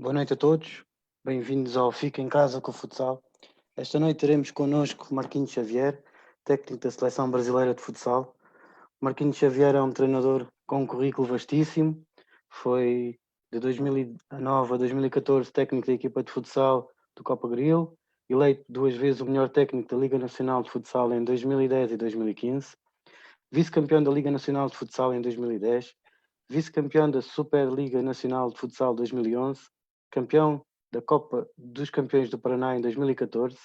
Boa noite a todos, bem-vindos ao Fica em Casa com o Futsal. Esta noite teremos connosco Marquinhos Xavier, técnico da Seleção Brasileira de Futsal. Marquinhos Xavier é um treinador com um currículo vastíssimo, foi de 2009 a 2014 técnico da equipa de futsal do Copa Gril, eleito 2 vezes o melhor técnico da Liga Nacional de Futsal em 2010 e 2015, vice-campeão da Liga Nacional de Futsal em 2010, vice-campeão da Superliga Nacional de Futsal 2011, campeão da Copa dos Campeões do Paraná em 2014,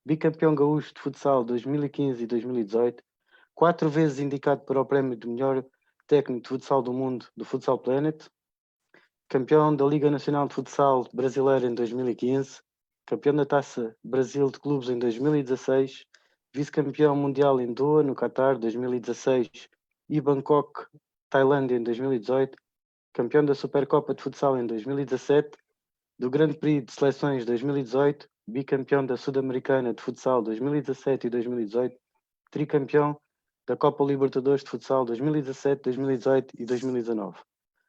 bicampeão gaúcho de futsal 2015 e 2018, 4 vezes indicado para o prémio de melhor técnico de futsal do mundo do Futsal Planet, campeão da Liga Nacional de Futsal Brasileira em 2015, campeão da Taça Brasil de Clubes em 2016, vice-campeão mundial em Doha, no Qatar, 2016, e Bangkok, Tailândia, em 2018, campeão da Supercopa de Futsal em 2017, do Grande Prix de Seleções 2018, bicampeão da Sul-Americana de Futsal 2017 e 2018, tricampeão da Copa Libertadores de Futsal 2017, 2018 e 2019.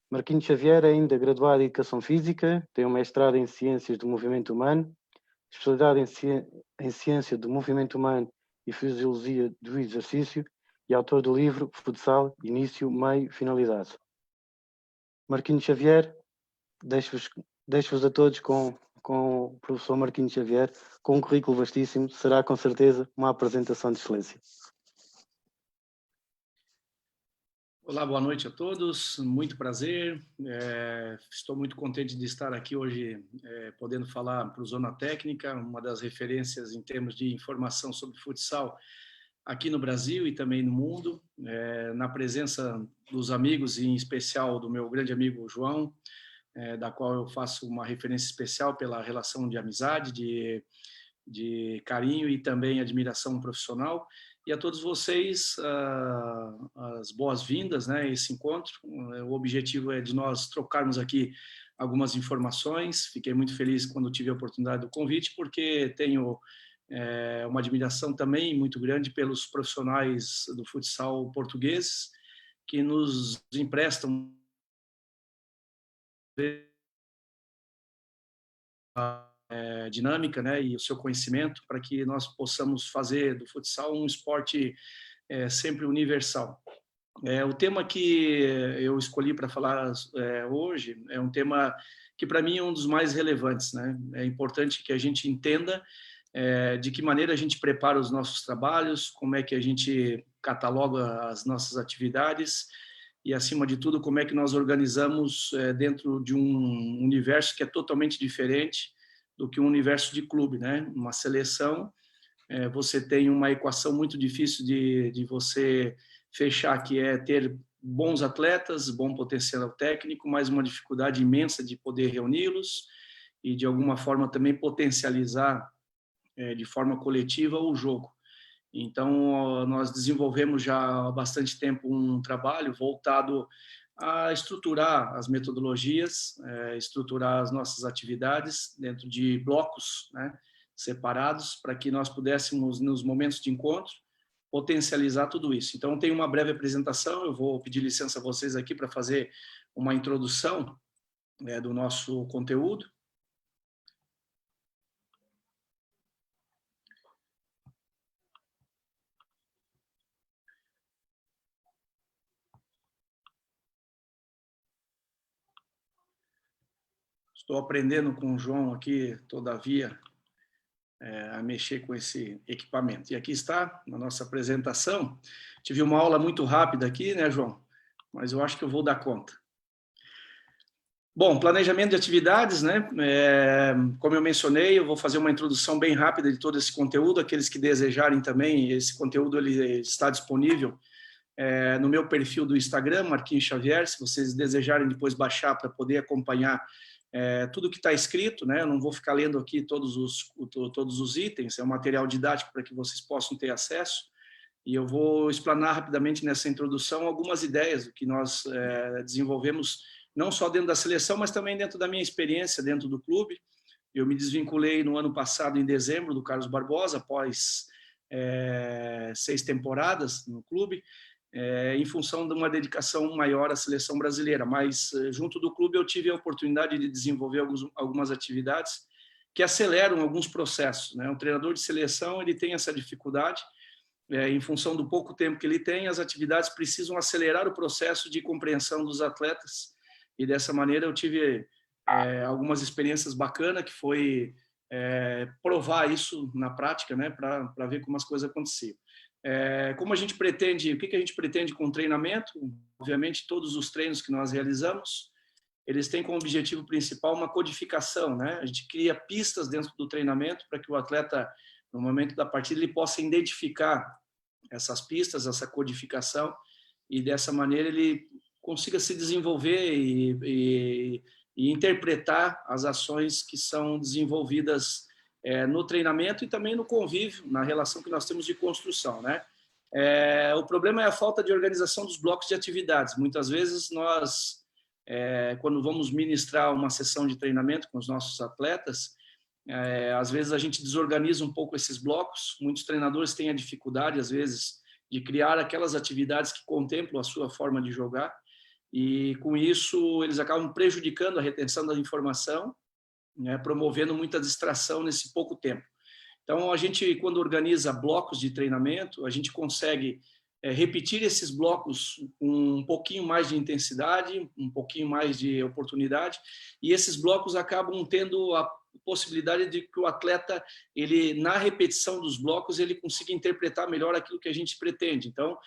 Marquinhos Xavier é ainda graduado em Educação Física, tem um mestrado em Ciências do Movimento Humano, especialidade em Ciência do Movimento Humano e Fisiologia do Exercício e autor do livro Futsal, Início, Meio, Finalidade. Marquinhos Xavier, deixo-vos a todos com o professor Marquinhos Xavier, com um currículo vastíssimo, será com certeza uma apresentação de excelência. Olá, boa noite a todos, muito prazer, estou muito contente de estar aqui hoje podendo falar para o Zona Técnica, uma das referências em termos de informação sobre futsal aqui no Brasil e também no mundo, na presença dos amigos, em especial do meu grande amigo João, da qual eu faço uma referência especial pela relação de amizade, de carinho e também admiração profissional. E a todos vocês, as boas-vindas, né, a esse encontro. O objetivo é de nós trocarmos aqui algumas informações. Fiquei muito feliz quando tive a oportunidade do convite, porque tenho uma admiração também muito grande pelos profissionais do futsal portugueses, que nos emprestam dinâmica, né, e o seu conhecimento para que nós possamos fazer do futsal um esporte sempre universal. O tema que eu escolhi para falar hoje é um tema que para mim é um dos mais relevantes, né? É importante que a gente entenda de que maneira a gente prepara os nossos trabalhos, como é que a gente cataloga as nossas atividades e, acima de tudo, como é que nós organizamos dentro de um universo que é totalmente diferente do que um universo de clube, né? Uma seleção, você tem uma equação muito difícil de você fechar, que é ter bons atletas, bom potencial técnico, mas uma dificuldade imensa de poder reuni-los e, de alguma forma, também potencializar de forma coletiva o jogo. Então, nós desenvolvemos já há bastante tempo um trabalho voltado a estruturar as metodologias, estruturar as nossas atividades dentro de blocos, né, separados, para que nós pudéssemos, nos momentos de encontro, potencializar tudo isso. Então, tem uma breve apresentação, eu vou pedir licença a vocês aqui para fazer uma introdução do nosso conteúdo. Estou aprendendo com o João aqui, todavia, a mexer com esse equipamento. E aqui está, na nossa apresentação. Tive uma aula muito rápida aqui, né, João? Mas eu acho que eu vou dar conta. Bom, planejamento de atividades, né? Como eu mencionei, eu vou fazer uma introdução bem rápida de todo esse conteúdo. Aqueles que desejarem também, esse conteúdo ele está disponível no meu perfil do Instagram, Marquinhos Xavier, se vocês desejarem depois baixar para poder acompanhar tudo que está escrito, né? Eu não vou ficar lendo aqui todos os itens, é um material didático para que vocês possam ter acesso, e eu vou explanar rapidamente nessa introdução algumas ideias do que nós desenvolvemos, não só dentro da seleção, mas também dentro da minha experiência dentro do clube. Eu me desvinculei no ano passado, em dezembro, do Carlos Barbosa, após 6 temporadas no clube. em função de uma dedicação maior à seleção brasileira. Mas, junto do clube, eu tive a oportunidade de desenvolver algumas atividades que aceleram alguns processos, né? O treinador de seleção, ele tem essa dificuldade, em função do pouco tempo que ele tem, as atividades precisam acelerar o processo de compreensão dos atletas, e dessa maneira eu tive algumas experiências bacanas, que foi provar isso na prática, né, para ver como as coisas aconteciam. Como a gente pretende, o que a gente pretende com o treinamento? Obviamente, todos os treinos que nós realizamos, eles têm como objetivo principal uma codificação, né? A gente cria pistas dentro do treinamento para que o atleta, no momento da partida, ele possa identificar essas pistas, essa codificação, e dessa maneira ele consiga se desenvolver e interpretar as ações que são desenvolvidas no treinamento e também no convívio, na relação que nós temos de construção, né? O problema é a falta de organização dos blocos de atividades. Muitas vezes nós, quando vamos ministrar uma sessão de treinamento com os nossos atletas, às vezes a gente desorganiza um pouco esses blocos. Muitos treinadores têm a dificuldade, às vezes, de criar aquelas atividades que contemplam a sua forma de jogar, e com isso eles acabam prejudicando a retenção da informação, né, promovendo muita distração nesse pouco tempo. Então, a gente, quando organiza blocos de treinamento, a gente consegue repetir esses blocos com um pouquinho mais de intensidade, um pouquinho mais de oportunidade, e esses blocos acabam tendo a possibilidade de que o atleta, ele, na repetição dos blocos, ele consiga interpretar melhor aquilo que a gente pretende. Então,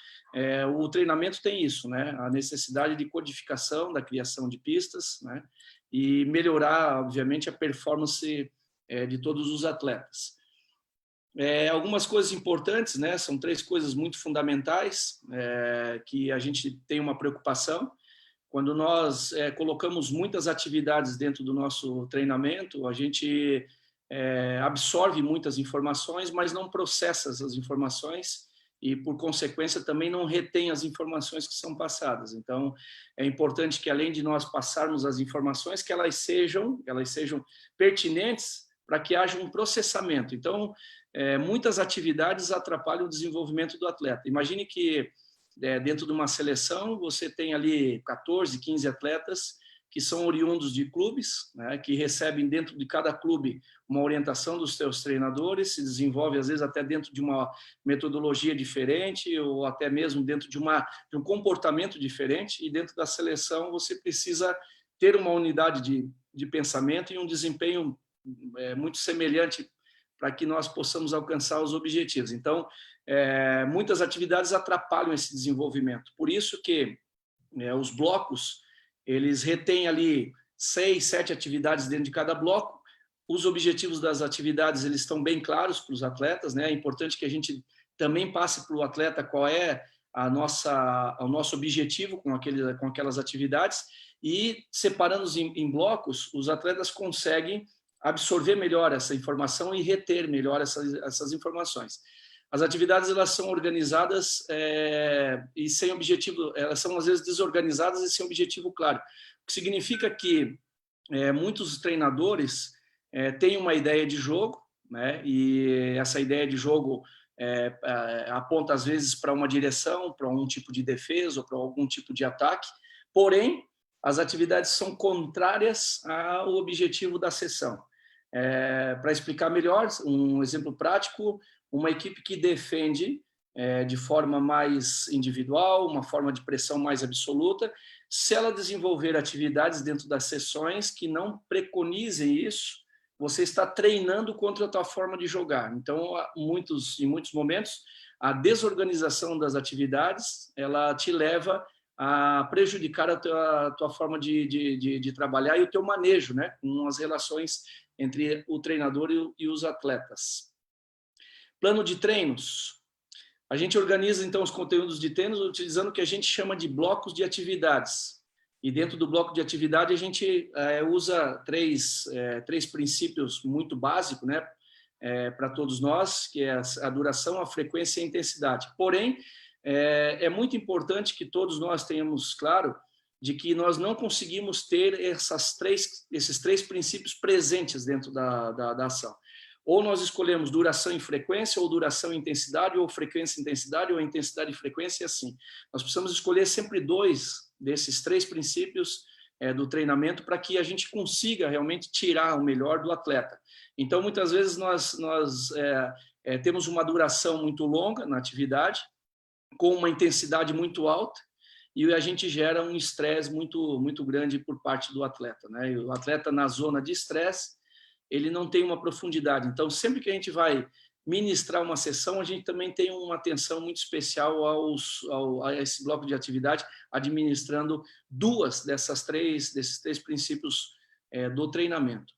o treinamento tem isso, né? A necessidade de codificação, da criação de pistas, né? E melhorar, obviamente, a performance de todos os atletas. Algumas coisas importantes, né? São 3 coisas muito fundamentais que a gente tem uma preocupação. Quando nós colocamos muitas atividades dentro do nosso treinamento, a gente absorve muitas informações, mas não processa essas informações e, por consequência, também não retém as informações que são passadas. Então, é importante que, além de nós passarmos as informações, que elas sejam pertinentes para que haja um processamento. Então, muitas atividades atrapalham o desenvolvimento do atleta. Imagine que dentro de uma seleção, você tem ali 14, 15 atletas que são oriundos de clubes, né, que recebem dentro de cada clube uma orientação dos seus treinadores, se desenvolve às vezes até dentro de uma metodologia diferente ou até mesmo dentro de um comportamento diferente, e dentro da seleção você precisa ter uma unidade de pensamento e um desempenho muito semelhante para que nós possamos alcançar os objetivos. Então, muitas atividades atrapalham esse desenvolvimento. Por isso que os blocos, eles retêm ali 6, 7 atividades dentro de cada bloco. Os objetivos das atividades, eles estão bem claros para os atletas, né? É importante que a gente também passe para o atleta qual é o nosso objetivo com aquelas atividades, e separando-os em blocos, os atletas conseguem absorver melhor essa informação e reter melhor essas informações. As atividades, elas são organizadas e sem objetivo, elas são às vezes desorganizadas e sem objetivo claro, o que significa que muitos treinadores têm uma ideia de jogo, né, e essa ideia de jogo aponta às vezes para uma direção, para um tipo de defesa ou para algum tipo de ataque, porém as atividades são contrárias ao objetivo da sessão. Para explicar melhor, um exemplo prático: uma equipe que defende de forma mais individual, uma forma de pressão mais absoluta, se ela desenvolver atividades dentro das sessões que não preconizem isso, você está treinando contra a tua forma de jogar. Então, em muitos momentos, a desorganização das atividades, ela te leva a prejudicar a tua forma de trabalhar e o teu manejo, né, com as relações entre o treinador e os atletas. Plano de treinos. A gente organiza, então, os conteúdos de treinos utilizando o que a gente chama de blocos de atividades. E dentro do bloco de atividade, a gente usa três princípios muito básicos, né, para todos nós, que é a duração, a frequência e a intensidade. Porém, é muito importante que todos nós tenhamos claro de que nós não conseguimos ter esses três princípios presentes dentro da ação. Ou nós escolhemos duração e frequência, ou duração e intensidade, ou frequência e intensidade, ou intensidade e frequência, e assim. Nós precisamos escolher sempre 2 desses 3 princípios do treinamento para que a gente consiga realmente tirar o melhor do atleta. Então, muitas vezes, nós temos uma duração muito longa na atividade, com uma intensidade muito alta, e a gente gera um estresse muito, muito grande por parte do atleta, né? E o atleta, na zona de estresse, ele não tem uma profundidade. Então, sempre que a gente vai ministrar uma sessão, a gente também tem uma atenção muito especial a esse bloco de atividade, administrando 2 desses 3 princípios do treinamento.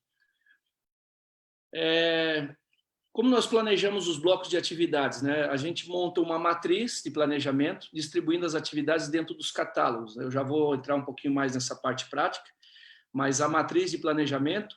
Como nós planejamos os blocos de atividades, né? A gente monta uma matriz de planejamento, distribuindo as atividades dentro dos catálogos. Eu já vou entrar um pouquinho mais nessa parte prática, mas a matriz de planejamento,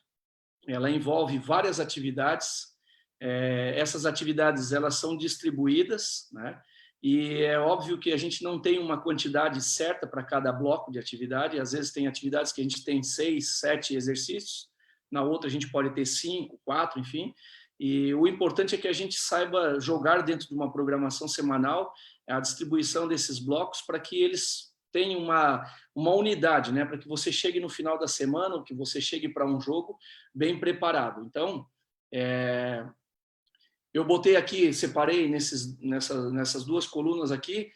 ela envolve várias atividades. Essas atividades, elas são distribuídas, né? E é óbvio que a gente não tem uma quantidade certa para cada bloco de atividade. Às vezes tem atividades que a gente tem 6, 7 exercícios, na outra a gente pode ter 5, 4, enfim. E o importante é que a gente saiba jogar dentro de uma programação semanal a distribuição desses blocos para que eles tenham uma unidade, né? Para que você chegue no final da semana, ou que você chegue para um jogo bem preparado. Então, eu botei aqui, separei nessas 2 colunas aqui,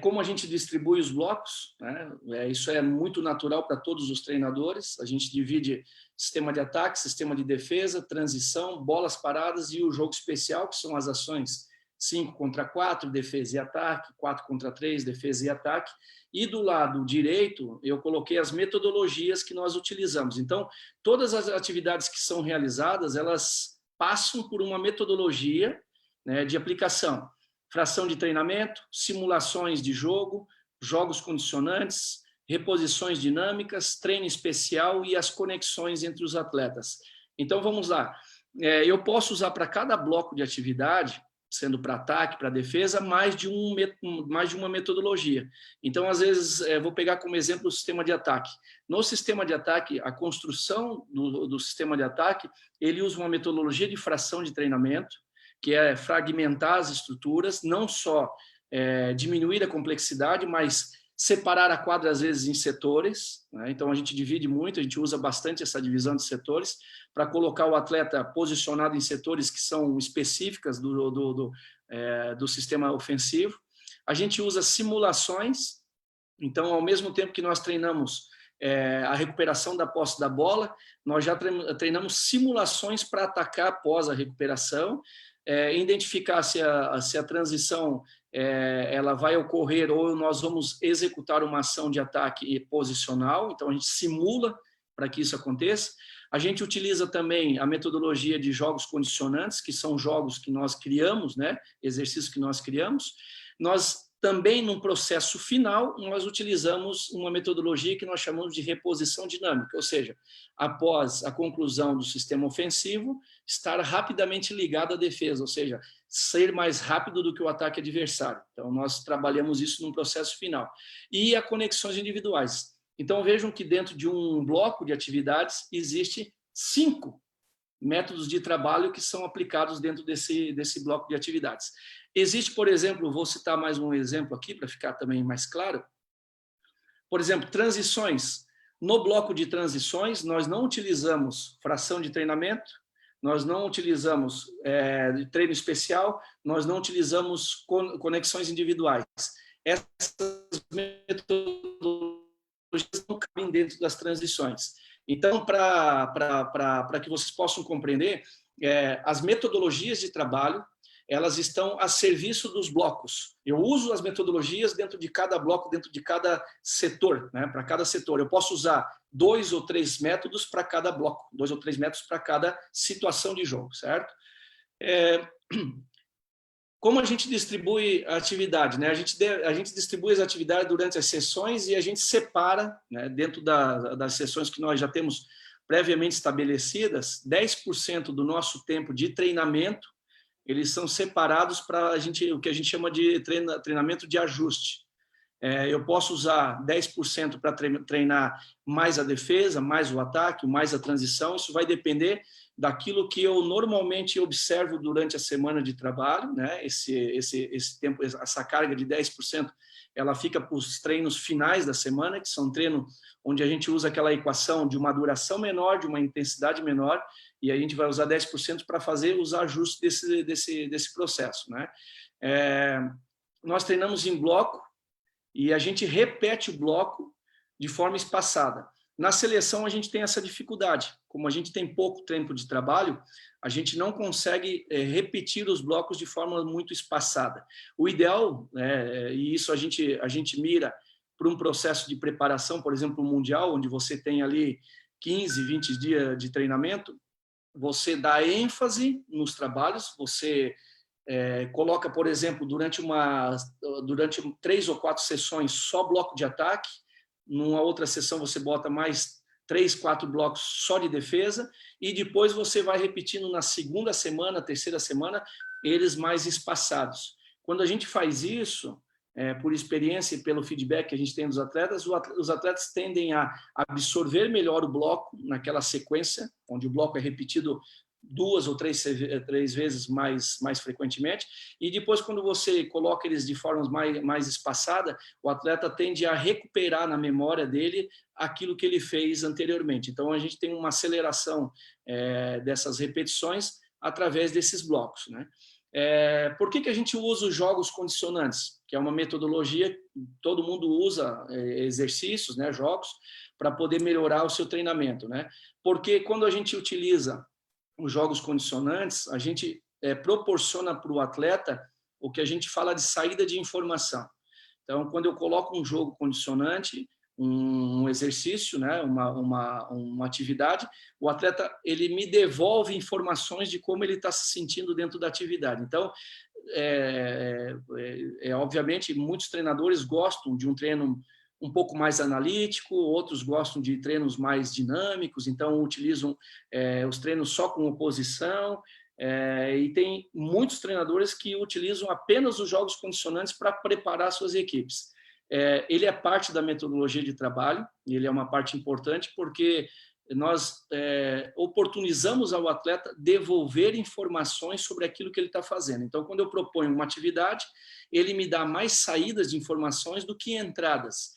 como a gente distribui os blocos, né? Isso é muito natural para todos os treinadores. A gente divide sistema de ataque, sistema de defesa, transição, bolas paradas e o jogo especial, que são as ações 5 contra 4, defesa e ataque, 4 contra 3, defesa e ataque. E do lado direito, eu coloquei as metodologias que nós utilizamos. Então, todas as atividades que são realizadas, elas passam por uma metodologia, né, de aplicação. Fração de treinamento, simulações de jogo, jogos condicionantes, reposições dinâmicas, treino especial e as conexões entre os atletas. Então, vamos lá. Eu posso usar para cada bloco de atividade, sendo para ataque, para defesa, mais de uma metodologia. Então, às vezes, vou pegar como exemplo o sistema de ataque. No sistema de ataque, a construção do sistema de ataque, ele usa uma metodologia de fração de treinamento, que é fragmentar as estruturas, não só diminuir a complexidade, mas separar a quadra, às vezes, em setores, né? Então, a gente divide muito, a gente usa bastante essa divisão de setores para colocar o atleta posicionado em setores que são específicas do sistema ofensivo. A gente usa simulações, então, ao mesmo tempo que nós treinamos a recuperação da posse da bola, nós já treinamos simulações para atacar após a recuperação, identificar se a transição ela vai ocorrer ou nós vamos executar uma ação de ataque posicional, então a gente simula para que isso aconteça. A gente utiliza também a metodologia de jogos condicionantes, que são jogos que nós criamos, né? Exercícios que nós criamos. Nós também, no processo final, nós utilizamos uma metodologia que nós chamamos de reposição dinâmica, ou seja, após a conclusão do sistema ofensivo, estar rapidamente ligado à defesa, ou seja, ser mais rápido do que o ataque adversário. Então, nós trabalhamos isso no processo final. E as conexões individuais. Então, vejam que dentro de um bloco de atividades, existe 5 métodos de trabalho que são aplicados dentro desse bloco de atividades. Existe, por exemplo, vou citar mais um exemplo aqui para ficar também mais claro. Por exemplo, transições. No bloco de transições, nós não utilizamos fração de treinamento, nós não utilizamos treino especial, nós não utilizamos conexões individuais. Essas metodologias não cabem dentro das transições. Então, para que vocês possam compreender, as metodologias de trabalho, elas estão a serviço dos blocos. Eu uso as metodologias dentro de cada bloco, dentro de cada setor, né? Para cada setor. Eu posso usar 2 ou 3 métodos para cada bloco, 2 ou 3 métodos para cada situação de jogo, certo? Como a gente distribui a atividade, né? A gente distribui as atividades durante as sessões e a gente separa, né, dentro das sessões que nós já temos previamente estabelecidas, 10% do nosso tempo de treinamento, eles são separados para o que a gente chama de treinamento de ajuste. Eu posso usar 10% para treinar mais a defesa, mais o ataque, mais a transição. Isso vai depender daquilo que eu normalmente observo durante a semana de trabalho, né? Esse tempo, essa carga de 10%, ela fica para os treinos finais da semana, que são treinos onde a gente usa aquela equação de uma duração menor, de uma intensidade menor, e a gente vai usar 10% para fazer os ajustes desse processo, né? Nós treinamos em bloco e a gente repete o bloco de forma espaçada. Na seleção, a gente tem essa dificuldade. Como a gente tem pouco tempo de trabalho, a gente não consegue repetir os blocos de forma muito espaçada. O ideal, e isso a gente mira para um processo de preparação, por exemplo, o Mundial, onde você tem ali 15, 20 dias de treinamento, você dá ênfase nos trabalhos, você coloca, por exemplo, durante 3 ou 4 sessões só bloco de ataque, numa outra sessão você bota mais 3, 4 blocos só de defesa, e depois você vai repetindo na segunda semana, terceira semana, eles mais espaçados. Quando a gente faz isso, por experiência e pelo feedback que a gente tem dos atletas, os atletas tendem a absorver melhor o bloco naquela sequência, onde o bloco é repetido 2 ou 3 vezes mais frequentemente, e depois, quando você coloca eles de forma mais espaçada, o atleta tende a recuperar na memória dele aquilo que ele fez anteriormente. Então, a gente tem uma aceleração dessas repetições através desses blocos, né? Por que a gente usa os jogos condicionantes? Que é uma metodologia que todo mundo usa, exercícios, né, jogos, para poder melhorar o seu treinamento, né? Porque quando a gente utiliza os jogos condicionantes, a gente proporciona para o atleta o que a gente fala de saída de informação. Então, quando eu coloco um jogo condicionante, um exercício, né, uma atividade, o atleta ele me devolve informações de como ele está se sentindo dentro da atividade. Então, obviamente, muitos treinadores gostam de um treino um pouco mais analítico, outros gostam de treinos mais dinâmicos, então utilizam os treinos só com oposição, e tem muitos treinadores que utilizam apenas os jogos condicionantes para preparar suas equipes. Ele é parte da metodologia de trabalho, e ele é uma parte importante porque nós oportunizamos ao atleta devolver informações sobre aquilo que ele está fazendo. Então, quando eu proponho uma atividade, ele me dá mais saídas de informações do que entradas.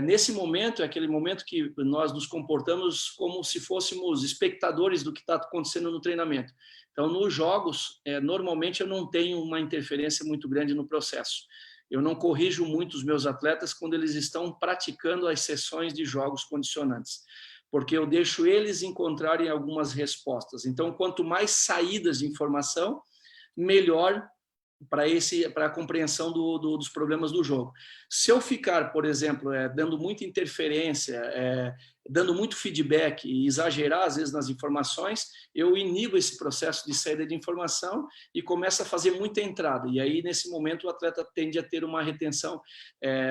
Nesse momento, é aquele momento que nós nos comportamos como se fôssemos espectadores do que está acontecendo no treinamento. Então, nos jogos, normalmente eu não tenho uma interferência muito grande no processo. Eu não corrijo muito os meus atletas quando eles estão praticando as sessões de jogos condicionantes, porque eu deixo eles encontrarem algumas respostas. Então, quanto mais saídas de informação, melhor para a compreensão dos problemas do jogo. Se eu ficar, por exemplo, dando muita interferência, dando muito feedback e exagerar, às vezes, nas informações, eu inibo esse processo de saída de informação e começo a fazer muita entrada. E aí, nesse momento, o atleta tende a ter uma retenção,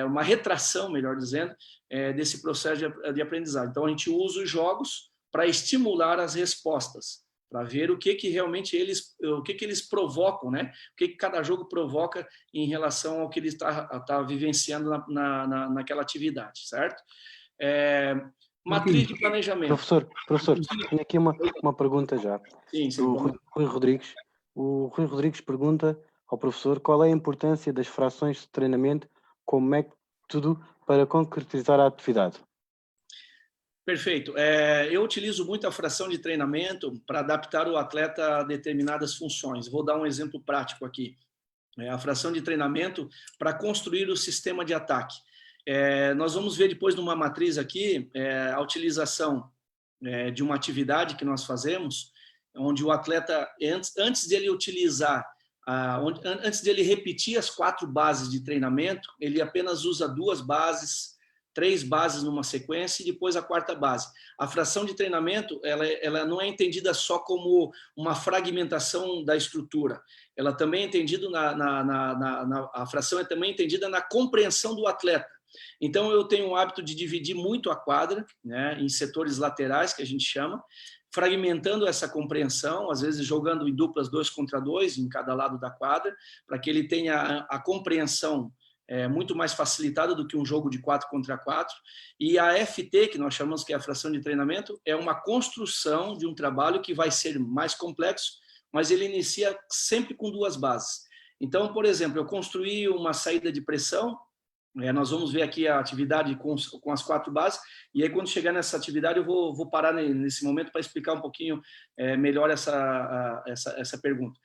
uma retração, melhor dizendo, desse processo de aprendizagem. Então, a gente usa os jogos para estimular as respostas, para ver o que realmente eles provocam, né? O que cada jogo provoca em relação ao que ele está vivenciando naquela atividade, certo? Matriz de planejamento. Professor, tenho aqui uma pergunta já. Sim, do Rui Rodrigues. O Rui Rodrigues pergunta ao professor qual é a importância das frações de treinamento como método para concretizar a atividade. Perfeito. Eu utilizo muito a fração de treinamento para adaptar o atleta a determinadas funções. Vou dar um exemplo prático aqui. A fração de treinamento para construir o sistema de ataque. Nós vamos ver depois numa matriz aqui a utilização de uma atividade que nós fazemos, onde o atleta, antes de ele utilizar, antes de ele repetir as 4 bases de treinamento, ele apenas usa 2 bases, 3 bases numa sequência e depois a 4ª base. A fração de treinamento ela não é entendida só como uma fragmentação da estrutura. Ela também é entendida a fração é também entendida na compreensão do atleta. Então, eu tenho o hábito de dividir muito a quadra, né, em setores laterais, que a gente chama, fragmentando essa compreensão, às vezes jogando em duplas 2 contra 2 em cada lado da quadra, para que ele tenha a compreensão muito mais facilitada do que um jogo de 4 contra 4. E a FT, que nós chamamos que é a fração de treinamento, é uma construção de um trabalho que vai ser mais complexo, mas ele inicia sempre com 2 bases. Então, por exemplo, eu construí uma saída de pressão, nós vamos ver aqui a atividade com as 4 bases, e aí quando chegar nessa atividade eu vou parar nesse momento para explicar um pouquinho melhor essa pergunta.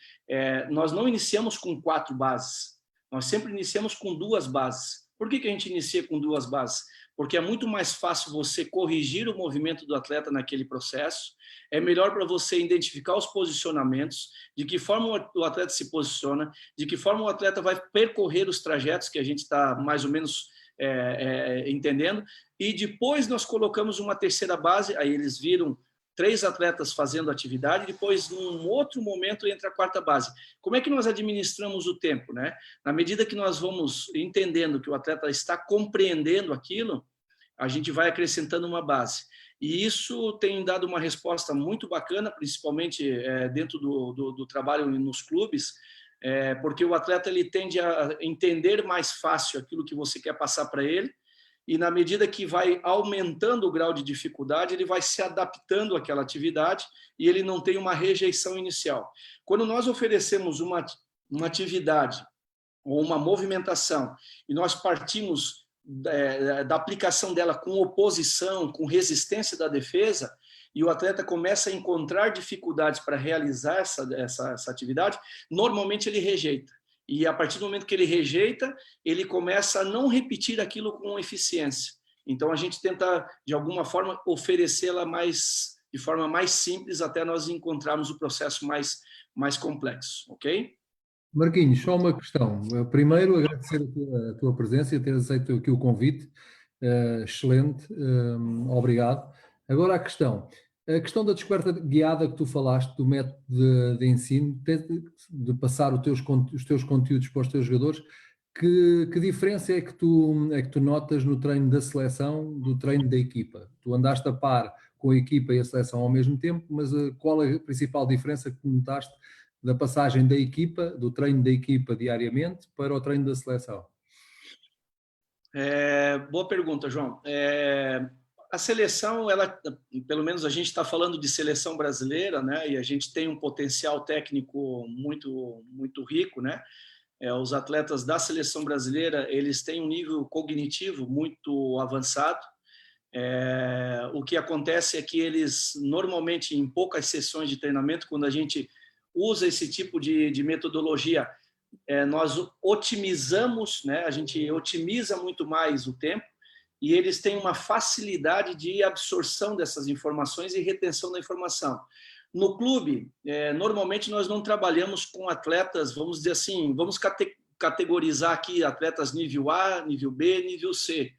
Nós não iniciamos com 4 bases, nós sempre iniciamos com 2 bases. Por que a gente inicia com 2 bases? Porque é muito mais fácil você corrigir o movimento do atleta naquele processo, é melhor para você identificar os posicionamentos, de que forma o atleta se posiciona, de que forma o atleta vai percorrer os trajetos que a gente está mais ou menos entendendo, e depois nós colocamos uma terceira base, aí eles viram 3 atletas fazendo atividade, depois, num outro momento, entra a 4ª base. Como é que nós administramos o tempo, né? Na medida que nós vamos entendendo que o atleta está compreendendo aquilo, a gente vai acrescentando uma base. E isso tem dado uma resposta muito bacana, principalmente dentro do trabalho nos clubes, porque o atleta ele tende a entender mais fácil aquilo que você quer passar para ele, e na medida que vai aumentando o grau de dificuldade, ele vai se adaptando àquela atividade e ele não tem uma rejeição inicial. Quando nós oferecemos uma atividade ou uma movimentação e nós partimos da aplicação dela com oposição, com resistência da defesa, e o atleta começa a encontrar dificuldades para realizar essa atividade, normalmente ele rejeita. E a partir do momento que ele rejeita, ele começa a não repetir aquilo com eficiência. Então, a gente tenta, de alguma forma, oferecê-la de forma mais simples até nós encontrarmos o processo mais complexo, ok? Marquinhos, só uma questão. Primeiro, agradecer a tua presença e ter aceito aqui o convite. Excelente, obrigado. Agora a questão da descoberta guiada que tu falaste, do método de ensino, de passar os teus conteúdos para os teus jogadores, que diferença é que tu notas no treino da seleção do treino da equipa? Tu andaste a par com a equipa e a seleção ao mesmo tempo, mas qual é a principal diferença que notaste da passagem da equipa, do treino da equipa diariamente para o treino da seleção? Boa pergunta, João. A seleção, ela, pelo menos a gente está falando de seleção brasileira, né? E a gente tem um potencial técnico muito, muito rico, né? Os atletas da seleção brasileira, eles têm um nível cognitivo muito avançado. O que acontece é que eles, normalmente, em poucas sessões de treinamento, quando a gente usa esse tipo de metodologia, nós otimizamos, né? A gente otimiza muito mais o tempo, e eles têm uma facilidade de absorção dessas informações e retenção da informação. No clube, normalmente nós não trabalhamos com atletas, vamos dizer assim, vamos categorizar aqui atletas nível A, nível B, nível C.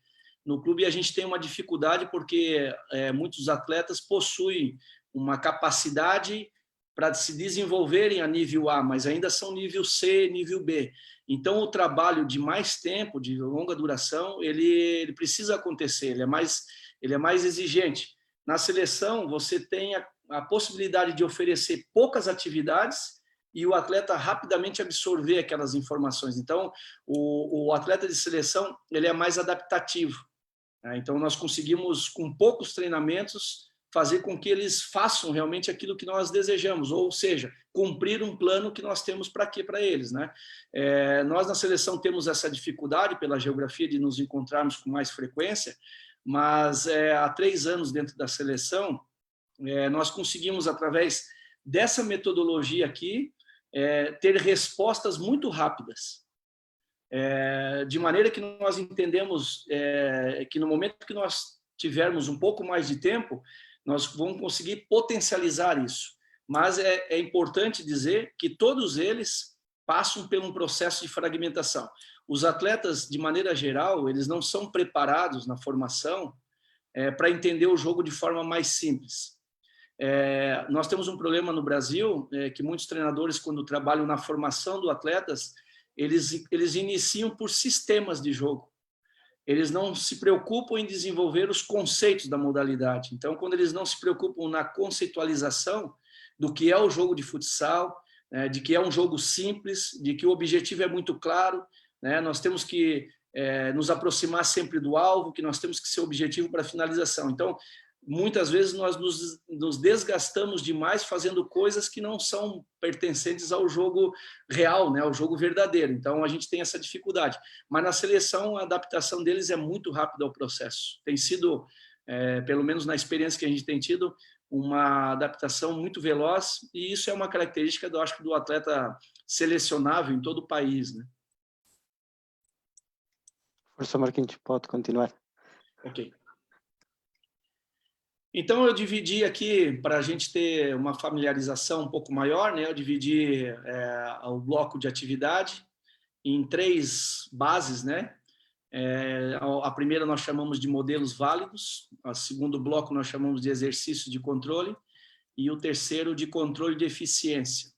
No clube a gente tem uma dificuldade porque muitos atletas possuem uma capacidade para se desenvolverem a nível A, mas ainda são nível C, nível B. Então, o trabalho de mais tempo, de longa duração, ele precisa acontecer, ele é mais exigente. Na seleção, você tem a possibilidade de oferecer poucas atividades e o atleta rapidamente absorver aquelas informações. Então, o atleta de seleção, ele é mais adaptativo. Então, nós conseguimos, com poucos treinamentos, fazer com que eles façam realmente aquilo que nós desejamos, ou seja, cumprir um plano que nós temos para eles, né? Nós na seleção temos essa dificuldade pela geografia de nos encontrarmos com mais frequência, mas há 3 anos dentro da seleção, nós conseguimos, através dessa metodologia aqui, ter respostas muito rápidas. De maneira que nós entendemos que no momento que nós tivermos um pouco mais de tempo, nós vamos conseguir potencializar isso. Mas é importante dizer que todos eles passam por um processo de fragmentação. Os atletas, de maneira geral, eles não são preparados na formação para entender o jogo de forma mais simples. Nós temos um problema no Brasil, que muitos treinadores, quando trabalham na formação do atletas, eles iniciam por sistemas de jogo. Eles não se preocupam em desenvolver os conceitos da modalidade. Então, quando eles não se preocupam na conceitualização do que é o jogo de futsal, de que é um jogo simples, de que o objetivo é muito claro, né? Nós temos que nos aproximar sempre do alvo, que nós temos que ser objetivo para a finalização. Então, muitas vezes nós nos desgastamos demais fazendo coisas que não são pertencentes ao jogo real, né? Ao jogo verdadeiro. Então, a gente tem essa dificuldade. Mas na seleção, a adaptação deles é muito rápida ao processo. Tem sido, pelo menos na experiência que a gente tem tido, uma adaptação muito veloz, e isso é uma característica, acho que, do atleta selecionável em todo o país, né? Força, Marquinhos, pode continuar. Ok. Então, eu dividi aqui, para a gente ter uma familiarização um pouco maior, né? Eu dividi o bloco de atividade em 3 bases, né? A primeira nós chamamos de modelos válidos, o segundo bloco nós chamamos de exercício de controle, e o terceiro de controle de eficiência.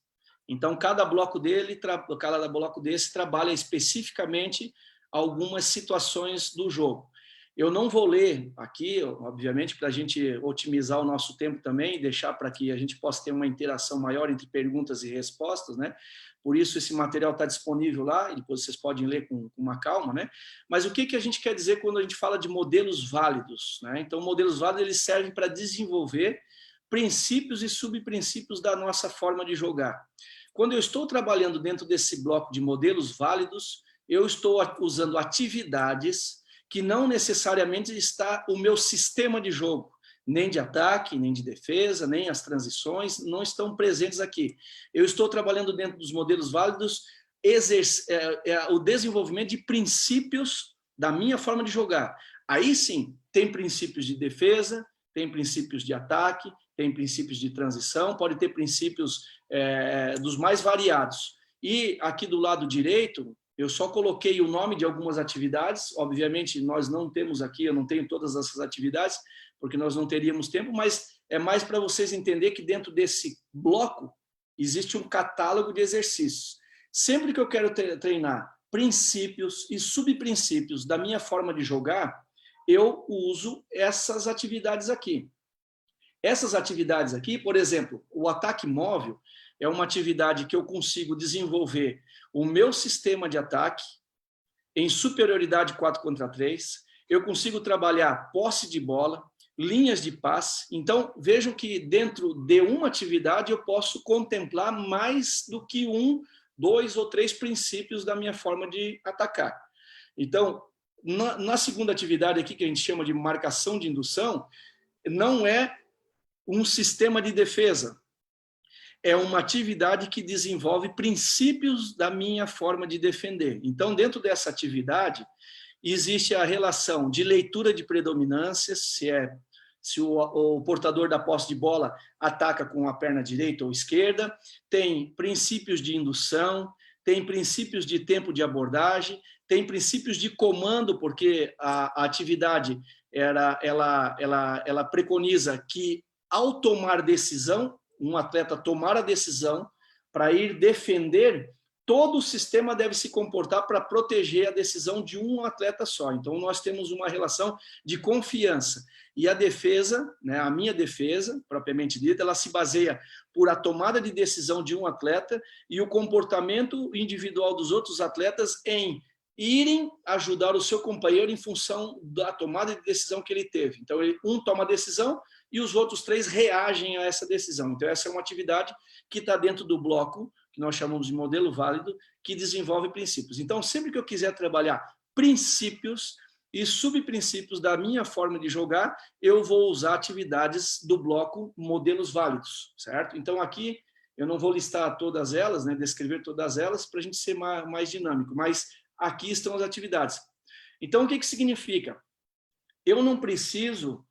Então, cada bloco desse trabalha especificamente algumas situações do jogo. Eu não vou ler aqui, obviamente, para a gente otimizar o nosso tempo também, deixar para que a gente possa ter uma interação maior entre perguntas e respostas, né? Por isso, esse material está disponível lá, e depois vocês podem ler com uma calma, né? Mas o que a gente quer dizer quando a gente fala de modelos válidos, né? Então, modelos válidos, eles servem para desenvolver princípios e subprincípios da nossa forma de jogar. Quando eu estou trabalhando dentro desse bloco de modelos válidos, eu estou usando atividades que não necessariamente está o meu sistema de jogo, nem de ataque, nem de defesa, nem as transições, não estão presentes aqui. Eu estou trabalhando dentro dos modelos válidos o desenvolvimento de princípios da minha forma de jogar. Aí sim, tem princípios de defesa, tem princípios de ataque, tem princípios de transição, pode ter princípios dos mais variados. E aqui do lado direito, eu só coloquei o nome de algumas atividades. Obviamente, nós não temos aqui, eu não tenho todas essas atividades, porque nós não teríamos tempo, mas é mais para vocês entenderem que dentro desse bloco existe um catálogo de exercícios. Sempre que eu quero treinar princípios e subprincípios da minha forma de jogar, eu uso essas atividades aqui. Essas atividades aqui, por exemplo, o ataque móvel, é uma atividade que eu consigo desenvolver o meu sistema de ataque em superioridade 4 contra 3, eu consigo trabalhar posse de bola, linhas de passe. Então, vejam que dentro de uma atividade eu posso contemplar mais do que 1, 2 ou 3 princípios da minha forma de atacar. Então, na segunda atividade aqui, que a gente chama de marcação de indução, não é um sistema de defesa, é uma atividade que desenvolve princípios da minha forma de defender. Então, dentro dessa atividade, existe a relação de leitura de predominâncias, se o portador da posse de bola ataca com a perna direita ou esquerda, tem princípios de indução, tem princípios de tempo de abordagem, tem princípios de comando, porque a atividade ela preconiza que, ao tomar decisão, um atleta tomar a decisão para ir defender, todo o sistema deve se comportar para proteger a decisão de um atleta só. Então, nós temos uma relação de confiança. E a defesa, né, a minha defesa, propriamente dita, ela se baseia por a tomada de decisão de um atleta e o comportamento individual dos outros atletas em irem ajudar o seu companheiro em função da tomada de decisão que ele teve. Então, um toma a decisão e os outros 3 reagem a essa decisão. Então, essa é uma atividade que está dentro do bloco, que nós chamamos de modelo válido, que desenvolve princípios. Então, sempre que eu quiser trabalhar princípios e subprincípios da minha forma de jogar, eu vou usar atividades do bloco modelos válidos, certo? Então, aqui, eu não vou listar todas elas, né, descrever todas elas, para a gente ser mais dinâmico, mas aqui estão as atividades. Então, o que significa? Eu não preciso,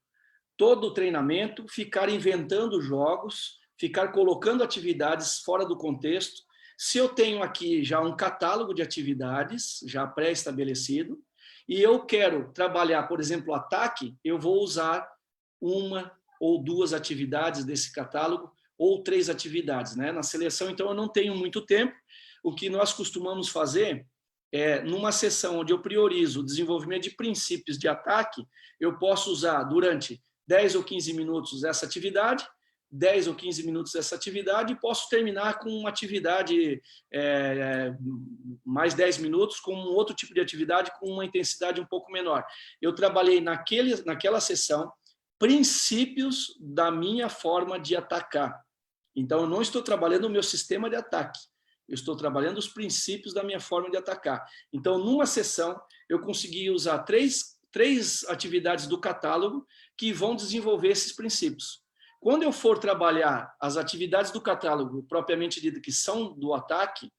todo o treinamento, ficar inventando jogos, ficar colocando atividades fora do contexto. Se eu tenho aqui já um catálogo de atividades, já pré-estabelecido, e eu quero trabalhar, por exemplo, ataque, eu vou usar 1 ou 2 atividades desse catálogo, ou 3 atividades, né? Na seleção, então, eu não tenho muito tempo. O que nós costumamos fazer numa sessão onde eu priorizo o desenvolvimento de princípios de ataque, eu posso usar durante 10 ou 15 minutos essa atividade, 10 ou 15 minutos essa atividade, e posso terminar com uma atividade mais 10 minutos com um outro tipo de atividade com uma intensidade um pouco menor. Eu trabalhei naquela sessão princípios da minha forma de atacar. Então, eu não estou trabalhando o meu sistema de ataque, eu estou trabalhando os princípios da minha forma de atacar. Então, numa sessão, eu consegui usar três atividades do catálogo que vão desenvolver esses princípios. Quando eu for trabalhar as atividades do catálogo propriamente dito, que são do ataque,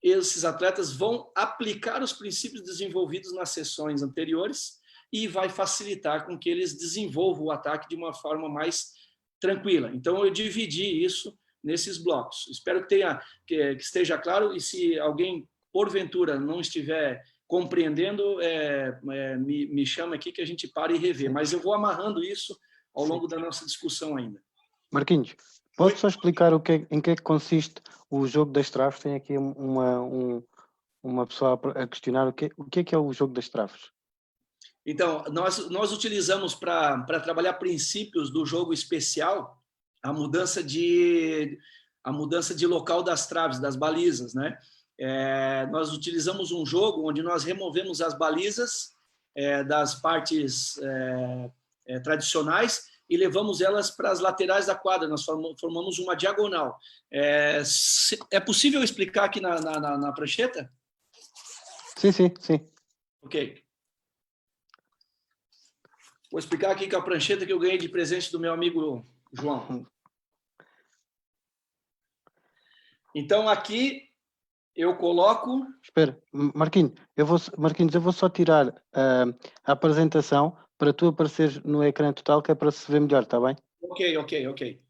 esses atletas vão aplicar os princípios desenvolvidos nas sessões anteriores e vai facilitar com que eles desenvolvam o ataque de uma forma mais tranquila. Então, eu dividi isso nesses blocos. Espero que esteja claro, e se alguém, porventura, não estiver compreendendo, me chama aqui que a gente para e revê. Mas eu vou amarrando isso ao longo da nossa discussão ainda. Marquinhos, posso só explicar em que é que consiste o jogo das traves? Tem aqui uma pessoa a questionar o que é o jogo das traves. Então, nós utilizamos para trabalhar princípios do jogo especial a mudança de local das traves, das balizas, né? Nós utilizamos um jogo onde nós removemos as balizas das partes tradicionais e levamos elas para as laterais da quadra. Nós formamos uma diagonal. É possível explicar aqui na prancheta? Sim. Ok. Vou explicar aqui com a prancheta que eu ganhei de presente do meu amigo João. Então, aqui eu coloco... Espera, Marquinhos, eu vou só tirar a apresentação para tu apareceres no ecrã total, que é para se ver melhor, está bem? Ok.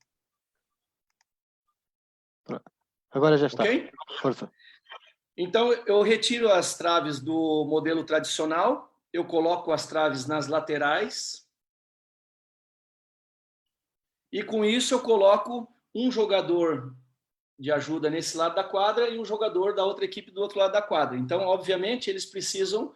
Agora já está. Ok? Força. Então, eu retiro as traves do modelo tradicional, eu coloco as traves nas laterais e, com isso, eu coloco um jogador de ajuda nesse lado da quadra e um jogador da outra equipe do outro lado da quadra. Então, obviamente, eles precisam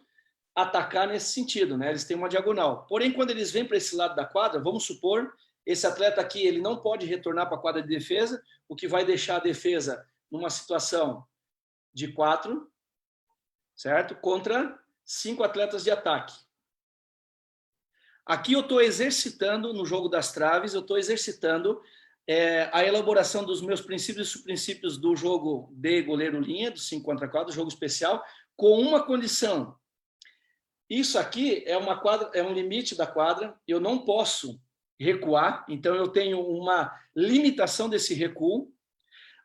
atacar nesse sentido, né? Eles têm uma diagonal. Porém, quando eles vêm para esse lado da quadra, vamos supor, esse atleta aqui, ele não pode retornar para a quadra de defesa, o que vai deixar a defesa numa situação de 4, certo? Contra 5 atletas de ataque. Aqui eu estou exercitando, no jogo das traves, eu estou exercitando a elaboração dos meus princípios e subprincípios do jogo de goleiro-linha, do 5 contra 4, jogo especial, com uma condição. Isso aqui é um limite da quadra, eu não posso recuar, então eu tenho uma limitação desse recuo,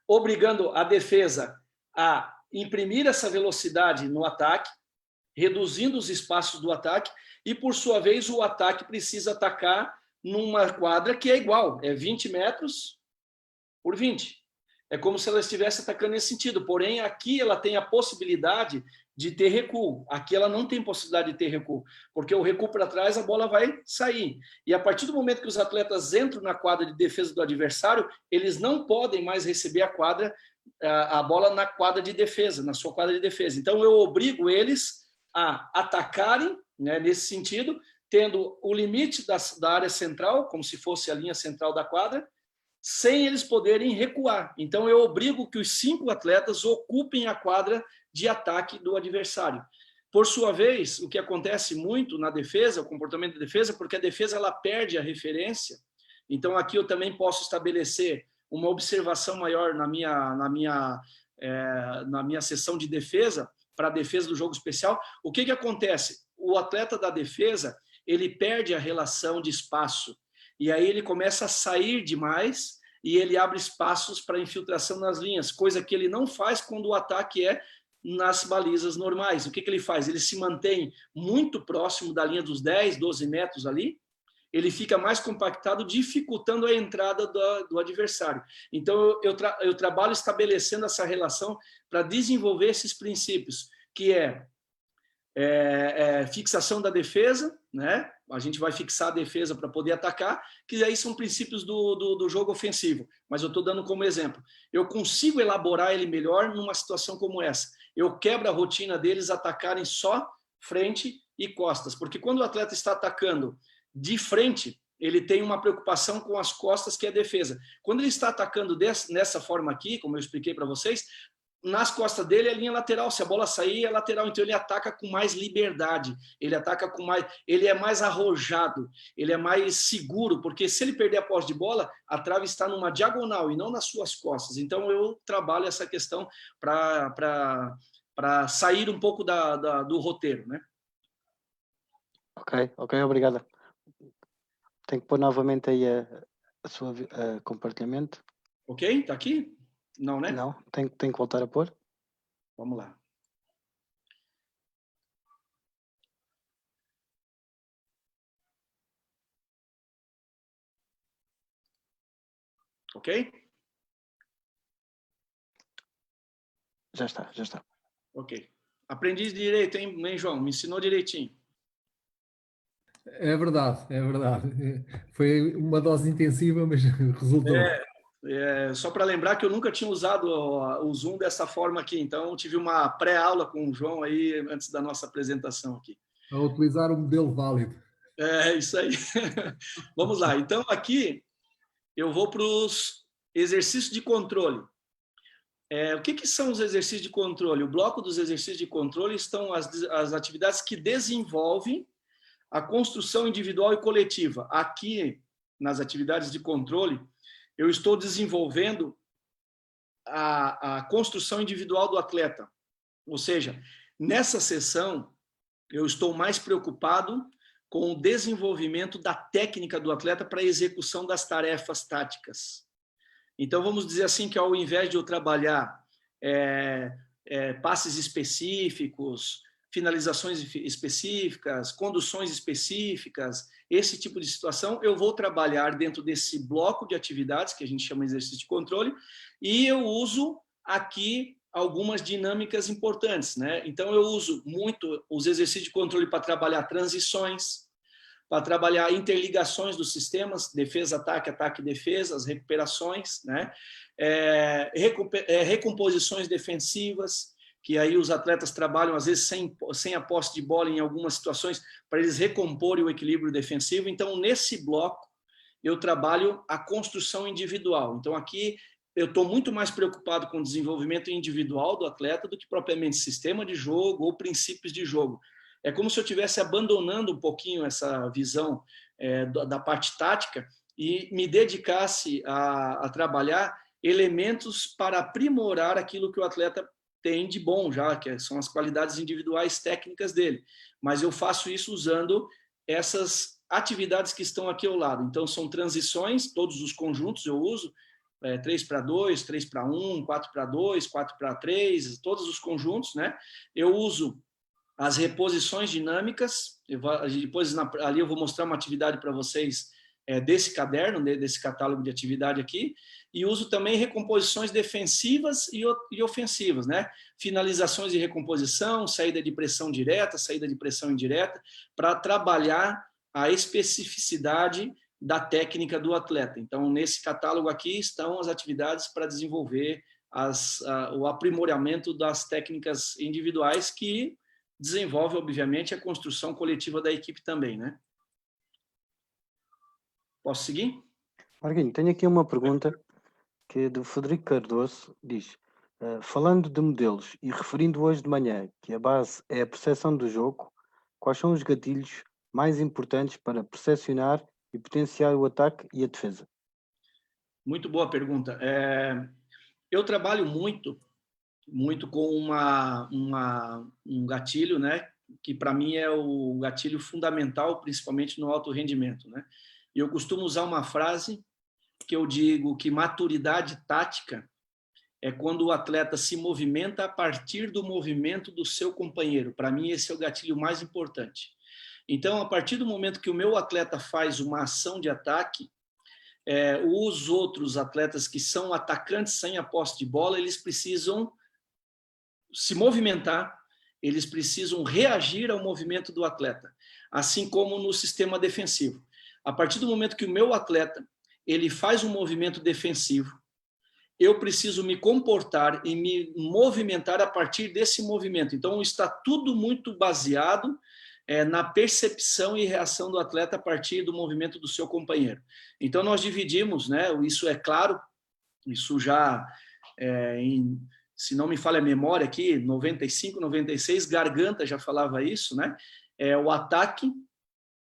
obrigando a defesa a imprimir essa velocidade no ataque, reduzindo os espaços do ataque, e, por sua vez, o ataque precisa atacar numa quadra que é igual, 20 metros por 20. É como se ela estivesse atacando nesse sentido, porém, aqui ela tem a possibilidade de ter recuo. Aqui ela não tem possibilidade de ter recuo, porque o recuo para trás, a bola vai sair. E a partir do momento que os atletas entram na quadra de defesa do adversário, eles não podem mais receber a bola na quadra de defesa, na sua quadra de defesa. Então, eu obrigo eles a atacarem, né, nesse sentido, tendo o limite da área central, como se fosse a linha central da quadra, sem eles poderem recuar. Então, eu obrigo que os 5 atletas ocupem a quadra de ataque do adversário. Por sua vez, o que acontece muito na defesa, o comportamento da defesa, porque a defesa ela perde a referência. Então, aqui eu também posso estabelecer uma observação maior na minha sessão de defesa, para a defesa do jogo especial. O que acontece? O atleta da defesa, ele perde a relação de espaço, e aí ele começa a sair demais, e ele abre espaços para infiltração nas linhas, coisa que ele não faz quando o ataque é nas balizas normais. O que ele faz? Ele se mantém muito próximo da linha dos 10, 12 metros ali, ele fica mais compactado, dificultando a entrada do adversário. Então, eu trabalho estabelecendo essa relação para desenvolver esses princípios, que fixação da defesa, né? A gente vai fixar a defesa para poder atacar, que aí são princípios do jogo ofensivo, mas eu estou dando como exemplo. Eu consigo elaborar ele melhor numa situação como essa. Eu quebro a rotina deles atacarem só frente e costas, porque quando o atleta está atacando de frente, ele tem uma preocupação com as costas, que é a defesa. Quando ele está atacando nessa forma aqui, como eu expliquei para vocês, nas costas dele é linha lateral. Se a bola sair, é lateral. Então ele ataca com mais liberdade, ele ataca com mais, ele é mais arrojado, ele é mais seguro, porque se ele perder a posse de bola, a trave está numa diagonal e não nas suas costas. Então eu trabalho essa questão para sair um pouco do roteiro, né? Ok, obrigado. Tenho que pôr novamente aí a sua compartilhamento. Ok? Tá aqui? Não, né? Não, tenho que voltar a pôr. Vamos lá. Ok? Já está. Ok. Aprendi direito, hein, João? Me ensinou direitinho. É verdade. Foi uma dose intensiva, mas resultou. Só para lembrar que eu nunca tinha usado o Zoom dessa forma aqui, então eu tive uma pré-aula com o João aí antes da nossa apresentação aqui. A utilizar o modelo válido. É isso aí. Vamos lá. Então aqui eu vou para os exercícios de controle. O que são os exercícios de controle? O bloco dos exercícios de controle estão as atividades que desenvolvem a construção individual e coletiva. Aqui, nas atividades de controle, eu estou desenvolvendo a construção individual do atleta. Ou seja, nessa sessão, eu estou mais preocupado com o desenvolvimento da técnica do atleta para a execução das tarefas táticas. Então, vamos dizer assim que ao invés de eu trabalhar passes específicos, finalizações específicas, conduções específicas, esse tipo de situação, eu vou trabalhar dentro desse bloco de atividades, que a gente chama de exercício de controle, e eu uso aqui algumas dinâmicas importantes, né? Então, eu uso muito os exercícios de controle para trabalhar transições, para trabalhar interligações dos sistemas, defesa, ataque, defesa, as recuperações, né? Recomposições defensivas, que aí os atletas trabalham, às vezes, sem a posse de bola em algumas situações, para eles recomporem o equilíbrio defensivo. Então, nesse bloco, eu trabalho a construção individual. Então, aqui, eu estou muito mais preocupado com o desenvolvimento individual do atleta do que propriamente sistema de jogo ou princípios de jogo. É como se eu estivesse abandonando um pouquinho essa visão da parte tática e me dedicasse a trabalhar elementos para aprimorar aquilo que o atleta tem de bom já, que são as qualidades individuais técnicas dele. Mas eu faço isso usando essas atividades que estão aqui ao lado. Então, são transições, todos os conjuntos eu uso, 3-2, 3-1, 4-2, 4-3, todos os conjuntos, né? Eu uso as reposições dinâmicas, depois ali eu vou mostrar uma atividade para vocês desse caderno, desse catálogo de atividade aqui, e uso também recomposições defensivas e ofensivas, né? Finalizações de recomposição, saída de pressão direta, saída de pressão indireta, para trabalhar a especificidade da técnica do atleta. Então, nesse catálogo aqui estão as atividades para desenvolver o aprimoramento das técnicas individuais que desenvolve, obviamente, a construção coletiva da equipe também, né? Posso seguir? Marquinhos, tenho aqui uma pergunta que é do Frederico Cardoso, diz, falando de modelos e referindo hoje de manhã que a base é a percepção do jogo, quais são os gatilhos mais importantes para percepcionar e potenciar o ataque e a defesa? Muito boa pergunta. Eu trabalho muito com um gatilho, né, que para mim é o gatilho fundamental, principalmente no alto rendimento, né? E eu costumo usar uma frase que eu digo que maturidade tática é quando o atleta se movimenta a partir do movimento do seu companheiro. Para mim, esse é o gatilho mais importante. Então, a partir do momento que o meu atleta faz uma ação de ataque, os outros atletas que são atacantes sem a posse de bola, eles precisam se movimentar, eles precisam reagir ao movimento do atleta, assim como no sistema defensivo. A partir do momento que o meu atleta ele faz um movimento defensivo, eu preciso me comportar e me movimentar a partir desse movimento. Então, está tudo muito baseado na percepção e reação do atleta a partir do movimento do seu companheiro. Então, nós dividimos, né? Isso é claro, isso já se não me falha a memória aqui, 95, 96, Garganta já falava isso, né? É o ataque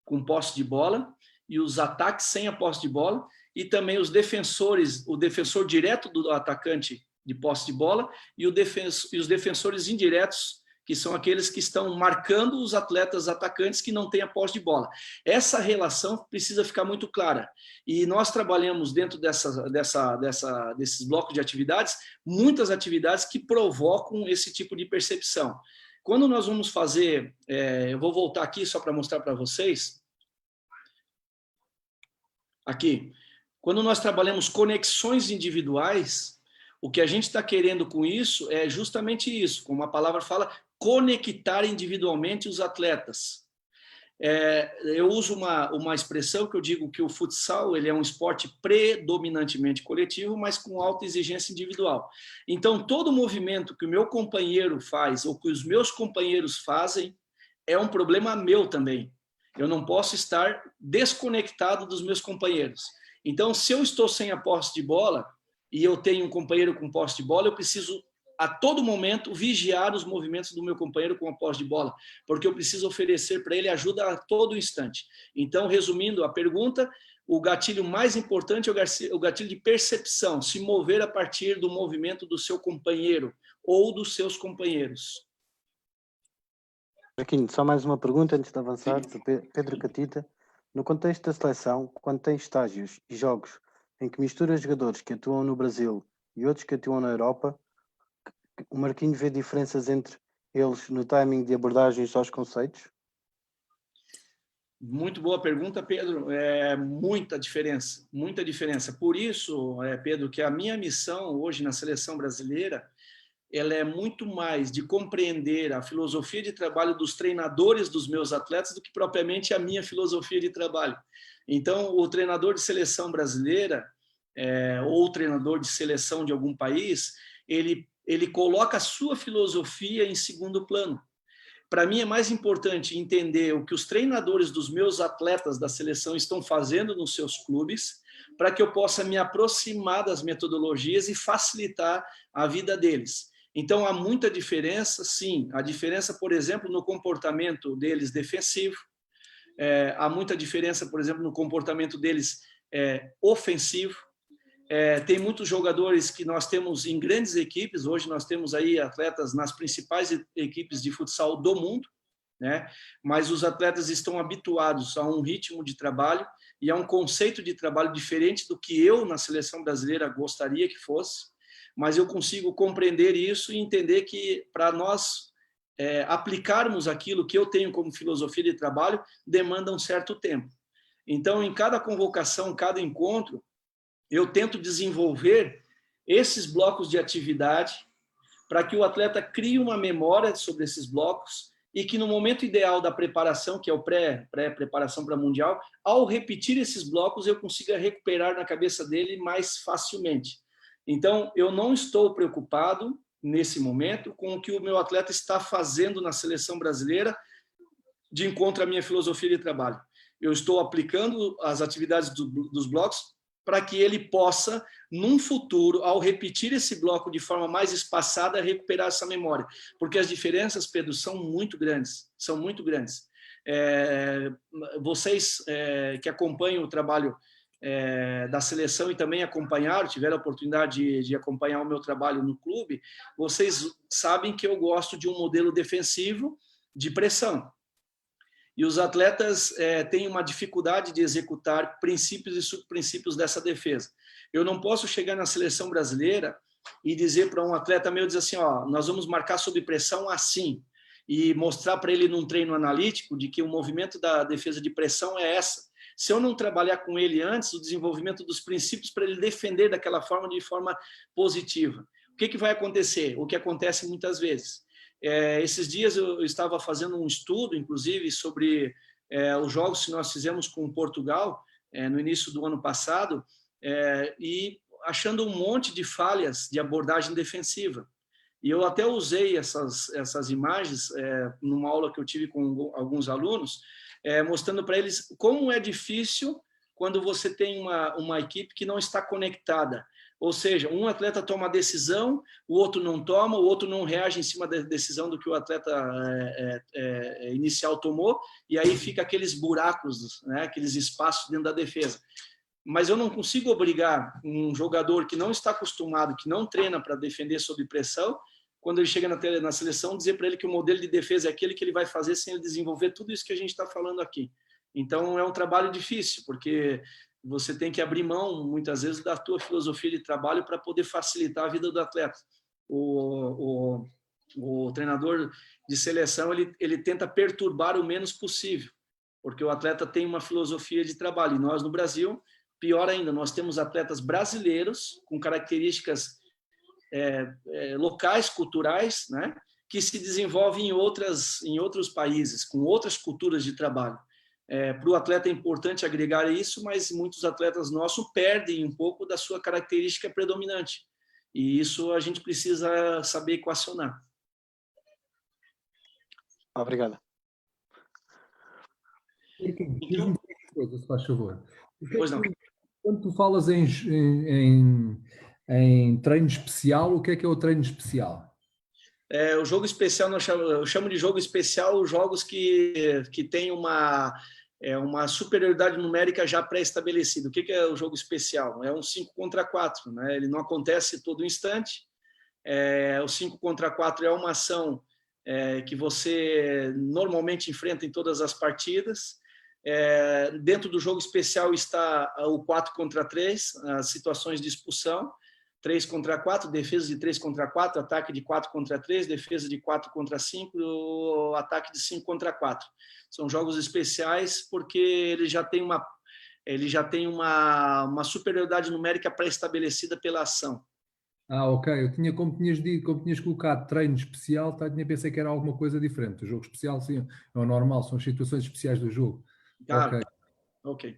com posse de bola e os ataques sem a posse de bola, e também os defensores, o defensor direto do atacante de posse de bola e os defensores indiretos, que são aqueles que estão marcando os atletas atacantes que não têm a posse de bola. Essa relação precisa ficar muito clara. E nós trabalhamos dentro desses blocos de atividades, muitas atividades que provocam esse tipo de percepção. Quando nós vamos fazer, eu vou voltar aqui só para mostrar para vocês, aqui, quando nós trabalhamos conexões individuais, o que a gente está querendo com isso é justamente isso, como a palavra fala, conectar individualmente os atletas. Eu uso uma expressão que eu digo que o futsal ele é um esporte predominantemente coletivo, mas com alta exigência individual. Então, todo movimento que o meu companheiro faz ou que os meus companheiros fazem é um problema meu também. Eu não posso estar desconectado dos meus companheiros. Então, se eu estou sem a posse de bola e eu tenho um companheiro com posse de bola, eu preciso a todo momento vigiar os movimentos do meu companheiro com a posse de bola, porque eu preciso oferecer para ele ajuda a todo instante. Então, resumindo a pergunta, o gatilho mais importante é o gatilho de percepção, se mover a partir do movimento do seu companheiro ou dos seus companheiros. Marquinhos, só mais uma pergunta antes de avançar, do Pedro Catita. No contexto da seleção, quando tem estágios e jogos em que mistura jogadores que atuam no Brasil e outros que atuam na Europa, o Marquinhos vê diferenças entre eles no timing de abordagens aos conceitos? Muito boa pergunta, Pedro. Muita diferença, muita diferença. Por isso, Pedro, que a minha missão hoje na seleção brasileira, ela é muito mais de compreender a filosofia de trabalho dos treinadores dos meus atletas do que propriamente a minha filosofia de trabalho. Então, o treinador de seleção brasileira ou o treinador de seleção de algum país, ele coloca a sua filosofia em segundo plano. Para mim é mais importante entender o que os treinadores dos meus atletas da seleção estão fazendo nos seus clubes, para que eu possa me aproximar das metodologias e facilitar a vida deles. Então, há muita diferença, sim. A diferença, por exemplo, no comportamento deles defensivo. Há muita diferença, por exemplo, no comportamento deles ofensivo. Tem muitos jogadores que nós temos em grandes equipes. Hoje nós temos aí atletas nas principais equipes de futsal do mundo, né? Mas os atletas estão habituados a um ritmo de trabalho e a um conceito de trabalho diferente do que eu, na seleção brasileira, gostaria que fosse. Mas eu consigo compreender isso e entender que, para nós aplicarmos aquilo que eu tenho como filosofia de trabalho, demanda um certo tempo. Então, em cada convocação, cada encontro, eu tento desenvolver esses blocos de atividade para que o atleta crie uma memória sobre esses blocos e que, no momento ideal da preparação, que é o pré-preparação para Mundial, ao repetir esses blocos, eu consiga recuperar na cabeça dele mais facilmente. Então, eu não estou preocupado, nesse momento, com o que o meu atleta está fazendo na seleção brasileira de encontro à minha filosofia de trabalho. Eu estou aplicando as atividades dos blocos para que ele possa, num futuro, ao repetir esse bloco de forma mais espaçada, recuperar essa memória. Porque as diferenças, Pedro, são muito grandes. São muito grandes. Vocês que acompanham o trabalho da seleção e também acompanharam, tiveram a oportunidade de acompanhar o meu trabalho no clube, vocês sabem que eu gosto de um modelo defensivo de pressão. E os atletas têm uma dificuldade de executar princípios e subprincípios dessa defesa. Eu não posso chegar na seleção brasileira e dizer para um atleta meu, dizer assim, nós vamos marcar sob pressão assim, e mostrar para ele num treino analítico de que o movimento da defesa de pressão é essa. Se eu não trabalhar com ele antes, o desenvolvimento dos princípios para ele defender daquela forma, de forma positiva. O que vai acontecer? O que acontece muitas vezes. Esses dias eu estava fazendo um estudo, inclusive, sobre os jogos que nós fizemos com Portugal, no início do ano passado, e achando um monte de falhas de abordagem defensiva. E eu até usei essas imagens numa aula que eu tive com alguns alunos, mostrando para eles como é difícil quando você tem uma equipe que não está conectada. Ou seja, um atleta toma a decisão, o outro não toma, o outro não reage em cima da decisão do que o atleta inicial tomou, e aí fica aqueles buracos, né, aqueles espaços dentro da defesa. Mas eu não consigo obrigar um jogador que não está acostumado, que não treina para defender sob pressão, quando ele chega na seleção, dizer para ele que o modelo de defesa é aquele que ele vai fazer sem ele desenvolver tudo isso que a gente está falando aqui. Então, é um trabalho difícil, porque você tem que abrir mão, muitas vezes, da tua filosofia de trabalho para poder facilitar a vida do atleta. O treinador de seleção, ele tenta perturbar o menos possível, porque o atleta tem uma filosofia de trabalho. E nós, no Brasil, pior ainda, nós temos atletas brasileiros com características locais, culturais, né, que se desenvolvem em outros países, com outras culturas de trabalho. Para o atleta é importante agregar isso, mas muitos atletas nossos perdem um pouco da sua característica predominante. E isso a gente precisa saber equacionar. Obrigado. Diz-me uma coisa, se faz favor. Pois não. Quando tu falas em treino especial, o que é o treino especial? O jogo especial, eu chamo de jogo especial os jogos que têm uma superioridade numérica já pré-estabelecida. O que é o jogo especial? É um 5 contra 4, né? Ele não acontece todo instante. O 5 contra 4 é uma ação que você normalmente enfrenta em todas as partidas. Dentro do jogo especial está o 4 contra 3, as situações de expulsão. 3 contra 4, defesa de 3 contra 4, ataque de 4 contra 3, defesa de 4 contra 5, ataque de 5 contra 4. São jogos especiais porque ele já tem uma superioridade numérica pré-estabelecida pela ação. Ok. Como tinhas colocado treino especial, pensei que era alguma coisa diferente. O jogo especial, sim, é o normal, são as situações especiais do jogo. Ok.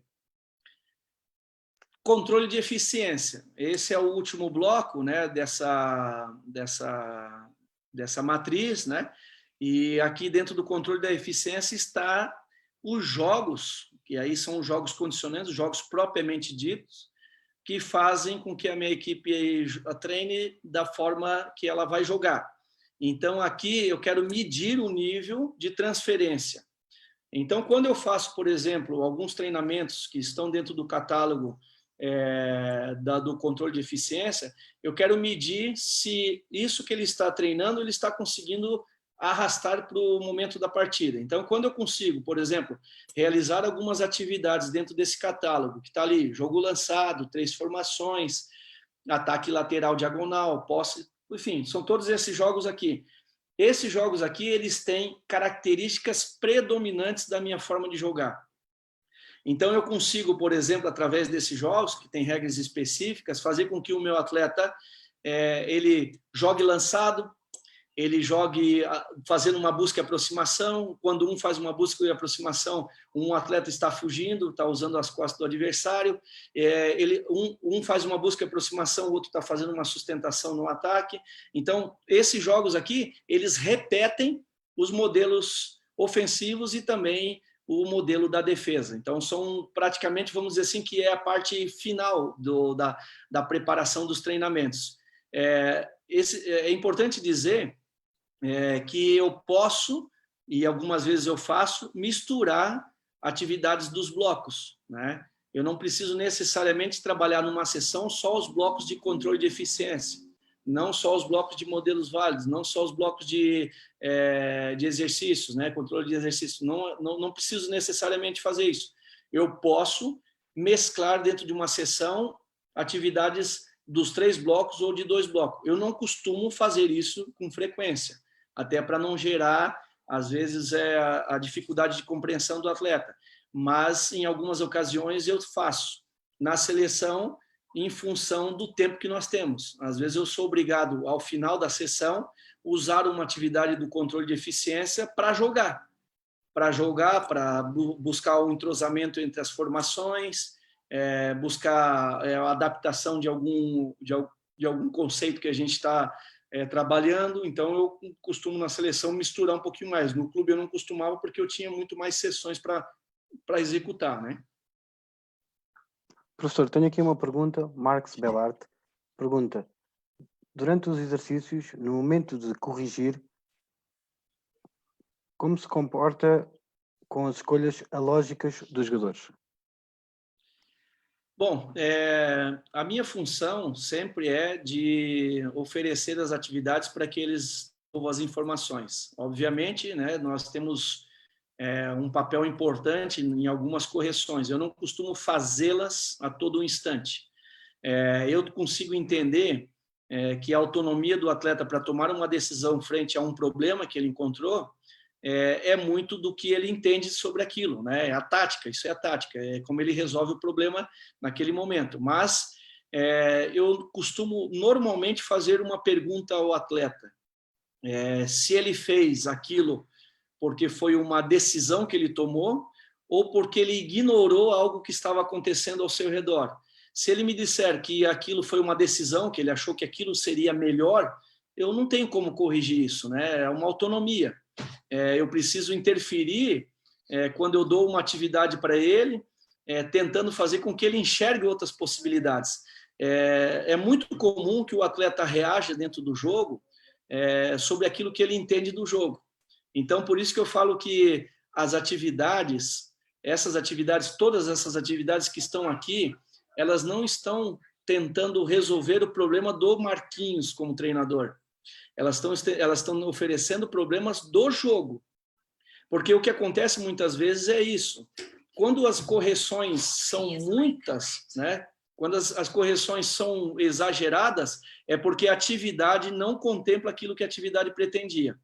Controle de eficiência. Esse é o último bloco, né, dessa matriz, né? E aqui dentro do controle da eficiência está os jogos, que aí são os jogos condicionantes, os jogos propriamente ditos, que fazem com que a minha equipe treine da forma que ela vai jogar. Então, aqui eu quero medir o nível de transferência. Então, quando eu faço, por exemplo, alguns treinamentos que estão dentro do catálogo do controle de eficiência, eu quero medir se isso que ele está treinando, ele está conseguindo arrastar para o momento da partida. Então, quando eu consigo, por exemplo, realizar algumas atividades dentro desse catálogo, que está ali, jogo lançado, 3 formações, ataque lateral diagonal, posse, enfim, são todos esses jogos aqui. Esses jogos aqui, eles têm características predominantes da minha forma de jogar. Então, eu consigo, por exemplo, através desses jogos, que tem regras específicas, fazer com que o meu atleta ele jogue lançado, ele jogue fazendo uma busca e aproximação. Quando um faz uma busca e aproximação, um atleta está fugindo, está usando as costas do adversário. Um faz uma busca e aproximação, o outro está fazendo uma sustentação no ataque. Então, esses jogos aqui, eles repetem os modelos ofensivos e também o modelo da defesa. Então, são praticamente, vamos dizer assim, que é a parte final da preparação dos treinamentos. É importante dizer que eu posso, e algumas vezes eu faço, misturar atividades dos blocos, né? Eu não preciso necessariamente trabalhar numa sessão só os blocos de controle de eficiência, não só os blocos de modelos válidos, não só os blocos de exercícios, né? Controle de exercícios. Não preciso necessariamente fazer isso. Eu posso mesclar dentro de uma sessão atividades dos 3 blocos ou de 2 blocos. Eu não costumo fazer isso com frequência, até para não gerar, às vezes, a dificuldade de compreensão do atleta. Mas, em algumas ocasiões, eu faço. Na seleção, em função do tempo que nós temos. Às vezes eu sou obrigado, ao final da sessão, usar uma atividade do controle de eficiência para jogar, para buscar o entrosamento entre as formações, buscar a adaptação de algum conceito que a gente está trabalhando. Então, eu costumo, na seleção, misturar um pouquinho mais. No clube, eu não costumava, porque eu tinha muito mais sessões para executar, né? Professor, tenho aqui uma pergunta, Marcos Belarte. Pergunta: durante os exercícios, no momento de corrigir, como se comporta com as escolhas alógicas dos jogadores? Bom, a minha função sempre é de oferecer as atividades para que eles desenvolvam as informações. Obviamente, né, nós temos um papel importante em algumas correções. Eu não costumo fazê-las a todo instante. Eu consigo entender que a autonomia do atleta para tomar uma decisão frente a um problema que ele encontrou é muito do que ele entende sobre aquilo, né? É a tática, isso é a tática, é como ele resolve o problema naquele momento. Mas eu costumo normalmente fazer uma pergunta ao atleta, se ele fez aquilo porque foi uma decisão que ele tomou ou porque ele ignorou algo que estava acontecendo ao seu redor. Se ele me disser que aquilo foi uma decisão, que ele achou que aquilo seria melhor, eu não tenho como corrigir isso, né? É uma autonomia. Eu preciso interferir quando eu dou uma atividade para ele, tentando fazer com que ele enxergue outras possibilidades. É muito comum que o atleta reaja dentro do jogo sobre aquilo que ele entende do jogo. Então, por isso que eu falo que as atividades, todas essas atividades que estão aqui, elas não estão tentando resolver o problema do Marquinhos como treinador. Elas estão oferecendo problemas do jogo. Porque o que acontece muitas vezes é isso. Quando as correções são muitas, né? Quando as correções são exageradas, é porque a atividade não contempla aquilo que a atividade pretendia.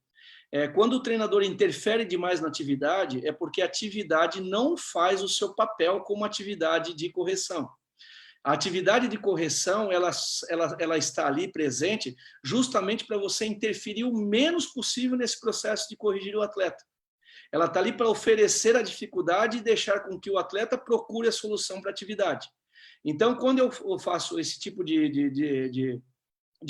Quando o treinador interfere demais na atividade, é porque a atividade não faz o seu papel como atividade de correção. A atividade de correção, ela está ali presente justamente para você interferir o menos possível nesse processo de corrigir o atleta. Ela está ali para oferecer a dificuldade e deixar com que o atleta procure a solução para a atividade. Então, quando eu faço esse tipo de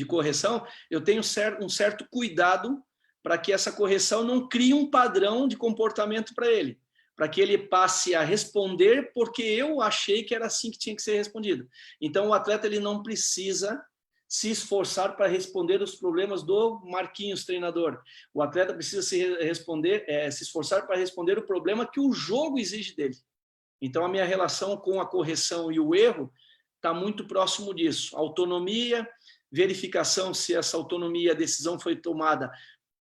correção, eu tenho um certo cuidado para que essa correção não crie um padrão de comportamento para ele, para que ele passe a responder porque eu achei que era assim que tinha que ser respondido. Então, o atleta ele não precisa se esforçar para responder os problemas do Marquinhos, treinador. O atleta precisa se esforçar para responder o problema que o jogo exige dele. Então, a minha relação com a correção e o erro está muito próximo disso. Autonomia, verificação se essa autonomia, a decisão foi tomada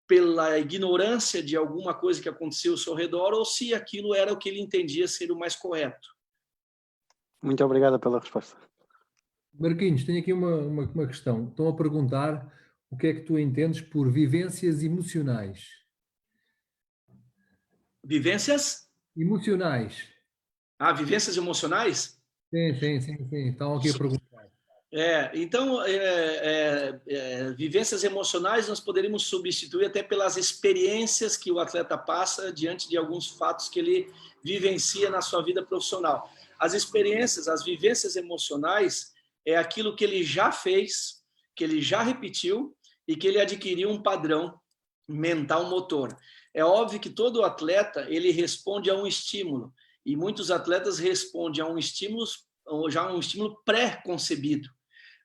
pela ignorância de alguma coisa que aconteceu ao seu redor ou se aquilo era o que ele entendia ser o mais correto. Muito obrigado pela resposta. Marquinhos, tenho aqui uma questão. Estão a perguntar o que é que tu entendes por vivências emocionais. Vivências? Emocionais. Vivências emocionais? Sim. Estão aqui a perguntar. Então, vivências emocionais nós poderíamos substituir até pelas experiências que o atleta passa diante de alguns fatos que ele vivencia na sua vida profissional. As experiências, as vivências emocionais é aquilo que ele já fez, que ele já repetiu e que ele adquiriu um padrão mental motor. É óbvio que todo atleta ele responde a um estímulo e muitos atletas respondem a um estímulo pré-concebido.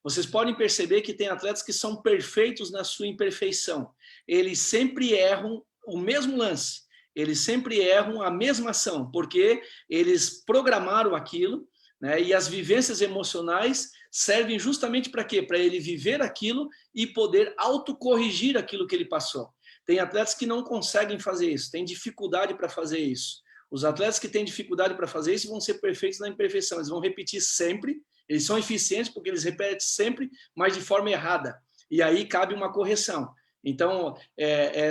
Vocês podem perceber que tem atletas que são perfeitos na sua imperfeição. Eles sempre erram o mesmo lance, eles sempre erram a mesma ação, porque eles programaram aquilo, né? E as vivências emocionais servem justamente para quê? Para ele viver aquilo e poder autocorrigir aquilo que ele passou. Tem atletas que não conseguem fazer isso, têm dificuldade para fazer isso. Os atletas que têm dificuldade para fazer isso vão ser perfeitos na imperfeição, eles vão repetir sempre. Eles são eficientes porque eles repetem sempre, mas de forma errada. E aí cabe uma correção. Então,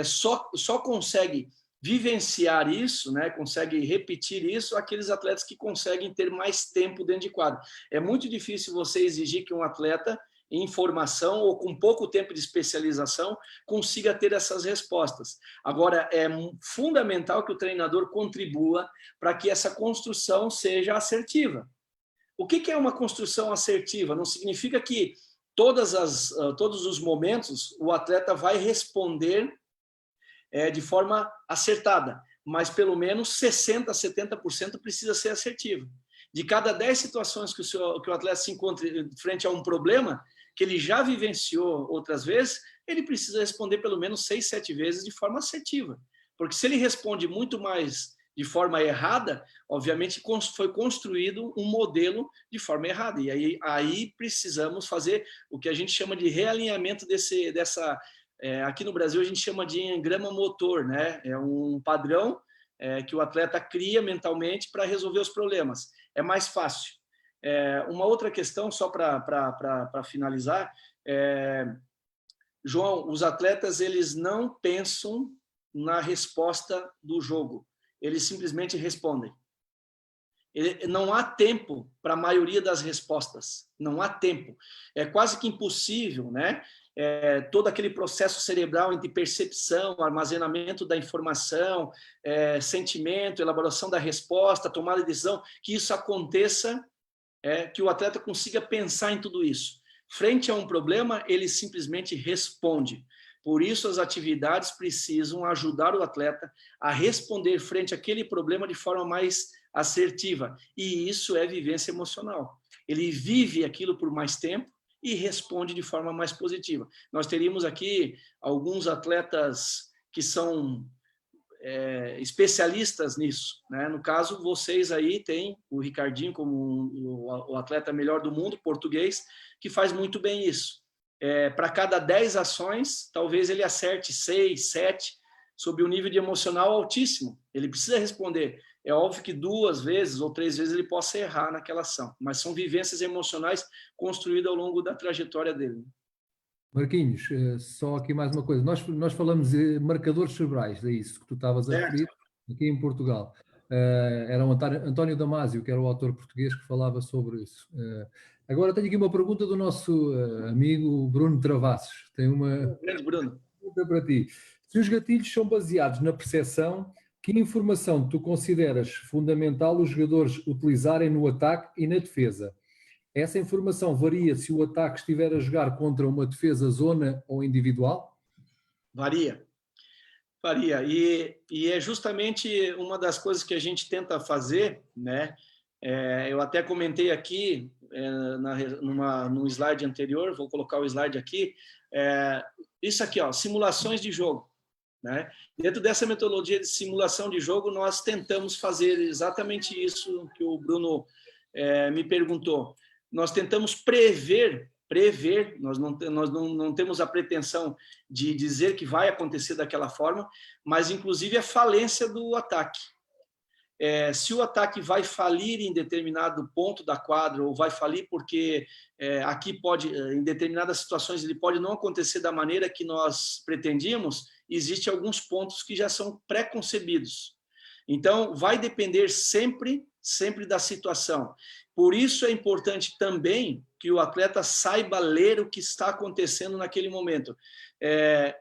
só consegue vivenciar isso, né? Consegue repetir isso aqueles atletas que conseguem ter mais tempo dentro de quadro. É muito difícil você exigir que um atleta em formação ou com pouco tempo de especialização consiga ter essas respostas. Agora, é fundamental que o treinador contribua para que essa construção seja assertiva. O que é uma construção assertiva? Não significa que todos os momentos o atleta vai responder de forma acertada, mas pelo menos 60%, 70% precisa ser assertivo. De cada 10 situações que o atleta se encontre frente a um problema, que ele já vivenciou outras vezes, ele precisa responder pelo menos 6, 7 vezes de forma assertiva. Porque se ele responde muito mais de forma errada, obviamente foi construído um modelo de forma errada. E aí precisamos fazer o que a gente chama de realinhamento dessa... aqui no Brasil a gente chama de engrama motor, né? É um padrão que o atleta cria mentalmente para resolver os problemas. É mais fácil. Uma outra questão, só para finalizar, João, os atletas eles não pensam na resposta do jogo, eles simplesmente respondem. Não há tempo para a maioria das respostas, não há tempo. É quase que impossível, né? Todo aquele processo cerebral entre percepção, armazenamento da informação, sentimento, elaboração da resposta, tomada de decisão, que isso aconteça, que o atleta consiga pensar em tudo isso. Frente a um problema, ele simplesmente responde. Por isso, as atividades precisam ajudar o atleta a responder frente àquele problema de forma mais assertiva. E isso é vivência emocional. Ele vive aquilo por mais tempo e responde de forma mais positiva. Nós teríamos aqui alguns atletas que são especialistas nisso, né? No caso, vocês aí têm o Ricardinho como o atleta melhor do mundo, português, que faz muito bem isso. Para cada 10 ações, talvez ele acerte 6, 7, sob um nível de emocional altíssimo. Ele precisa responder. É óbvio que 2 vezes ou 3 vezes ele possa errar naquela ação, mas são vivências emocionais construídas ao longo da trajetória dele. Marquinhos, só aqui mais uma coisa. Nós falamos de marcadores cerebrais, é isso que tu estavas a referir, aqui em Portugal. Era o António Damasio, que era o autor português que falava sobre isso. Agora tenho aqui uma pergunta do nosso amigo Bruno Travassos. Tem uma pergunta para ti. Se os gatilhos são baseados na percepção, que informação tu consideras fundamental os jogadores utilizarem no ataque e na defesa? Essa informação varia se o ataque estiver a jogar contra uma defesa zona ou individual? Varia. E é justamente uma das coisas que a gente tenta fazer, né? Eu até comentei aqui no slide anterior, vou colocar o slide aqui, isso aqui, ó, simulações de jogo, né? Dentro dessa metodologia de simulação de jogo, nós tentamos fazer exatamente isso que o Bruno me perguntou. Nós tentamos prever, nós não temos a pretensão de dizer que vai acontecer daquela forma, mas inclusive a falência do ataque. Se o ataque vai falir em determinado ponto da quadra, ou vai falir porque aqui pode, em determinadas situações, ele pode não acontecer da maneira que nós pretendíamos, existem alguns pontos que já são pré-concebidos. Então, vai depender sempre da situação. Por isso é importante também que o atleta saiba ler o que está acontecendo naquele momento.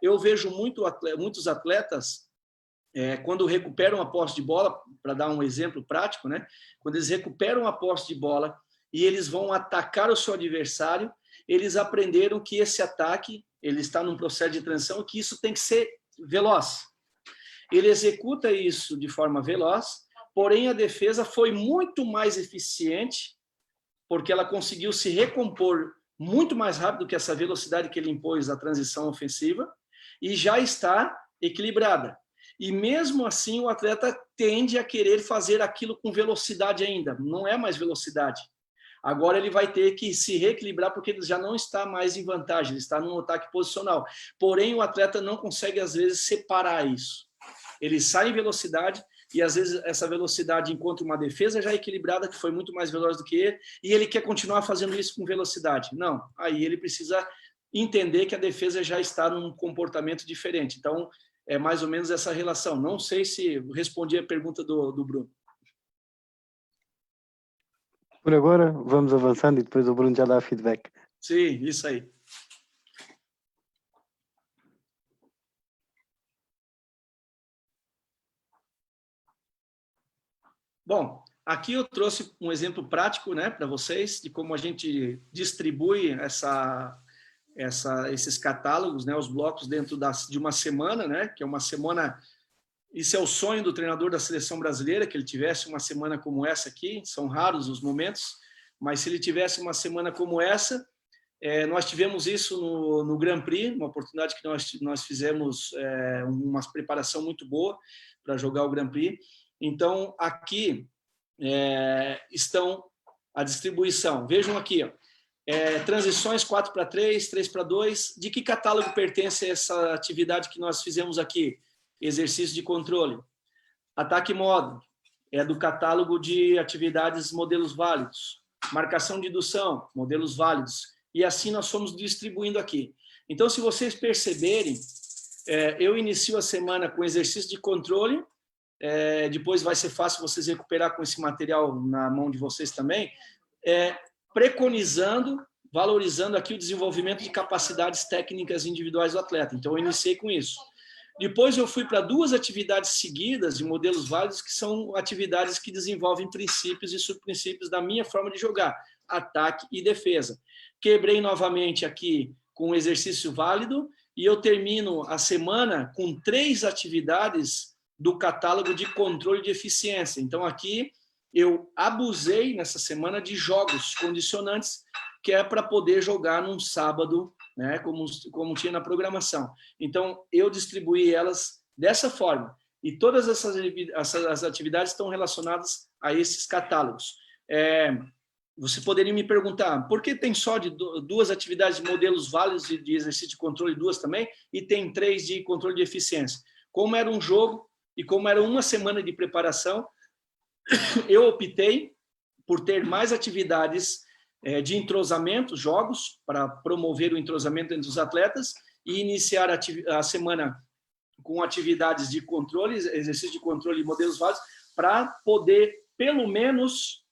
Eu vejo muitos atletas, quando recuperam a posse de bola, para dar um exemplo prático, né? Quando eles recuperam a posse de bola e eles vão atacar o seu adversário, eles aprenderam que esse ataque, ele está num processo de transição, que isso tem que ser veloz. Ele executa isso de forma veloz, porém a defesa foi muito mais eficiente, porque ela conseguiu se recompor muito mais rápido que essa velocidade que ele impôs à transição ofensiva, e já está equilibrada. E mesmo assim o atleta tende a querer fazer aquilo com velocidade ainda, não é mais velocidade. Agora ele vai ter que se reequilibrar porque ele já não está mais em vantagem, ele está num ataque posicional. Porém o atleta não consegue às vezes separar isso. Ele sai em velocidade e às vezes essa velocidade encontra uma defesa já equilibrada, que foi muito mais veloz do que ele, e ele quer continuar fazendo isso com velocidade. Não, aí ele precisa entender que a defesa já está num comportamento diferente. Então, é mais ou menos essa relação. Não sei se respondi a pergunta do Bruno. Por agora, vamos avançando e depois o Bruno já dá feedback. Sim, isso aí. Bom, aqui eu trouxe um exemplo prático, né, para vocês de como a gente distribui esses catálogos, né, os blocos dentro de uma semana, né, que é uma semana. Isso é o sonho do treinador da seleção brasileira, que ele tivesse uma semana como essa aqui. São raros os momentos, mas se ele tivesse uma semana como essa, Nós tivemos isso no Grand Prix, uma oportunidade que nós fizemos uma preparação muito boa para jogar o Grand Prix. Então, aqui estão a distribuição. Vejam aqui, ó, transições 4-3, 3-2. De que catálogo pertence essa atividade que nós fizemos aqui? Exercício de controle. Ataque modo é do catálogo de atividades modelos válidos. Marcação de indução, modelos válidos. E assim nós fomos distribuindo aqui. Então, se vocês perceberem, eu inicio a semana com exercício de controle, depois vai ser fácil vocês recuperar com esse material na mão de vocês também, preconizando, valorizando aqui o desenvolvimento de capacidades técnicas individuais do atleta. Então, eu iniciei com isso. Depois eu fui para 2 atividades seguidas de modelos válidos, que são atividades que desenvolvem princípios e subprincípios da minha forma de jogar, ataque e defesa. Quebrei novamente aqui com um exercício válido e eu termino a semana com 3 atividades do catálogo de controle de eficiência. Então, aqui eu abusei nessa semana de jogos condicionantes, que é para poder jogar num sábado, né, como tinha na programação. Então, eu distribuí elas dessa forma. E todas essas atividades estão relacionadas a esses catálogos. Você poderia me perguntar, por que tem só de 2 atividades de modelos válidos de exercício de controle, 2 também, e tem 3 de controle de eficiência? Como era um jogo e como era uma semana de preparação, eu optei por ter mais atividades de entrosamento, jogos, para promover o entrosamento entre os atletas e iniciar a semana com atividades de controle, exercício de controle e modelos válidos, para poder, pelo menos,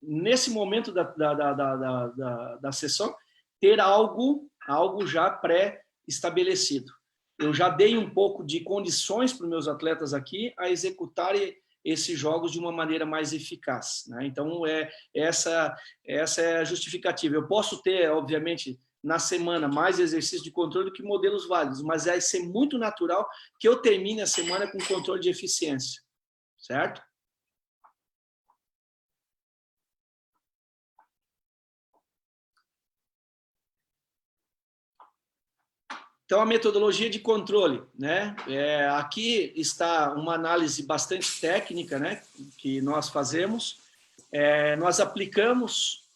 nesse momento da sessão, ter algo já pré-estabelecido. Eu já dei um pouco de condições para os meus atletas aqui a executarem esses jogos de uma maneira mais eficaz, né? Então, essa é a justificativa. Eu posso ter, obviamente, na semana mais exercício de controle do que modelos válidos, mas vai ser muito natural que eu termine a semana com controle de eficiência, certo? Então, a metodologia de controle, né? Aqui está uma análise bastante técnica, né, que nós fazemos. Nós aplicamos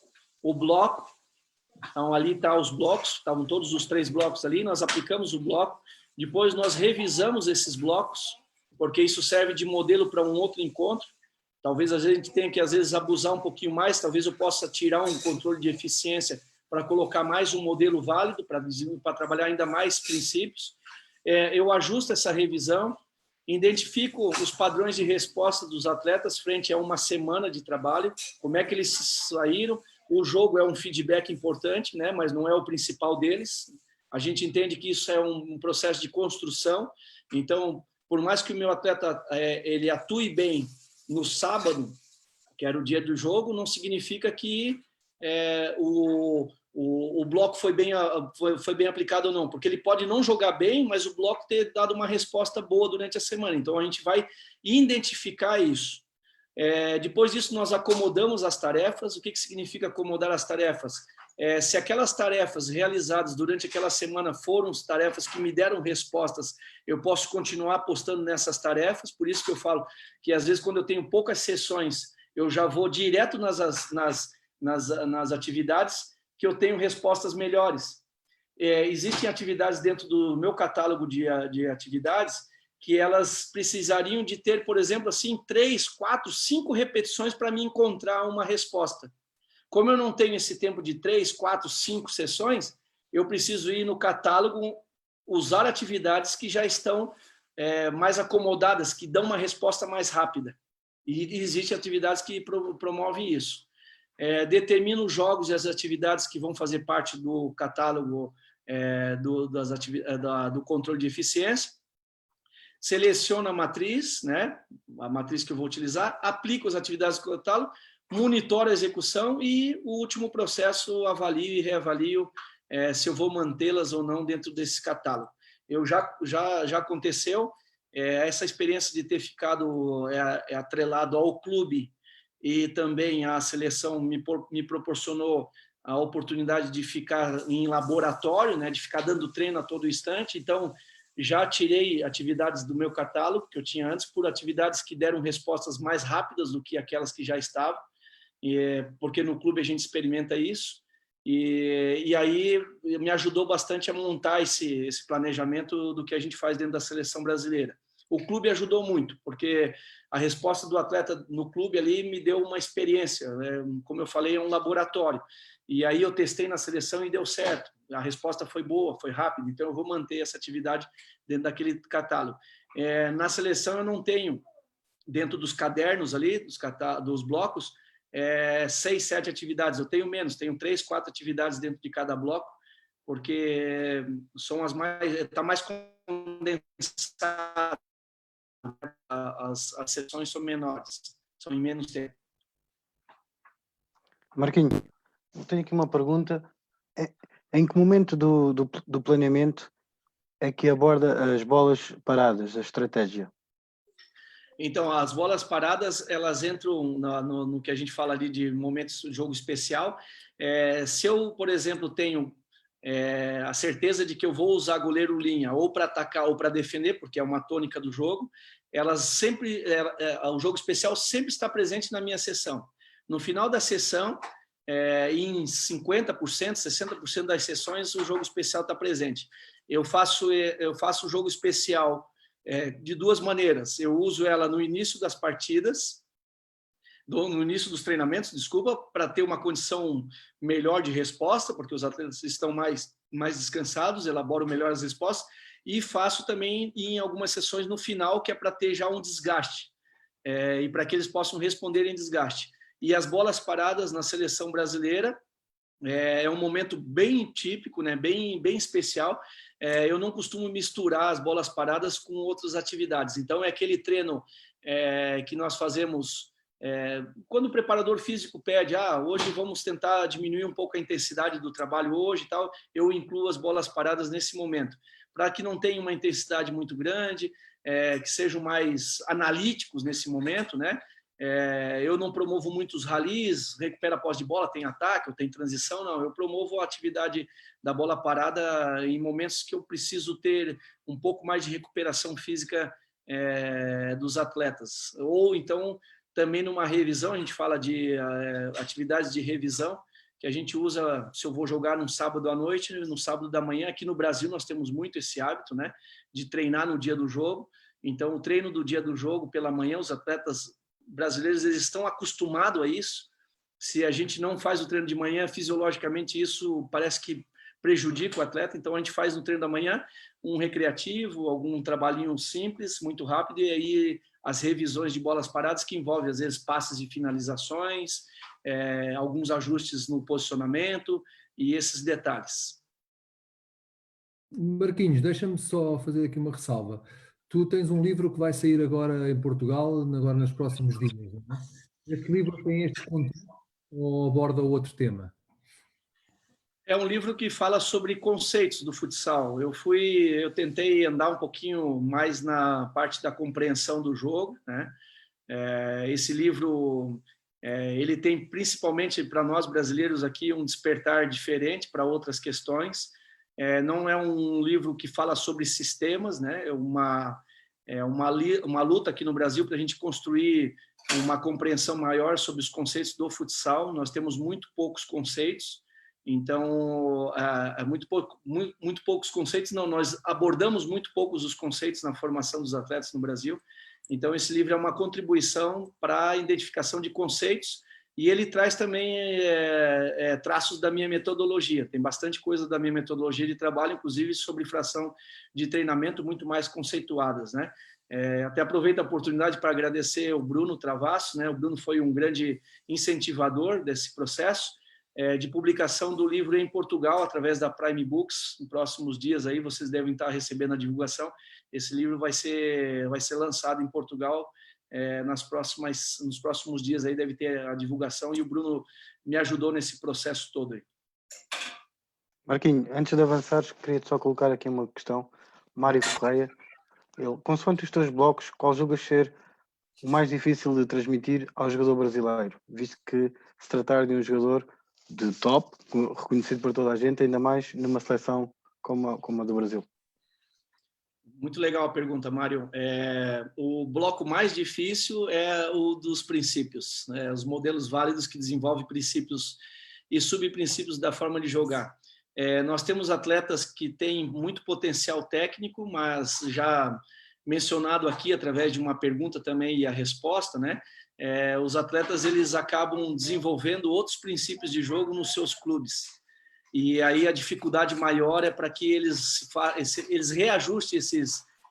o bloco, então ali estão os blocos, estavam todos os 3 blocos ali, nós aplicamos o bloco, depois nós revisamos esses blocos, porque isso serve de modelo para um outro encontro. Talvez a gente tenha que, às vezes, abusar um pouquinho mais, talvez eu possa tirar um controle de eficiência para colocar mais um modelo válido, para trabalhar ainda mais princípios. Eu ajusto essa revisão, identifico os padrões de resposta dos atletas frente a uma semana de trabalho, como é que eles saíram. O jogo é um feedback importante, né, mas não é o principal deles. A gente entende que isso é um processo de construção. Então, por mais que o meu atleta ele atue bem no sábado, que era o dia do jogo, não significa que o bloco foi bem aplicado ou não, porque ele pode não jogar bem, mas o bloco ter dado uma resposta boa durante a semana. Então, a gente vai identificar isso. Depois disso, nós acomodamos as tarefas. O que significa acomodar as tarefas? Se aquelas tarefas realizadas durante aquela semana foram tarefas que me deram respostas, eu posso continuar apostando nessas tarefas. Por isso que eu falo que, às vezes, quando eu tenho poucas sessões, eu já vou direto nas atividades que eu tenho respostas melhores. Existem atividades dentro do meu catálogo de atividades que elas precisariam de ter, por exemplo, assim, 3, 4, 5 repetições para me encontrar uma resposta. Como eu não tenho esse tempo de 3, 4, 5 sessões, eu preciso ir no catálogo, usar atividades que já estão mais acomodadas, que dão uma resposta mais rápida. E existem atividades que promovem isso. Determino os jogos e as atividades que vão fazer parte do catálogo do controle de eficiência. Seleciono a matriz, né, a matriz que eu vou utilizar, aplico as atividades do catálogo, monitoro a execução e o último processo avalio e reavalio se eu vou mantê-las ou não dentro desse catálogo. Já aconteceu essa experiência de ter ficado atrelado ao clube e também a seleção me proporcionou a oportunidade de ficar em laboratório, né, de ficar dando treino a todo instante. Então, já tirei atividades do meu catálogo, que eu tinha antes, por atividades que deram respostas mais rápidas do que aquelas que já estavam, porque no clube a gente experimenta isso. E aí me ajudou bastante a montar esse planejamento do que a gente faz dentro da seleção brasileira. O clube ajudou muito, porque a resposta do atleta no clube ali me deu uma experiência, né? Como eu falei, é um laboratório. E aí eu testei na seleção e deu certo. A resposta foi boa, foi rápida, então eu vou manter essa atividade dentro daquele catálogo. Na seleção eu não tenho, dentro dos cadernos ali, dos blocos, 6, 7 atividades. Eu tenho menos, tenho 3, 4 atividades dentro de cada bloco, porque são está mais condensado. As sessões são menores, são em menos tempo. Marquinhos, eu tenho aqui uma pergunta. Em que momento do planeamento é que aborda as bolas paradas, a estratégia? Então, as bolas paradas, elas entram no que a gente fala ali de momentos de jogo especial. Se eu, por exemplo, tenho a certeza de que eu vou usar goleiro linha ou para atacar ou para defender, porque é uma tônica do jogo, elas sempre, o jogo especial sempre está presente na minha sessão. No final da sessão, em 50%, 60% das sessões, o jogo especial está presente. Eu faço o jogo especial de duas maneiras. Eu uso ela no início das partidas, no início dos treinamentos, desculpa, para ter uma condição melhor de resposta, porque os atletas estão mais descansados, elaboro melhor as respostas, e faço também em algumas sessões no final, que é para ter já um desgaste, e para que eles possam responder em desgaste. E as bolas paradas na seleção brasileira é um momento bem típico, né? bem especial. Eu não costumo misturar as bolas paradas com outras atividades. Então, é aquele treino que nós fazemos quando o preparador físico pede, hoje vamos tentar diminuir um pouco a intensidade do trabalho hoje e tal, eu incluo as bolas paradas nesse momento, para que não tenha uma intensidade muito grande, que sejam mais analíticos nesse momento, né? Eu não promovo muitos ralis, recupera a posse de bola, tem ataque, ou tem transição, não. Eu promovo a atividade da bola parada em momentos que eu preciso ter um pouco mais de recuperação física dos atletas. Ou então, também numa revisão, a gente fala de atividades de revisão, que a gente usa, se eu vou jogar num sábado à noite, no sábado da manhã. Aqui no Brasil nós temos muito esse hábito, né, de treinar no dia do jogo. Então, o treino do dia do jogo pela manhã, os atletas brasileiros eles estão acostumados a isso. Se a gente não faz o treino de manhã, fisiologicamente isso parece que prejudica o atleta. Então a gente faz no treino da manhã um recreativo, algum trabalhinho simples, muito rápido, e aí as revisões de bolas paradas, que envolvem às vezes passes e finalizações, alguns ajustes no posicionamento e esses detalhes. Marquinhos, deixa-me só fazer aqui uma ressalva. Tu tens um livro que vai sair agora em Portugal, agora nos próximos dias, não é? Este livro tem este conteúdo ou aborda outro tema? É um livro que fala sobre conceitos do futsal. Eu tentei andar um pouquinho mais na parte da compreensão do jogo, né? Esse livro, ele tem principalmente para nós brasileiros aqui um despertar diferente para outras questões. Não é um livro que fala sobre sistemas, né? É uma luta aqui no Brasil para a gente construir uma compreensão maior sobre os conceitos do futsal. Nós temos muito poucos conceitos, então muito poucos conceitos. Não, nós abordamos muito poucos os conceitos na formação dos atletas no Brasil. Então esse livro é uma contribuição para a identificação de conceitos. E ele traz também traços da minha metodologia. Tem bastante coisa da minha metodologia de trabalho, inclusive sobre fração de treinamento muito mais conceituadas, né? Até aproveito a oportunidade para agradecer o Bruno Travasso, né? O Bruno foi um grande incentivador desse processo de publicação do livro em Portugal, através da Prime Books. Nos próximos dias aí vocês devem estar recebendo a divulgação. Esse livro vai ser lançado em Portugal. Nos próximos dias aí deve ter a divulgação, e o Bruno me ajudou nesse processo todo aí. Marquinhos, antes de avançares, queria só colocar aqui uma questão. Mário Correia, consoante os teus blocos, qual julgas ser o mais difícil de transmitir ao jogador brasileiro, visto que se tratar de um jogador de top, reconhecido por toda a gente, ainda mais numa seleção como a do Brasil? Muito legal a pergunta, Mário. O bloco mais difícil é o dos princípios, né? Os modelos válidos que desenvolvem princípios e subprincípios da forma de jogar. Nós temos atletas que têm muito potencial técnico, mas já mencionado aqui através de uma pergunta também e a resposta, né? Os atletas eles acabam desenvolvendo outros princípios de jogo nos seus clubes. E aí a dificuldade maior é para que eles reajustem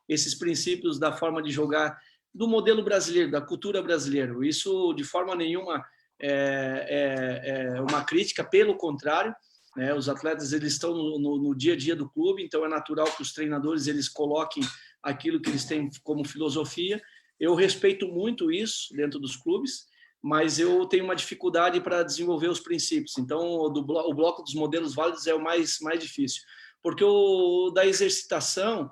esses princípios da forma de jogar do modelo brasileiro, da cultura brasileira. Isso, de forma nenhuma, é uma crítica, pelo contrário, né? Os atletas eles estão no dia a dia do clube, então é natural que os treinadores eles coloquem aquilo que eles têm como filosofia. Eu respeito muito isso dentro dos clubes, mas eu tenho uma dificuldade para desenvolver os princípios. Então, o bloco dos modelos válidos é o mais difícil. Porque o da exercitação,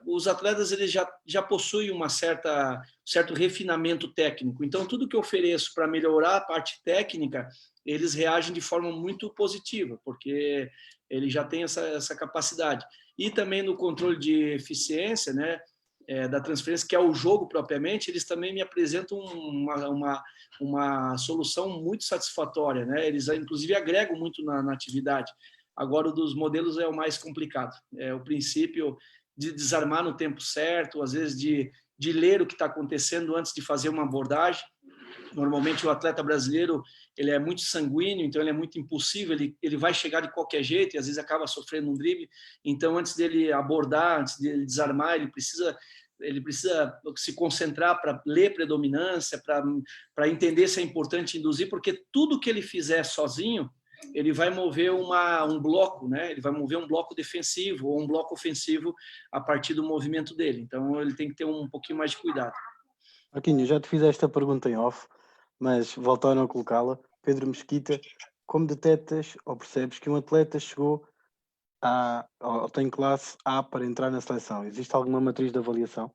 os atletas eles já possuem certo refinamento técnico. Então, tudo que eu ofereço para melhorar a parte técnica, eles reagem de forma muito positiva, porque ele já tem essa capacidade. E também no controle de eficiência, né? Da transferência, que é o jogo propriamente, eles também me apresentam uma solução muito satisfatória, né? Eles, inclusive, agregam muito na atividade. Agora, o dos modelos é o mais complicado. É o princípio de desarmar no tempo certo, às vezes de ler o que está acontecendo antes de fazer uma abordagem. Normalmente, o atleta brasileiro ele é muito sanguíneo, então ele é muito impulsivo, ele vai chegar de qualquer jeito e às vezes acaba sofrendo um drible. Então, antes dele abordar, antes dele desarmar, ele precisa se concentrar para ler predominância, para entender se é importante induzir, porque tudo que ele fizer sozinho, ele vai mover um bloco, né? Ele vai mover um bloco defensivo ou um bloco ofensivo a partir do movimento dele. Então, ele tem que ter um pouquinho mais de cuidado. Marquinhos, já te fiz esta pergunta em off, mas voltaram a colocá-la. Pedro Mesquita, como detectas ou percebes que um atleta chegou ou tem classe A para entrar na seleção? Existe alguma matriz de avaliação?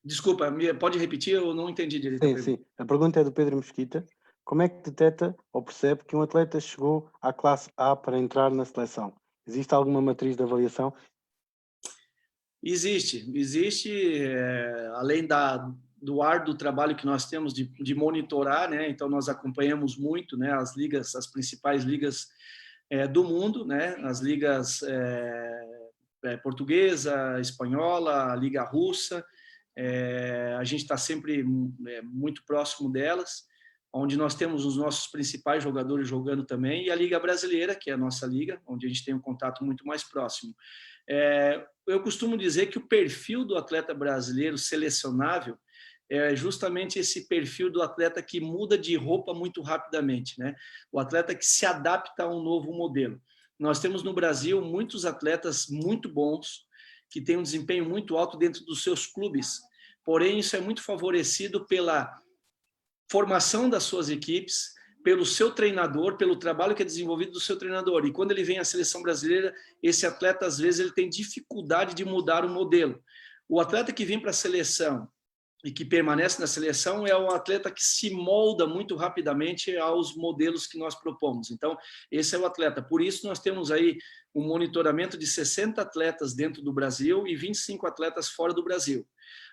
Desculpa, pode repetir? Eu não entendi direito. Sim. A pergunta é do Pedro Mesquita. Como é que detecta ou percebe que um atleta chegou à classe A para entrar na seleção? Existe alguma matriz de avaliação? Existe, além do árduo trabalho que nós temos de monitorar, né? Então nós acompanhamos muito, né? As principais ligas do mundo, né? As ligas portuguesa, espanhola, a liga russa. A gente está sempre muito próximo delas, onde nós temos os nossos principais jogadores jogando também, e a Liga Brasileira, que é a nossa liga, onde a gente tem um contato muito mais próximo. Eu costumo dizer que o perfil do atleta brasileiro selecionável é justamente esse perfil do atleta que muda de roupa muito rapidamente, né? O atleta que se adapta a um novo modelo. Nós temos no Brasil muitos atletas muito bons, que têm um desempenho muito alto dentro dos seus clubes, porém isso é muito favorecido pela formação das suas equipes, pelo seu treinador, pelo trabalho que é desenvolvido do seu treinador. E quando ele vem à seleção brasileira, esse atleta, às vezes, ele tem dificuldade de mudar o modelo. O atleta que vem para a seleção e que permanece na seleção é um atleta que se molda muito rapidamente aos modelos que nós propomos. Então, esse é o atleta. Por isso, nós temos aí um monitoramento de 60 atletas dentro do Brasil e 25 atletas fora do Brasil.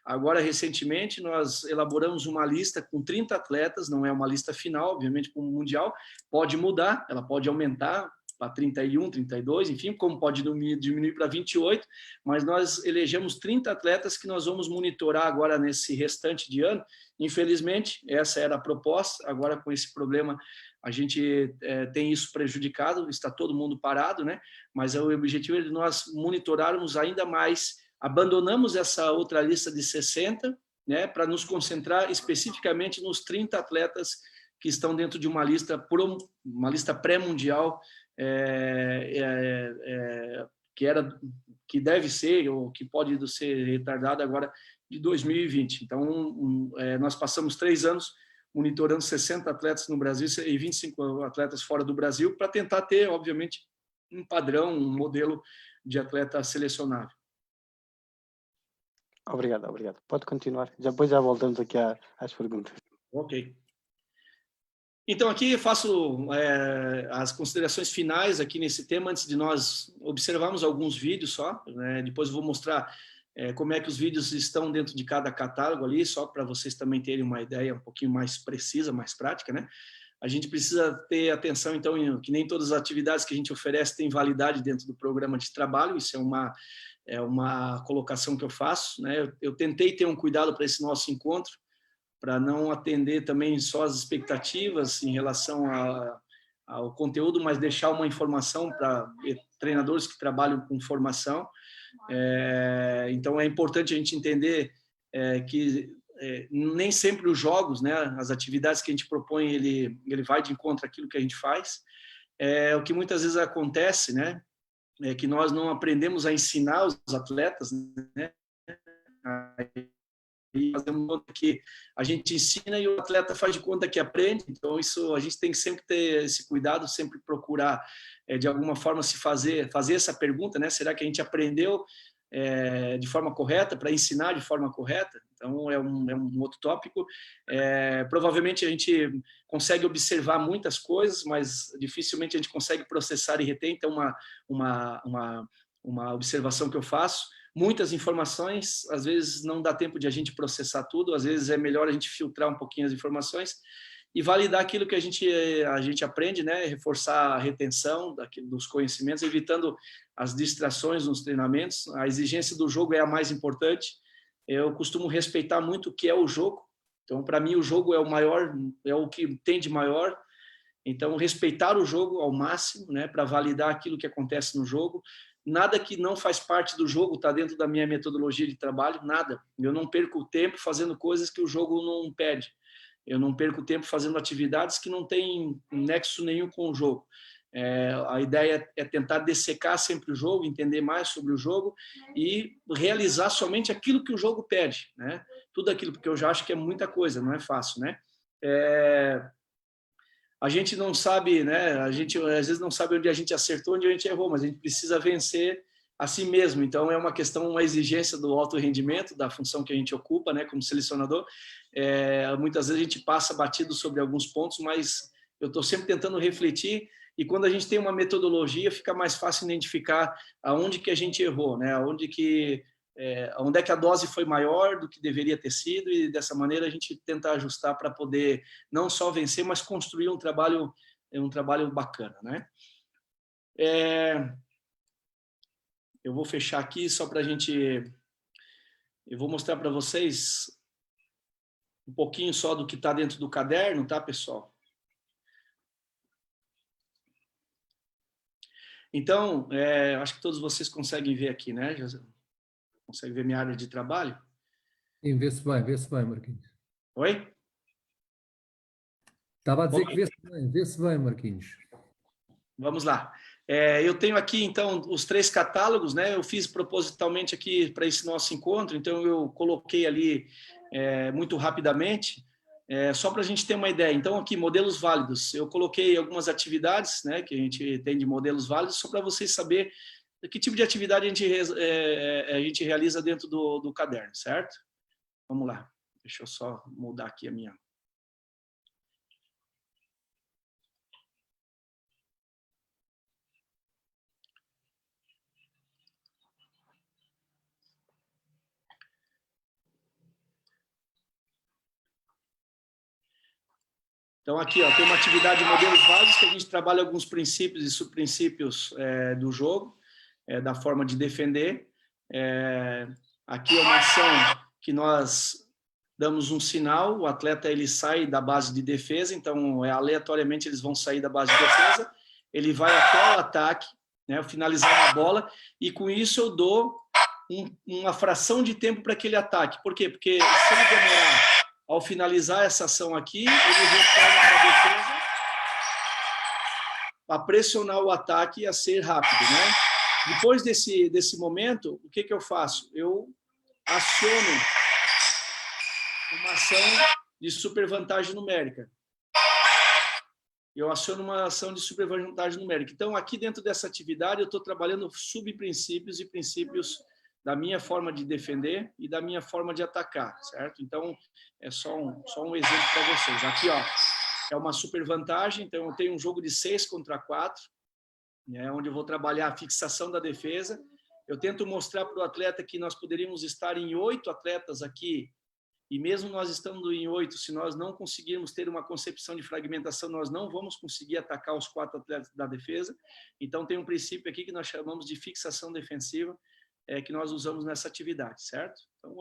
Agora, recentemente, nós elaboramos uma lista com 30 atletas, não é uma lista final, obviamente, para o Mundial, pode mudar, ela pode aumentar para 31, 32, enfim, como pode diminuir para 28, mas nós elegemos 30 atletas que nós vamos monitorar agora nesse restante de ano. Infelizmente, essa era a proposta, agora com esse problema a gente tem isso prejudicado, está todo mundo parado, né? Mas o objetivo é de nós monitorarmos ainda mais. Abandonamos essa outra lista de 60, né, para nos concentrar especificamente nos 30 atletas que estão dentro de uma lista pré-mundial, que deve ser ou que pode ser retardada agora de 2020. Então, nós passamos 3 anos monitorando 60 atletas no Brasil e 25 atletas fora do Brasil para tentar ter, obviamente, um padrão, um modelo de atleta selecionável. Obrigado. Pode continuar. Depois já voltamos aqui às perguntas. Ok. Então, aqui eu faço as considerações finais aqui nesse tema, antes de nós observarmos alguns vídeos só, né? Depois eu vou mostrar como é que os vídeos estão dentro de cada catálogo ali, só para vocês também terem uma ideia um pouquinho mais precisa, mais prática, né? A gente precisa ter atenção, então, que nem todas as atividades que a gente oferece têm validade dentro do programa de trabalho, isso é uma colocação que eu faço, né? Eu tentei ter um cuidado para esse nosso encontro, para não atender também só as expectativas em relação ao conteúdo, mas deixar uma informação para treinadores que trabalham com formação. Então, é importante a gente entender que nem sempre os jogos, né, as atividades que a gente propõe, ele vai de encontro àquilo que a gente faz. O que muitas vezes acontece, né, é que nós não aprendemos a ensinar os atletas, né, e fazemos conta que a gente ensina e o atleta faz de conta que aprende. Então, isso a gente tem que sempre ter esse cuidado, sempre procurar, de alguma forma, se fazer essa pergunta, né? Será que a gente aprendeu de forma correta, para ensinar de forma correta? Então, é um outro tópico. Provavelmente a gente consegue observar muitas coisas, mas dificilmente a gente consegue processar e reter. Então, uma observação que eu faço: muitas informações, às vezes não dá tempo de a gente processar tudo, às vezes é melhor a gente filtrar um pouquinho as informações e validar aquilo que a gente aprende, né? Reforçar a retenção dos conhecimentos, evitando as distrações nos treinamentos. A exigência do jogo é a mais importante. Eu costumo respeitar muito o que é o jogo. Então, para mim, o jogo é o maior, é o que tem de maior. Então, respeitar o jogo ao máximo, né? Para validar aquilo que acontece no jogo. Nada que não faz parte do jogo está dentro da minha metodologia de trabalho, nada. Eu não perco tempo fazendo coisas que o jogo não pede. Eu não perco tempo fazendo atividades que não têm nexo nenhum com o jogo. A ideia é tentar dessecar sempre o jogo, entender mais sobre o jogo e realizar somente aquilo que o jogo pede, né? Tudo aquilo, porque eu já acho que é muita coisa, não é fácil, né? A gente não sabe, né? A gente às vezes não sabe onde a gente acertou, onde a gente errou, mas a gente precisa vencer a si mesmo. Então, é uma questão, uma exigência do alto rendimento, da função que a gente ocupa, né, como selecionador. Muitas vezes a gente passa batido sobre alguns pontos, mas eu estou sempre tentando refletir, e quando a gente tem uma metodologia, fica mais fácil identificar aonde que a gente errou, né? Onde é que a dose foi maior do que deveria ter sido, e dessa maneira a gente tenta ajustar para poder não só vencer, mas construir um trabalho bacana, né? Eu vou fechar aqui só para a gente... Eu vou mostrar para vocês um pouquinho só do que está dentro do caderno, tá, pessoal? Então, acho que todos vocês conseguem ver aqui, né? Consegue ver minha área de trabalho? Sim, vê-se bem, Marquinhos. Oi? Estava a dizer que vê-se bem, Marquinhos. Vamos lá. Eu tenho aqui, então, os 3 catálogos, né? Eu fiz propositalmente aqui para esse nosso encontro, então eu coloquei ali muito rapidamente, só para a gente ter uma ideia. Então, aqui, modelos válidos. Eu coloquei algumas atividades, né, que a gente tem de modelos válidos, só para vocês saberem que tipo de atividade a gente realiza dentro do caderno, certo? Vamos lá. Deixa eu só mudar aqui a minha... Então, aqui, ó, tem uma atividade de modelos válidos, que a gente trabalha alguns princípios e subprincípios do jogo, da forma de defender. Aqui é uma ação que nós damos um sinal, o atleta ele sai da base de defesa, então aleatoriamente eles vão sair da base de defesa, ele vai até o ataque, né, finalizar a bola, e com isso eu dou uma fração de tempo para aquele ataque. Por quê? Porque se ele demorar ao finalizar essa ação aqui, ele retorna para a defesa para pressionar o ataque e a ser rápido, né? Depois desse momento, o que eu faço? Eu aciono uma ação de supervantagem numérica. Eu aciono uma ação de supervantagem numérica. Então, aqui dentro dessa atividade, eu estou trabalhando subprincípios e princípios da minha forma de defender e da minha forma de atacar, certo? Então, é só um exemplo para vocês. Aqui, ó, é uma super vantagem. Então, eu tenho um jogo de 6 contra 4, né, onde eu vou trabalhar a fixação da defesa. Eu tento mostrar para o atleta que nós poderíamos estar em 8 atletas aqui, e mesmo nós estando em 8, se nós não conseguirmos ter uma concepção de fragmentação, nós não vamos conseguir atacar os 4 atletas da defesa. Então, tem um princípio aqui que nós chamamos de fixação defensiva, que nós usamos nessa atividade, certo? Então,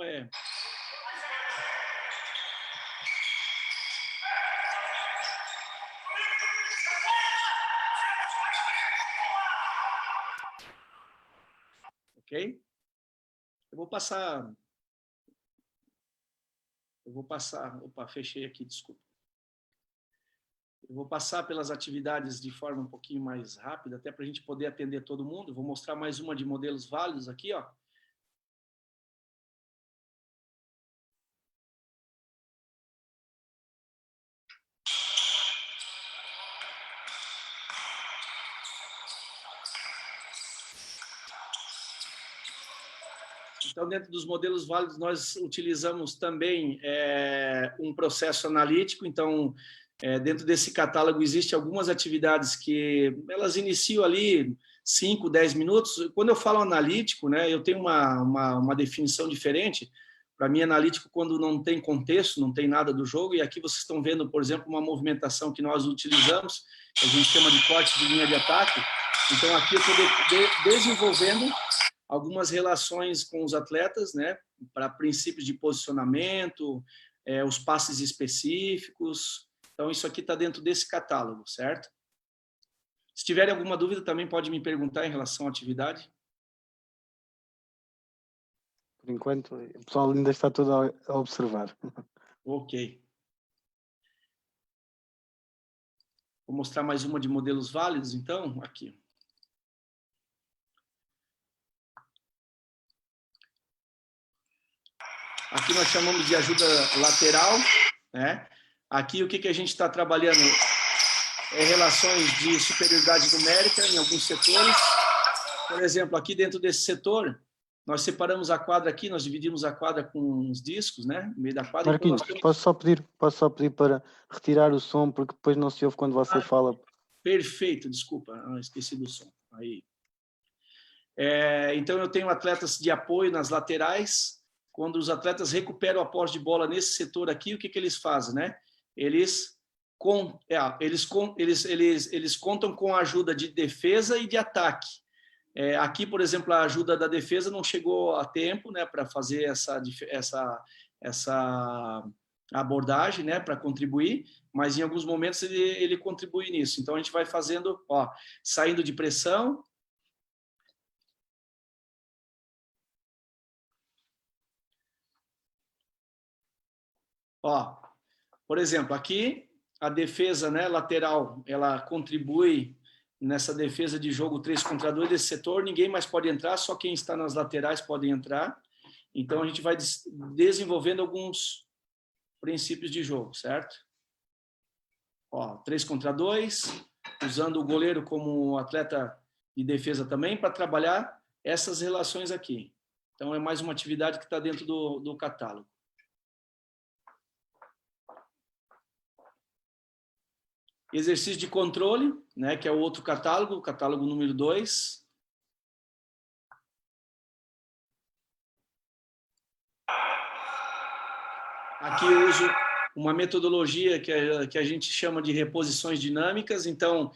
ok? Eu vou passar... Opa, fechei aqui, desculpa. Eu vou passar pelas atividades de forma um pouquinho mais rápida, até para a gente poder atender todo mundo. Vou mostrar mais uma de modelos válidos aqui, ó. Então, dentro dos modelos válidos, nós utilizamos também um processo analítico. Então, dentro desse catálogo, existem algumas atividades que elas iniciam ali 5, 10 minutos. Quando eu falo analítico, né, eu tenho uma definição diferente. Para mim, analítico, quando não tem contexto, não tem nada do jogo. E aqui vocês estão vendo, por exemplo, uma movimentação que nós utilizamos, que a gente chama de corte de linha de ataque. Então, aqui eu estou desenvolvendo algumas relações com os atletas, né, para princípios de posicionamento, os passes específicos. Então, isso aqui está dentro desse catálogo, certo? Se tiverem alguma dúvida, também pode me perguntar em relação à atividade. Por enquanto, o pessoal ainda está todo a observar. Ok. Vou mostrar mais uma de modelos válidos, então, aqui. Aqui nós chamamos de ajuda lateral, né? Aqui o que a gente está trabalhando é relações de superioridade numérica em alguns setores. Por exemplo, aqui dentro desse setor, nós separamos a quadra aqui, nós dividimos a quadra com uns discos, né? No meio da quadra. Marquinhos, então, posso só pedir para retirar o som, porque depois não se ouve quando você fala. Perfeito, desculpa, esqueci do som. Aí. Então, eu tenho atletas de apoio nas laterais. Quando os atletas recuperam a posse de bola nesse setor aqui, o que eles fazem, né? Eles contam com a ajuda de defesa e de ataque. Aqui, por exemplo, a ajuda da defesa não chegou a tempo, né, para fazer essa abordagem, né, para contribuir, mas em alguns momentos ele contribui nisso. Então, a gente vai fazendo, ó, saindo de pressão. Ó, por exemplo, aqui a defesa, né, lateral, ela contribui nessa defesa de jogo 3 contra 2 desse setor, ninguém mais pode entrar, só quem está nas laterais pode entrar. Então, a gente vai desenvolvendo alguns princípios de jogo, certo? Ó, 3 contra 2, usando o goleiro como atleta de defesa também, para trabalhar essas relações aqui. Então, é mais uma atividade que está dentro do catálogo. Exercício de controle, né, que é o outro catálogo, o catálogo número 2. Aqui eu uso uma metodologia que a gente chama de reposições dinâmicas. Então,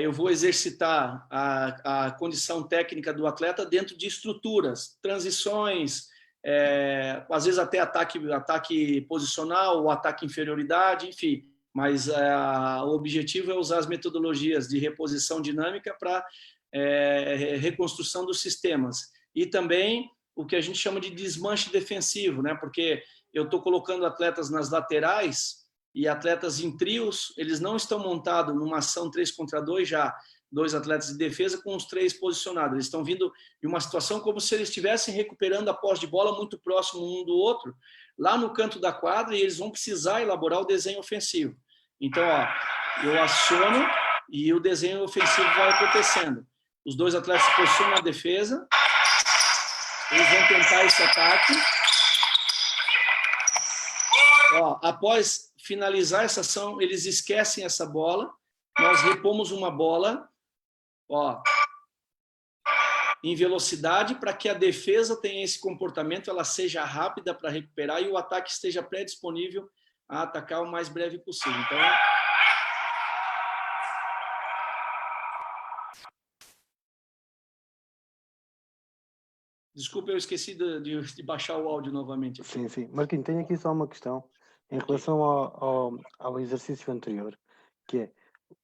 eu vou exercitar a condição técnica do atleta dentro de estruturas, transições, às vezes até ataque posicional ou ataque inferioridade, enfim. Mas o objetivo é usar as metodologias de reposição dinâmica para reconstrução dos sistemas. E também o que a gente chama de desmanche defensivo, né? Porque eu estou colocando atletas nas laterais e atletas em trios, eles não estão montados numa ação 3 contra 2 já, 2 atletas de defesa com os 3 posicionados. Eles estão vindo de uma situação como se eles estivessem recuperando a posse de bola muito próximo um do outro, lá no canto da quadra, e eles vão precisar elaborar o desenho ofensivo. Então, ó, eu aciono e o desenho ofensivo vai acontecendo. Os 2 atletas se posicionam na defesa, eles vão tentar esse ataque. Ó, após finalizar essa ação, eles esquecem essa bola, nós repomos uma bola, ó, em velocidade, para que a defesa tenha esse comportamento, ela seja rápida para recuperar e o ataque esteja predisponível a atacar o mais breve possível. Então, desculpa, eu esqueci de baixar o áudio novamente. Sim, sim. Marquinhos, tenho aqui só uma questão em relação ao exercício anterior, que é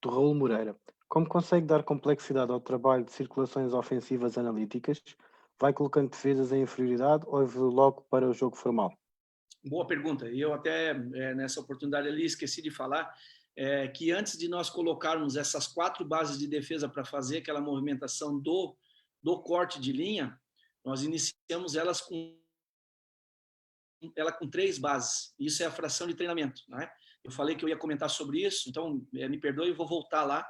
do Raul Moreira. Como consegue dar complexidade ao trabalho de circulações ofensivas analíticas? Vai colocando defesas em inferioridade ou evolui logo para o jogo formal? Boa pergunta. E eu até, nessa oportunidade ali, esqueci de falar que antes de nós colocarmos essas 4 bases de defesa para fazer aquela movimentação do corte de linha, nós iniciamos elas com 3 bases. Isso é a fração de treinamento, né? Eu falei que eu ia comentar sobre isso, então me perdoe, eu vou voltar lá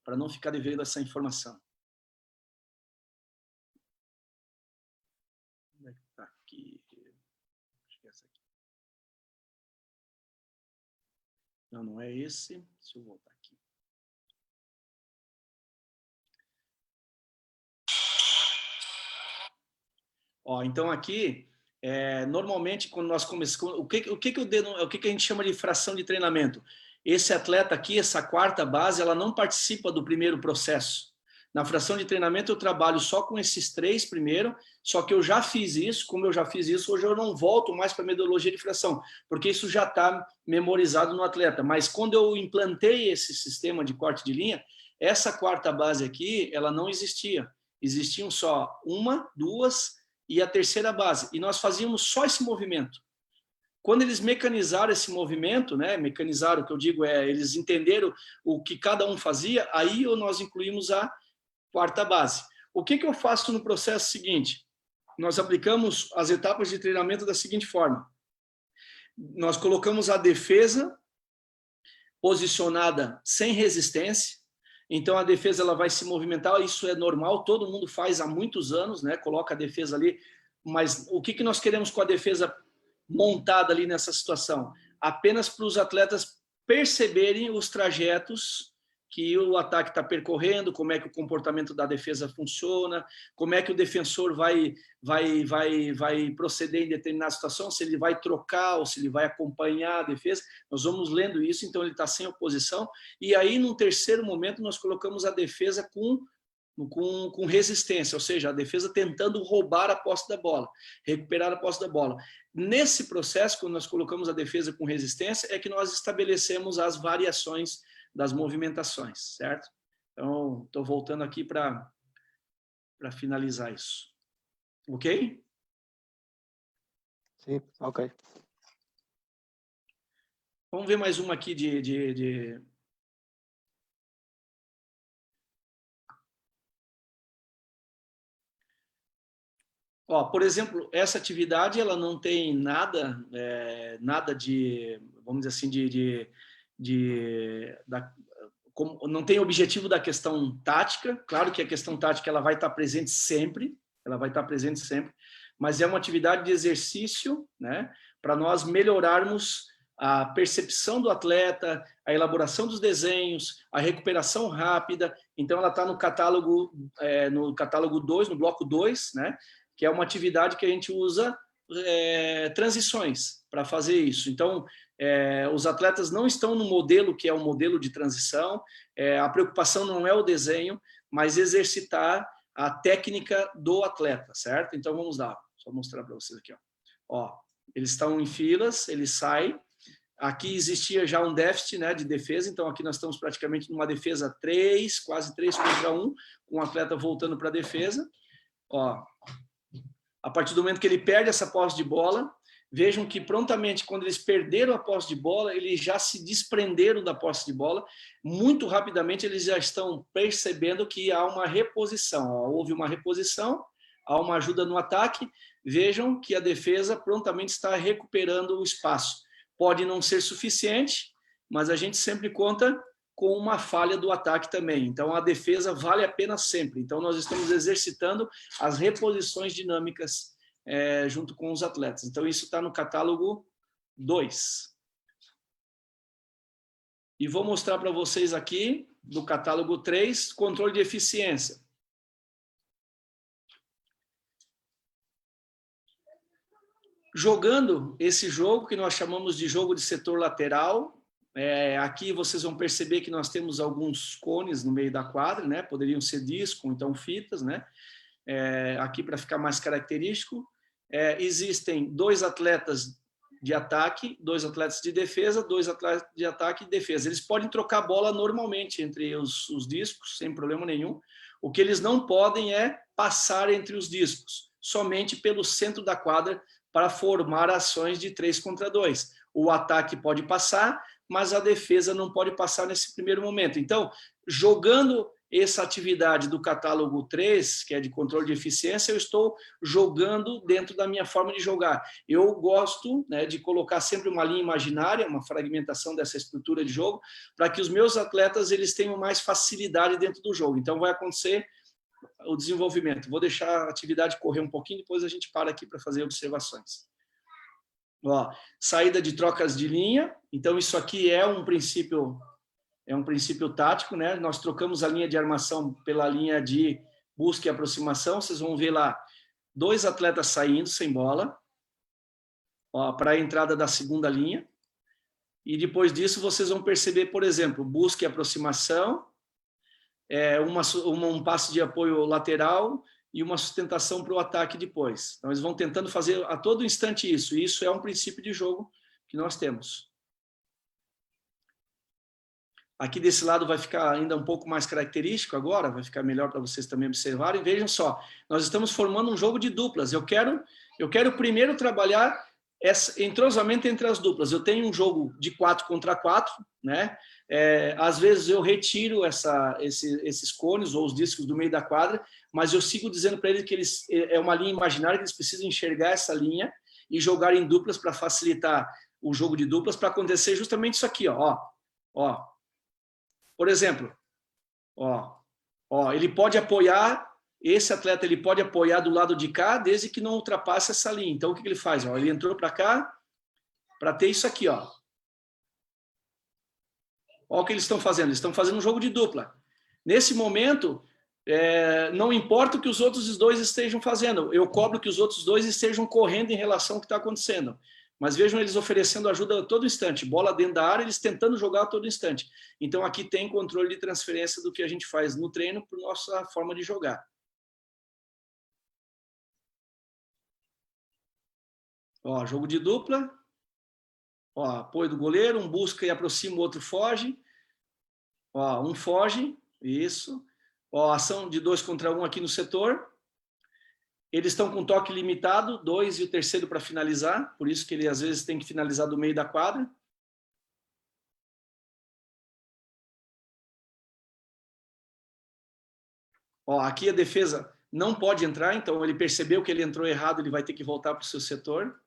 para não ficar devendo essa informação. Onde é que está aqui? Acho que é essa aqui. Não, não é esse. Deixa eu voltar aqui. Ó, então aqui, normalmente quando nós começamos, o que a gente chama de fração de treinamento? Esse atleta aqui, essa 4ª base, ela não participa do primeiro processo. Na fração de treinamento eu trabalho só com esses 3 primeiro, só que eu já fiz isso, como eu já fiz isso, hoje eu não volto mais para a metodologia de fração, porque isso já está memorizado no atleta. Mas quando eu implantei esse sistema de corte de linha, essa 4ª base aqui, ela não existia. Existiam só 1, 2 e a 3ª base. E nós fazíamos só esse movimento. Quando eles mecanizaram esse movimento, né, mecanizaram, o que eu digo eles entenderam o que cada um fazia, aí nós incluímos a 4ª base. O que eu faço no processo seguinte? Nós aplicamos as etapas de treinamento da seguinte forma. Nós colocamos a defesa posicionada sem resistência, então a defesa ela vai se movimentar, isso é normal, todo mundo faz há muitos anos, né? Coloca a defesa ali, mas o que nós queremos com a defesa montada ali nessa situação? Apenas para os atletas perceberem os trajetos que o ataque está percorrendo, como é que o comportamento da defesa funciona, como é que o defensor vai proceder em determinada situação, se ele vai trocar ou se ele vai acompanhar a defesa. Nós vamos lendo isso, então ele está sem oposição. E aí, num terceiro momento, nós colocamos a defesa com resistência, ou seja, a defesa tentando roubar a posse da bola, recuperar a posse da bola. Nesse processo, quando nós colocamos a defesa com resistência, é que nós estabelecemos as variações das movimentações, certo? Então, estou voltando aqui para finalizar isso. Ok? Sim, ok. Vamos ver mais uma aqui Ó, por exemplo, essa atividade ela não tem nada, nada de, vamos dizer assim, não tem objetivo da questão tática. Claro que a questão tática ela vai estar presente sempre, mas é uma atividade de exercício, né, para nós melhorarmos a percepção do atleta, a elaboração dos desenhos, a recuperação rápida. Então, ela está no catálogo 2, no bloco 2, né, que é uma atividade que a gente usa transições para fazer isso. Então, os atletas não estão no modelo que é o modelo de transição, a preocupação não é o desenho, mas exercitar a técnica do atleta, certo? Então, vamos lá, só mostrar para vocês aqui. Ó, eles estão em filas, eles saem. Aqui existia já um déficit, né, de defesa, então aqui nós estamos praticamente numa defesa 3, quase 3 contra 1, com o atleta voltando para a defesa. Ó, a partir do momento que ele perde essa posse de bola, vejam que prontamente, quando eles perderam a posse de bola, eles já se desprenderam da posse de bola. Muito rapidamente, eles já estão percebendo que há uma reposição. Ó, houve uma reposição, há uma ajuda no ataque. Vejam que a defesa prontamente está recuperando o espaço. Pode não ser suficiente, mas a gente sempre conta com uma falha do ataque também. Então, a defesa vale a pena sempre. Então, nós estamos exercitando as reposições dinâmicas junto com os atletas. Então, isso está no catálogo 2. E vou mostrar para vocês aqui, do catálogo 3, controle de eficiência. Jogando esse jogo, que nós chamamos de jogo de setor lateral, aqui vocês vão perceber que nós temos alguns cones no meio da quadra, né? Poderiam ser discos, ou então fitas, né? Aqui para ficar mais característico. Existem 2 atletas de ataque, 2 atletas de defesa, 2 atletas de ataque e defesa. Eles podem trocar bola normalmente entre os discos, sem problema nenhum. O que eles não podem é passar entre os discos, somente pelo centro da quadra, para formar ações de 3 contra 2. O ataque pode passar, mas a defesa não pode passar nesse primeiro momento. Então, jogando essa atividade do catálogo 3, que é de controle de eficiência, eu estou jogando dentro da minha forma de jogar. Eu gosto, né, de colocar sempre uma linha imaginária, uma fragmentação dessa estrutura de jogo, para que os meus atletas eles tenham mais facilidade dentro do jogo. Então, vai acontecer o desenvolvimento. Vou deixar a atividade correr um pouquinho, depois a gente para aqui para fazer observações. Ó, saída de trocas de linha. Então, isso aqui é um princípio tático, né? Nós trocamos a linha de armação pela linha de busca e aproximação. Vocês vão ver lá 2 atletas saindo sem bola, para a entrada da segunda linha. E depois disso, vocês vão perceber, por exemplo, busca e aproximação, um passe de apoio lateral e uma sustentação para o ataque depois. Então, eles vão tentando fazer a todo instante isso. E isso é um princípio de jogo que nós temos. Aqui desse lado vai ficar ainda um pouco mais característico agora, vai ficar melhor para vocês também observarem. Vejam só, nós estamos formando um jogo de duplas. Eu quero primeiro trabalhar esse entrosamento entre as duplas. Eu tenho um jogo de 4 contra 4, né? Às vezes eu retiro esses cones ou os discos do meio da quadra, mas eu sigo dizendo para eles que é uma linha imaginária, que eles precisam enxergar essa linha e jogar em duplas para facilitar o jogo de duplas, para acontecer justamente isso aqui, ó. Por exemplo, ele pode apoiar, esse atleta ele pode apoiar do lado de cá, desde que não ultrapasse essa linha. Então, o que ele faz? Ele entrou para cá, para ter isso aqui. Olha o que eles estão fazendo. Eles estão fazendo um jogo de dupla. Nesse momento, não importa o que os outros 2 estejam fazendo, eu cobro que os outros 2 estejam correndo em relação ao que está acontecendo. Mas vejam eles oferecendo ajuda a todo instante, bola dentro da área, eles tentando jogar a todo instante. Então, aqui tem controle de transferência do que a gente faz no treino para a nossa forma de jogar. Jogo de dupla. Apoio do goleiro, um busca e aproxima, o outro foge. Um foge, isso. Ação de 2 contra 1 aqui no setor. Eles estão com toque limitado, 2 e o terceiro para finalizar, por isso que ele às vezes tem que finalizar do meio da quadra. Aqui a defesa não pode entrar, então ele percebeu que ele entrou errado, ele vai ter que voltar para o seu setor,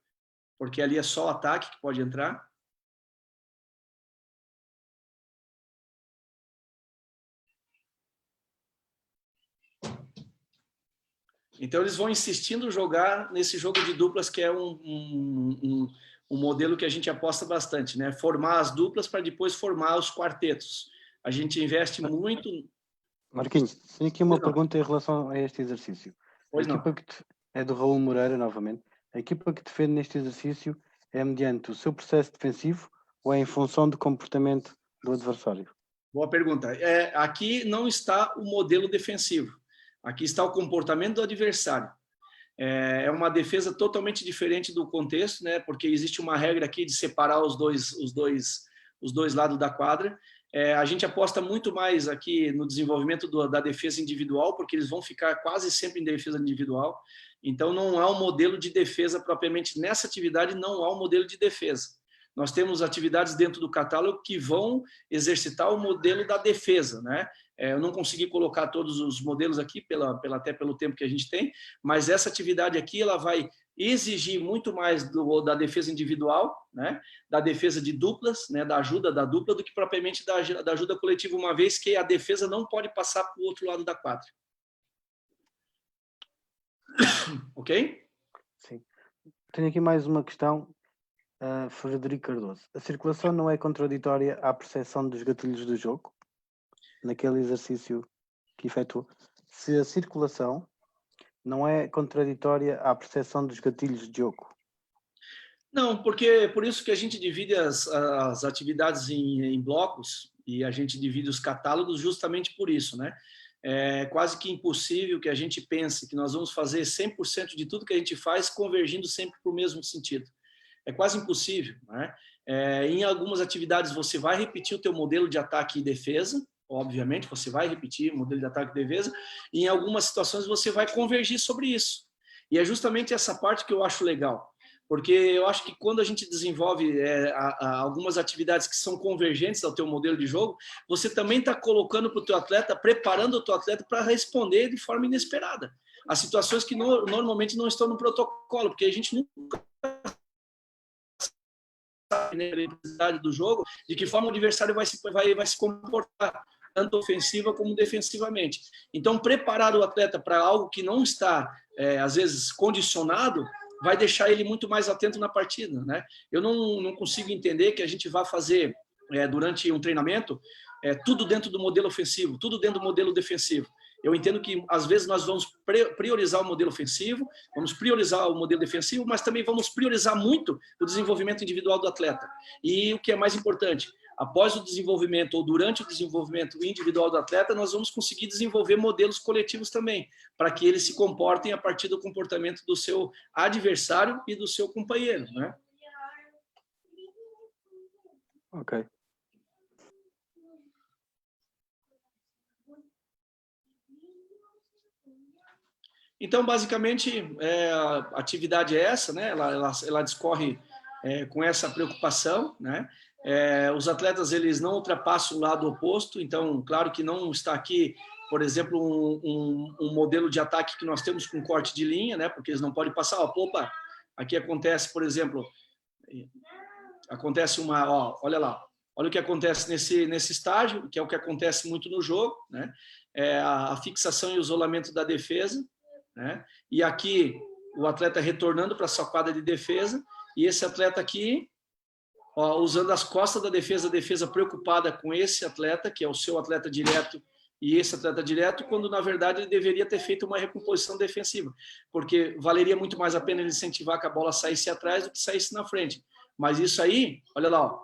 porque ali é só o ataque que pode entrar. Então, eles vão insistindo jogar nesse jogo de duplas, que é um modelo que a gente aposta bastante, né? Formar as duplas para depois formar os quartetos. A gente investe muito... Marquinhos, tenho aqui uma pergunta em relação a este exercício. Pois não. É do Raul Moreira, novamente. A equipa que defende neste exercício é mediante o seu processo defensivo ou é em função do comportamento do adversário? Boa pergunta. Aqui não está o modelo defensivo. Aqui está o comportamento do adversário. É uma defesa totalmente diferente do contexto, né? Porque existe uma regra aqui de separar os dois lados da quadra. A gente aposta muito mais aqui no desenvolvimento da defesa individual, porque eles vão ficar quase sempre em defesa individual. Então, não há um modelo de defesa propriamente nessa atividade, não há um modelo de defesa. Nós temos atividades dentro do catálogo que vão exercitar o modelo da defesa, né? Eu não consegui colocar todos os modelos aqui, até pelo tempo que a gente tem, mas essa atividade aqui ela vai exigir muito mais da defesa individual, né? Da defesa de duplas, né? Da ajuda da dupla, do que propriamente da ajuda coletiva, uma vez que a defesa não pode passar para o outro lado da quadra. Ok? Sim. Tenho aqui mais uma questão. Frederico Cardoso. A circulação não é contraditória à percepção dos gatilhos do jogo? Naquele exercício que efetuou. Se a circulação não é contraditória à percepção dos gatilhos de jogo? Não, porque por isso que a gente divide as atividades em blocos e a gente divide os catálogos justamente por isso, né? É quase que impossível que a gente pense que nós vamos fazer 100% de tudo que a gente faz convergindo sempre para o mesmo sentido. É quase impossível, né? Em algumas atividades você vai repetir o teu modelo de ataque e defesa, obviamente, você vai repetir o modelo de ataque e defesa, e em algumas situações você vai convergir sobre isso. E é justamente essa parte que eu acho legal, porque eu acho que quando a gente desenvolve algumas atividades que são convergentes ao teu modelo de jogo, você também está colocando para o teu atleta, preparando o teu atleta para responder de forma inesperada. As situações que normalmente não estão no protocolo, porque a gente nunca sabe, né, a necessidade do jogo, de que forma o adversário vai se comportar, tanto ofensiva como defensivamente. Então, preparar o atleta para algo que não está, às vezes, condicionado, vai deixar ele muito mais atento na partida, né? Eu não consigo entender que a gente vá fazer, durante um treinamento, tudo dentro do modelo ofensivo, tudo dentro do modelo defensivo. Eu entendo que, às vezes, nós vamos priorizar o modelo ofensivo, vamos priorizar o modelo defensivo, mas também vamos priorizar muito o desenvolvimento individual do atleta. E o que é mais importante, após o desenvolvimento ou durante o desenvolvimento individual do atleta, nós vamos conseguir desenvolver modelos coletivos também, para que eles se comportem a partir do comportamento do seu adversário e do seu companheiro, né? Ok. Então, basicamente, a atividade é essa, né? Ela discorre com essa preocupação, né? Os atletas, eles não ultrapassam o lado oposto, então, claro que não está aqui, por exemplo, um modelo de ataque que nós temos com corte de linha, né? Porque eles não podem passar, opa, aqui acontece, por exemplo, acontece olha lá, olha o que acontece nesse estágio, que é o que acontece muito no jogo, né? A fixação e o isolamento da defesa, né? E aqui o atleta retornando para a sua quadra de defesa, e esse atleta aqui, usando as costas da defesa, a defesa preocupada com esse atleta, que é o seu atleta direto, e esse atleta direto, quando na verdade ele deveria ter feito uma recomposição defensiva, porque valeria muito mais a pena ele incentivar que a bola saísse atrás do que saísse na frente. Mas isso aí, olha lá,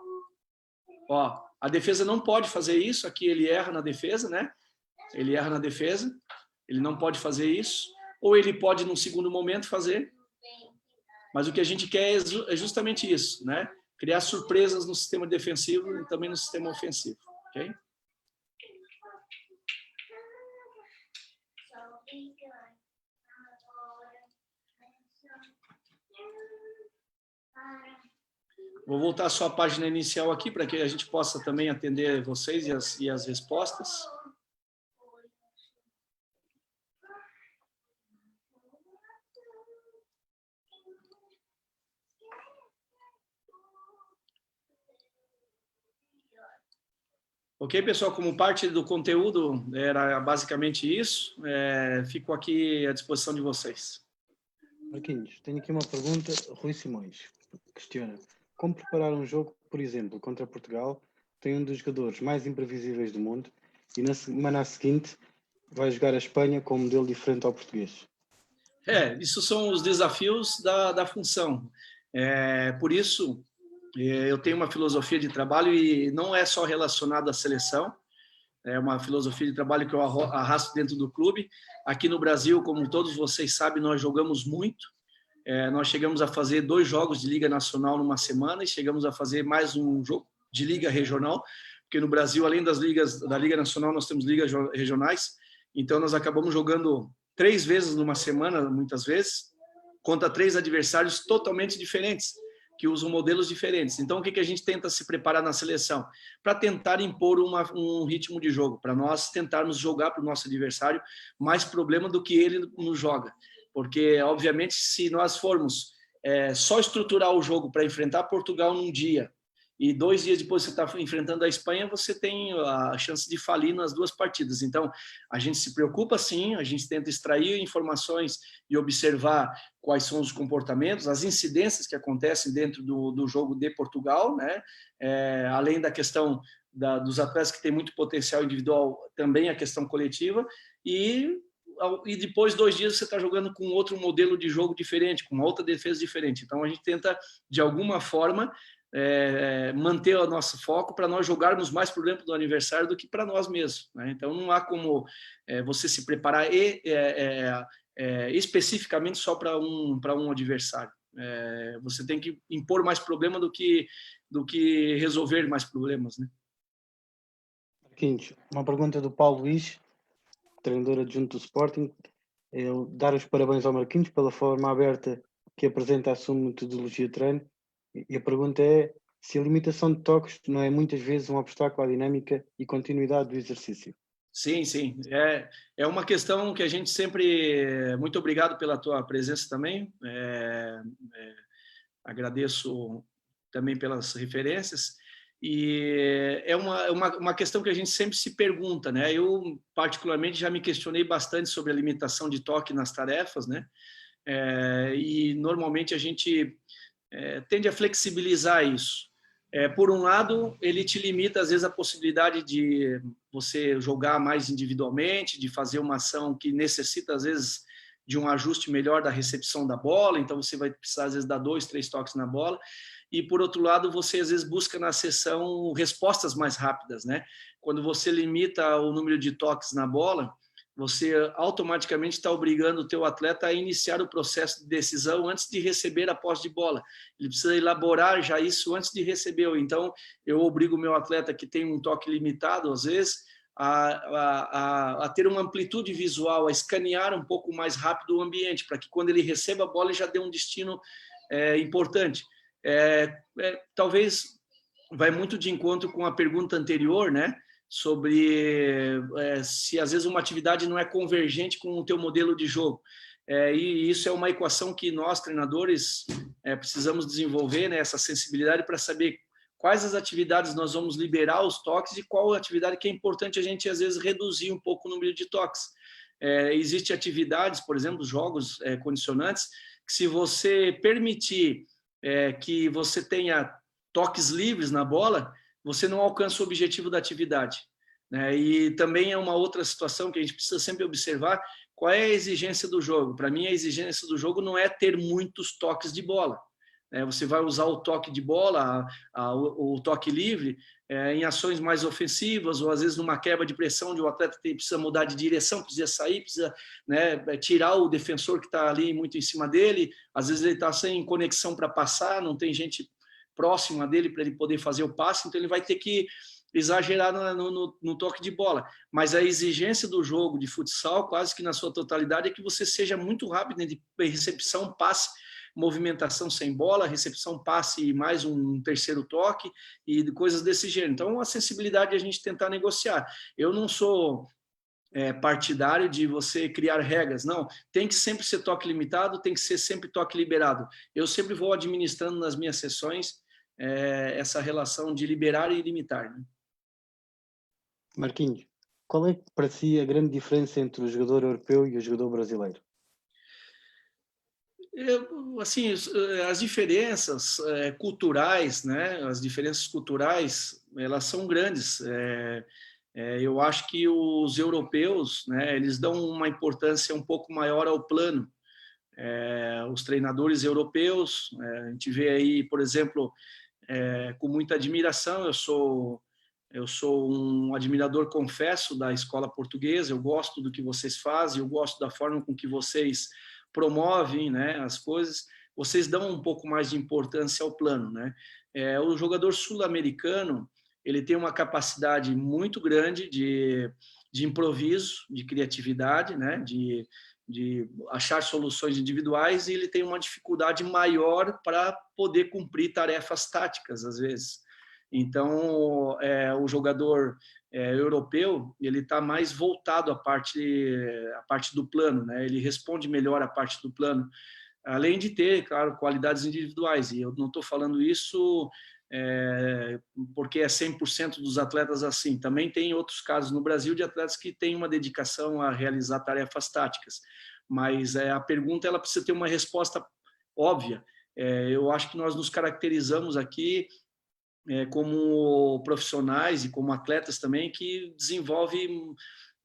a defesa não pode fazer isso, aqui ele erra na defesa, né? Ele erra na defesa, ele não pode fazer isso, ou ele pode, num segundo momento, fazer. Mas o que a gente quer é justamente isso, né? Criar surpresas no sistema defensivo e também no sistema ofensivo, ok? Vou voltar só à página inicial aqui, para que a gente possa também atender vocês e as respostas. Ok, pessoal, como parte do conteúdo, era basicamente isso. Fico aqui à disposição de vocês. Marquinhos, tenho aqui uma pergunta. Rui Simões questiona: como preparar um jogo, por exemplo, contra Portugal, tem um dos jogadores mais imprevisíveis do mundo, e na semana seguinte vai jogar a Espanha com um modelo diferente ao português? Isso são os desafios da função. Por isso, eu tenho uma filosofia de trabalho e não é só relacionado à seleção, é uma filosofia de trabalho que eu arrasto dentro do clube. Aqui no Brasil, como todos vocês sabem, nós jogamos muito. Nós chegamos a fazer 2 jogos de Liga Nacional numa semana e chegamos a fazer mais um jogo de Liga Regional, porque no Brasil, além das ligas da Liga Nacional, nós temos ligas regionais. Então, nós acabamos jogando 3 vezes numa semana, muitas vezes, contra 3 adversários totalmente diferentes, que usam modelos diferentes. Então, o que a gente tenta se preparar na seleção? Para tentar impor um ritmo de jogo, para nós tentarmos jogar para o nosso adversário mais problema do que ele nos joga. Porque, obviamente, se nós formos só estruturar o jogo para enfrentar Portugal num dia e 2 dias depois você está enfrentando a Espanha, você tem a chance de falir nas 2 partidas. Então, a gente se preocupa sim, a gente tenta extrair informações e observar quais são os comportamentos, as incidências que acontecem dentro do jogo de Portugal, né? Além da questão dos atletas que têm muito potencial individual, também a questão coletiva, e depois 2 dias você está jogando com outro modelo de jogo diferente, com outra defesa diferente. Então, a gente tenta, de alguma forma, manter o nosso foco para nós jogarmos mais por dentro do adversário do que para nós mesmos, né? Então não há como você se preparar especificamente só para um adversário. Você tem que impor mais problema do que resolver mais problemas, né? Marquinhos, uma pergunta do Paulo Luís, treinador adjunto do Sporting. Ele dar os parabéns ao Marquinhos pela forma aberta que apresenta a sua metodologia de treino. E a pergunta é se a limitação de toques não é muitas vezes um obstáculo à dinâmica e continuidade do exercício. Sim, sim. É uma questão que a gente sempre... Muito obrigado pela tua presença também. Agradeço também pelas referências. E é uma questão que a gente sempre se pergunta, né? Eu, particularmente, já me questionei bastante sobre a limitação de toque nas tarefas, né? E, normalmente, a gente tende a flexibilizar isso. Por um lado, ele te limita, às vezes, a possibilidade de você jogar mais individualmente, de fazer uma ação que necessita, às vezes, de um ajuste melhor da recepção da bola, então você vai precisar, às vezes, dar 2, 3 toques na bola. E, por outro lado, você, às vezes, busca na sessão respostas mais rápidas, né? Quando você limita o número de toques na bola, você automaticamente está obrigando o teu atleta a iniciar o processo de decisão antes de receber a posse de bola. Ele precisa elaborar já isso antes de receber. Então, eu obrigo o meu atleta que tem um toque limitado, às vezes, a ter uma amplitude visual, a escanear um pouco mais rápido o ambiente, para que quando ele receba a bola, ele já dê um destino importante. Talvez vai muito de encontro com a pergunta anterior, né? Sobre se às vezes uma atividade não é convergente com o teu modelo de jogo. E isso é uma equação que nós, treinadores, precisamos desenvolver, né, essa sensibilidade para saber quais as atividades nós vamos liberar os toques e qual atividade que é importante a gente, às vezes, reduzir um pouco o número de toques. Existem atividades, por exemplo, jogos condicionantes, que se você permitir que você tenha toques livres na bola, você não alcança o objetivo da atividade, né? E também é uma outra situação que a gente precisa sempre observar, qual é a exigência do jogo. Para mim, a exigência do jogo não é ter muitos toques de bola, né? Você vai usar o toque de bola, o toque livre, em ações mais ofensivas, ou às vezes numa quebra de pressão, onde o atleta precisa mudar de direção, precisa sair, precisa, né, tirar o defensor que está ali muito em cima dele, às vezes ele está sem conexão para passar, não tem gente próxima dele para ele poder fazer o passe, então ele vai ter que exagerar no toque de bola. Mas a exigência do jogo de futsal, quase que na sua totalidade, é que você seja muito rápido de recepção, passe, movimentação sem bola, recepção, passe e mais um terceiro toque e coisas desse gênero. Então, a sensibilidade é a gente tentar negociar. Eu não sou partidário de você criar regras, não. Tem que sempre ser toque limitado, tem que ser sempre toque liberado. Eu sempre vou administrando nas minhas sessões essa relação de liberar e limitar, né? Marquinhos, qual é para si a grande diferença entre o jogador europeu e o jogador brasileiro? Assim, as diferenças culturais, né? As diferenças culturais, elas são grandes. Eu acho que os europeus, né, eles dão uma importância um pouco maior ao plano. Os treinadores europeus, a gente vê aí, por exemplo, com muita admiração, eu sou um admirador, confesso, da escola portuguesa, eu gosto do que vocês fazem, eu gosto da forma com que vocês promovem, né, as coisas, vocês dão um pouco mais de importância ao plano, né? O jogador sul-americano, ele tem uma capacidade muito grande de improviso, de criatividade, né, de achar soluções individuais, e ele tem uma dificuldade maior para poder cumprir tarefas táticas, às vezes. Então, o jogador europeu, ele está mais voltado à parte do plano, né? Ele responde melhor à parte do plano, além de ter, claro, qualidades individuais. E eu não estou falando isso porque é 100% dos atletas assim. Também tem outros casos no Brasil de atletas que têm uma dedicação a realizar tarefas táticas, mas a pergunta ela precisa ter uma resposta óbvia. Eu acho que nós nos caracterizamos aqui como profissionais e como atletas também que desenvolvem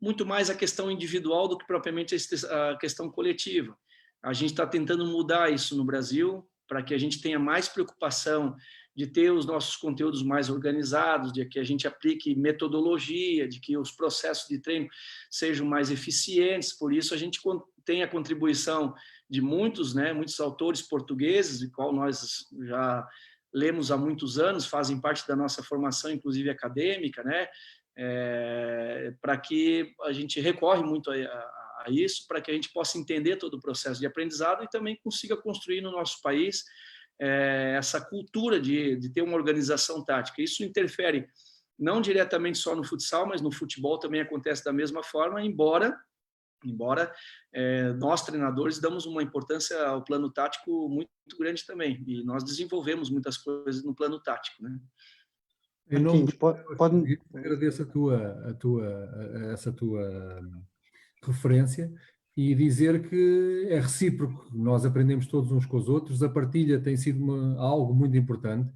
muito mais a questão individual do que propriamente a questão coletiva. A gente está tentando mudar isso no Brasil para que a gente tenha mais preocupação de ter os nossos conteúdos mais organizados, de que a gente aplique metodologia, de que os processos de treino sejam mais eficientes. Por isso, a gente tem a contribuição de muitos autores portugueses, de qual nós já lemos há muitos anos, fazem parte da nossa formação, inclusive acadêmica, né? Para que a gente recorre muito a isso, para que a gente possa entender todo o processo de aprendizado e também consiga construir no nosso país essa cultura de ter uma organização tática. Isso interfere não diretamente só no futsal, mas no futebol também acontece da mesma forma, embora nós, treinadores, damos uma importância ao plano tático muito grande também, e nós desenvolvemos muitas coisas no plano tático, né? Marquinhos, pode... Agradeço essa tua referência e dizer que é recíproco, nós aprendemos todos uns com os outros, a partilha tem sido algo muito importante.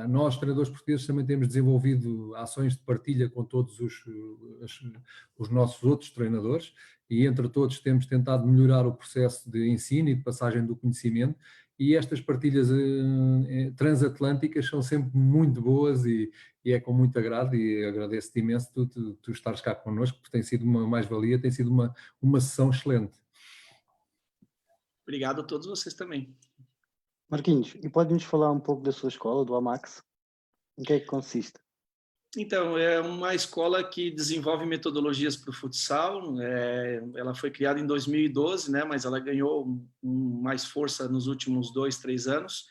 Nós, treinadores portugueses, também temos desenvolvido ações de partilha com todos os nossos outros treinadores e, entre todos, temos tentado melhorar o processo de ensino e de passagem do conhecimento, e estas partilhas transatlânticas são sempre muito boas e é com muito agrado, e agradeço-te imenso tu estares cá connosco, porque tem sido uma mais-valia, tem sido uma sessão excelente. Obrigado a todos vocês também. Marquinhos, e pode-nos falar um pouco da sua escola, do AMAX? Em que é que consiste? Então, é uma escola que desenvolve metodologias para o futsal. Ela foi criada em 2012, né, mas ela ganhou mais força nos últimos 2, 3 anos.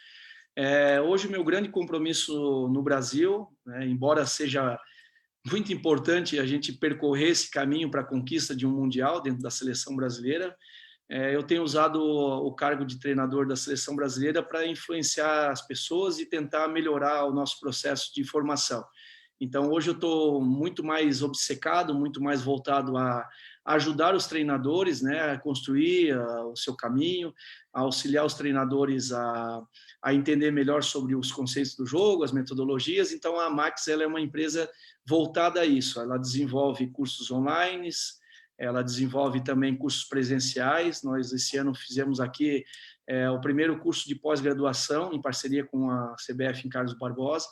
Hoje, o meu grande compromisso no Brasil, né, embora seja muito importante a gente percorrer esse caminho para a conquista de um mundial dentro da seleção brasileira, eu tenho usado o cargo de treinador da seleção brasileira para influenciar as pessoas e tentar melhorar o nosso processo de formação. Então, hoje eu estou muito mais obcecado, muito mais voltado a ajudar os treinadores, né, a construir o seu caminho, a auxiliar os treinadores a entender melhor sobre os conceitos do jogo, as metodologias. Então, a AMAX ela é uma empresa voltada a isso. Ela desenvolve cursos online, ela desenvolve também cursos presenciais. Nós, esse ano, fizemos aqui o primeiro curso de pós-graduação, em parceria com a CBF em Carlos Barbosa,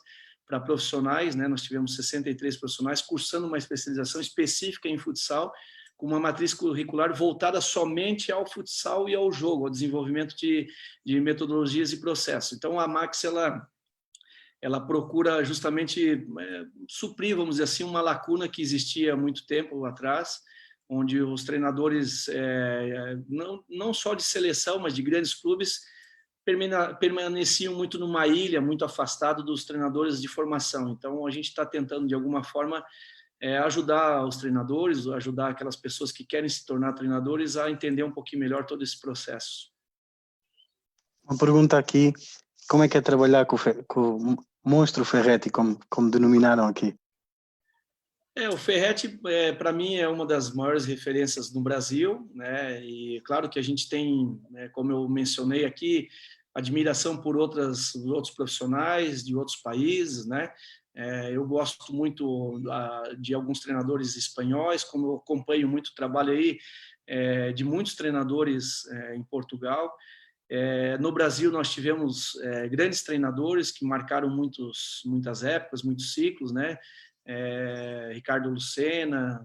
para profissionais, né? Nós tivemos 63 profissionais cursando uma especialização específica em futsal, com uma matriz curricular voltada somente ao futsal e ao jogo, ao desenvolvimento de metodologias e processos. Então, a AMAX, ela procura justamente suprir, vamos dizer assim, uma lacuna que existia há muito tempo atrás, onde os treinadores, não só de seleção, mas de grandes clubes, permaneciam muito numa ilha, muito afastado dos treinadores de formação. Então, a gente está tentando, de alguma forma, ajudar os treinadores, ajudar aquelas pessoas que querem se tornar treinadores a entender um pouquinho melhor todo esse processo. Uma pergunta aqui, como é que é trabalhar com o monstro Ferretti, como denominaram aqui? O Ferretti, para mim, é uma das maiores referências no Brasil, né? E claro que a gente tem, como eu mencionei aqui, admiração por outros profissionais de outros países, né? Eu gosto muito de alguns treinadores espanhóis, como eu acompanho muito o trabalho aí de muitos treinadores em Portugal. No Brasil, nós tivemos grandes treinadores que marcaram muitas épocas, muitos ciclos, né? Ricardo Lucena,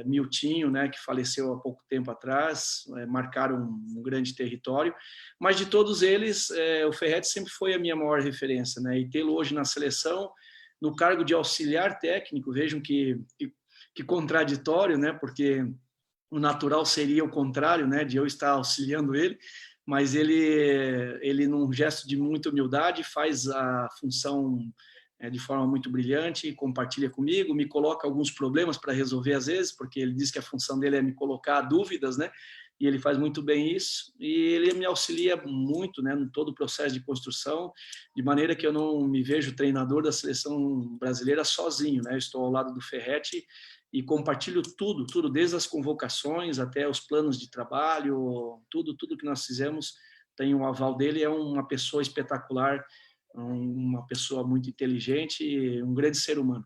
Miltinho, né, que faleceu há pouco tempo atrás, marcaram um grande território, mas de todos eles, o Ferretti sempre foi a minha maior referência, né, e tê-lo hoje na seleção, no cargo de auxiliar técnico, vejam que contraditório, né, porque o natural seria o contrário, né, de eu estar auxiliando ele, mas ele num gesto de muita humildade, faz a função de forma muito brilhante, compartilha comigo, me coloca alguns problemas para resolver às vezes, porque ele diz que a função dele é me colocar dúvidas, né? e ele faz muito bem isso, e ele me auxilia muito, né, no todo o processo de construção, de maneira que eu não me vejo treinador da seleção brasileira sozinho, né? Eu estou ao lado do Ferretti e compartilho tudo, desde as convocações até os planos de trabalho, tudo que nós fizemos tem o aval dele. É uma pessoa espetacular, uma pessoa muito inteligente e um grande ser humano.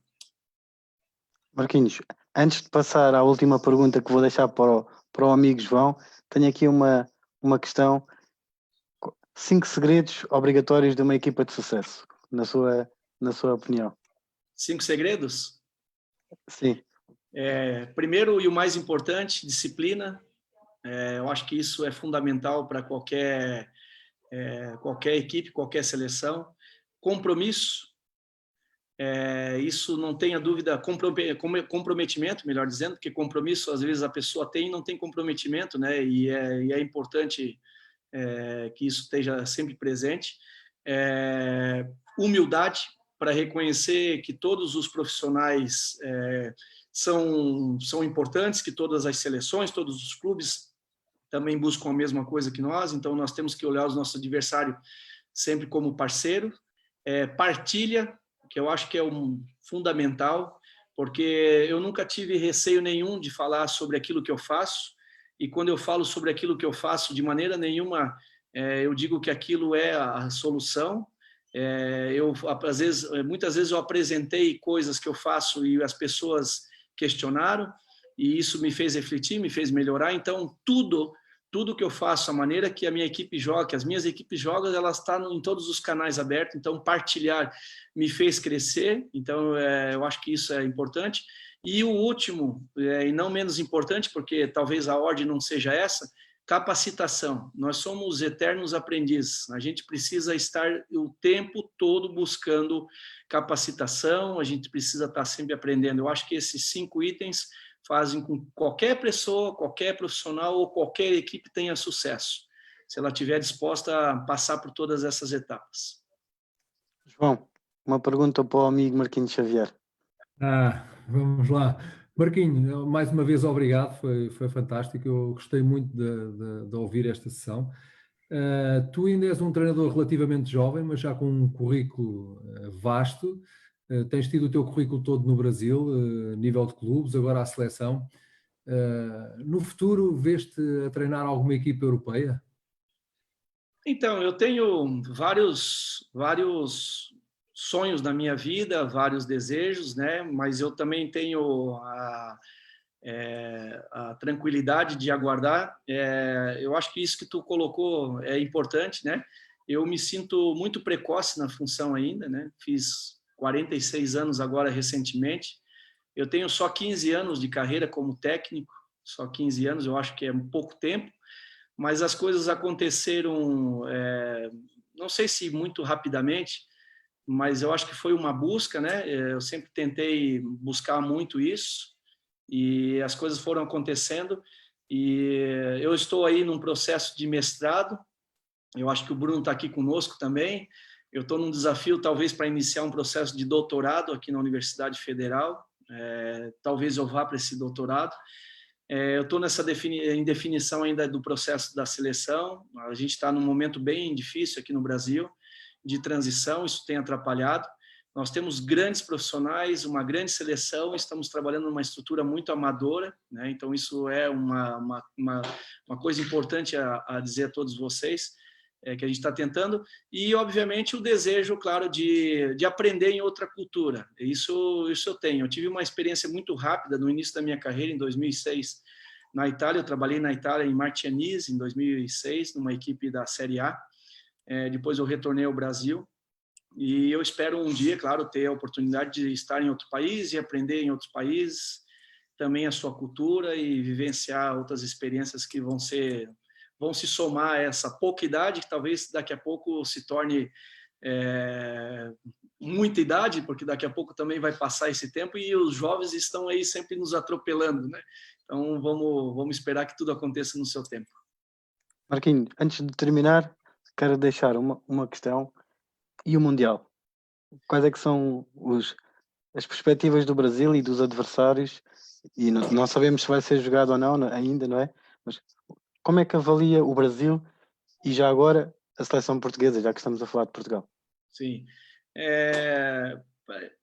Marquinhos, antes de passar à última pergunta que vou deixar para o amigo João, tenho aqui uma questão. 5 segredos obrigatórios de uma equipa de sucesso, na sua opinião. 5 segredos? Sim. Primeiro e o mais importante, disciplina. Eu acho que isso é fundamental para qualquer equipe, qualquer seleção. Compromisso. Isso não tenha dúvida, comprometimento, melhor dizendo, porque compromisso às vezes a pessoa tem e não tem comprometimento, né? E é importante que isso esteja sempre presente. Humildade, para reconhecer que todos os profissionais são importantes, que todas as seleções, todos os clubes também buscam a mesma coisa que nós, então nós temos que olhar o nosso adversário sempre como parceiro. Partilha, que eu acho que é fundamental, porque eu nunca tive receio nenhum de falar sobre aquilo que eu faço, e quando eu falo sobre aquilo que eu faço, de maneira nenhuma eu digo que aquilo é a solução. Muitas vezes eu apresentei coisas que eu faço e as pessoas questionaram, e isso me fez refletir, me fez melhorar. Então, tudo que eu faço, a maneira que a minha equipe joga, que as minhas equipes jogam, elas estão em todos os canais abertos. Então, partilhar me fez crescer. Então, eu acho que isso é importante. E o último, e não menos importante, porque talvez a ordem não seja essa, capacitação. Nós somos eternos aprendizes. A gente precisa estar o tempo todo buscando capacitação, a gente precisa estar sempre aprendendo. Eu acho que esses 5 itens fazem com que qualquer pessoa, qualquer profissional ou qualquer equipe tenha sucesso, se ela estiver disposta a passar por todas essas etapas. João, uma pergunta para o amigo Marquinhos Xavier. Vamos lá. Marquinhos, mais uma vez obrigado, foi fantástico, eu gostei muito de ouvir esta sessão. Tu ainda és um treinador relativamente jovem, mas já com um currículo vasto. Tens tido o teu currículo todo no Brasil, nível de clubes, agora a seleção. No futuro, vês-te a treinar alguma equipa europeia? Então, eu tenho vários sonhos na minha vida, vários desejos, né? Mas eu também tenho a tranquilidade de aguardar. Eu acho que isso que tu colocou é importante, né? Eu me sinto muito precoce na função ainda, né? Fiz 46 anos agora recentemente. Eu tenho só 15 anos de carreira como técnico, só 15 anos, eu acho que é pouco tempo, mas as coisas aconteceram, não sei se muito rapidamente, mas eu acho que foi uma busca, né? Eu sempre tentei buscar muito isso, e as coisas foram acontecendo, e eu estou aí num processo de mestrado. Eu acho que o Bruno está aqui conosco também. Eu estou num desafio, talvez, para iniciar um processo de doutorado aqui na Universidade Federal. Talvez eu vá para esse doutorado. Eu estou em definição ainda do processo da seleção. A gente está num momento bem difícil aqui no Brasil, de transição, isso tem atrapalhado. Nós temos grandes profissionais, uma grande seleção, estamos trabalhando numa estrutura muito amadora, né? Então isso é uma coisa importante a dizer a todos vocês, que a gente está tentando, e obviamente o desejo, claro, de aprender em outra cultura. Isso eu tenho. Eu tive uma experiência muito rápida no início da minha carreira, em 2006, na Itália. Eu trabalhei na Itália, em Marcianise, em 2006, numa equipe da Série A. Depois eu retornei ao Brasil, e eu espero um dia, claro, ter a oportunidade de estar em outro país e aprender em outros países também a sua cultura e vivenciar outras experiências que vão se somar a essa pouca idade, que talvez daqui a pouco se torne muita idade, porque daqui a pouco também vai passar esse tempo e os jovens estão aí sempre nos atropelando, né? Então vamos esperar que tudo aconteça no seu tempo. Marquinhos, antes de terminar, quero deixar uma questão. E o Mundial? Quais é que são as perspectivas do Brasil e dos adversários? E não sabemos se vai ser jogado ou não ainda, não é? Mas como é que avalia o Brasil e já agora a seleção portuguesa, já que estamos a falar de Portugal? Sim.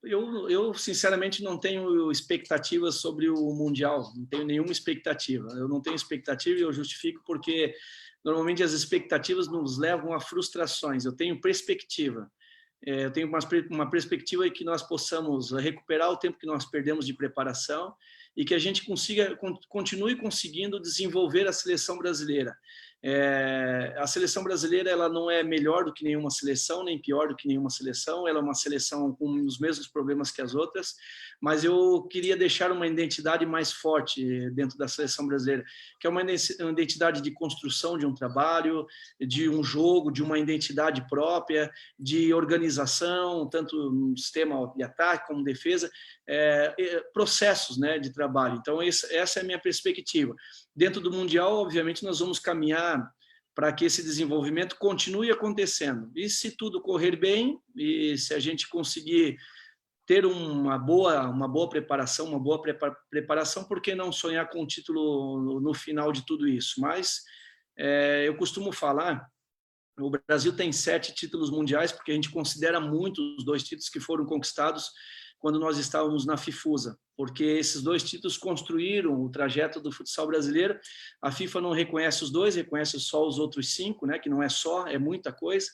Eu, sinceramente, não tenho expectativas sobre o Mundial, não tenho nenhuma expectativa. Eu não tenho expectativa e eu justifico porque, normalmente, as expectativas nos levam a frustrações. Eu tenho perspectiva. Eu tenho uma perspectiva de que nós possamos recuperar o tempo que nós perdemos de preparação e que a gente continue conseguindo desenvolver a seleção brasileira. A seleção brasileira, ela não é melhor do que nenhuma seleção, nem pior do que nenhuma seleção, ela é uma seleção com os mesmos problemas que as outras, mas eu queria deixar uma identidade mais forte dentro da seleção brasileira, que é uma identidade de construção de um trabalho, de um jogo, de uma identidade própria, de organização, tanto no sistema de ataque como defesa, processos, né, de trabalho. Então, essa é a minha perspectiva. Dentro do Mundial, obviamente, nós vamos caminhar para que esse desenvolvimento continue acontecendo. E se tudo correr bem, e se a gente conseguir ter uma boa preparação, por que não sonhar com o título no final de tudo isso? Mas eu costumo falar, o Brasil tem 7 títulos mundiais, porque a gente considera muito os 2 títulos que foram conquistados quando nós estávamos na FIFUSA, porque esses 2 títulos construíram o trajeto do futsal brasileiro. A FIFA não reconhece os 2, reconhece só os outros 5, né, que não é só, é muita coisa.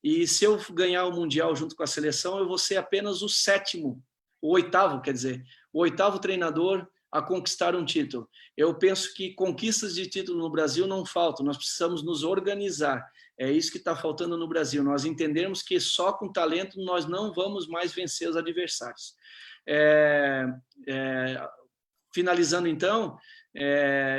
E se eu ganhar o Mundial junto com a seleção, eu vou ser apenas o 7º, o 8º, quer dizer, o 8º treinador a conquistar um título. Eu penso que conquistas de título no Brasil não faltam, nós precisamos nos organizar. É isso que está faltando no Brasil, nós entendermos que só com talento nós não vamos mais vencer os adversários. Finalizando então,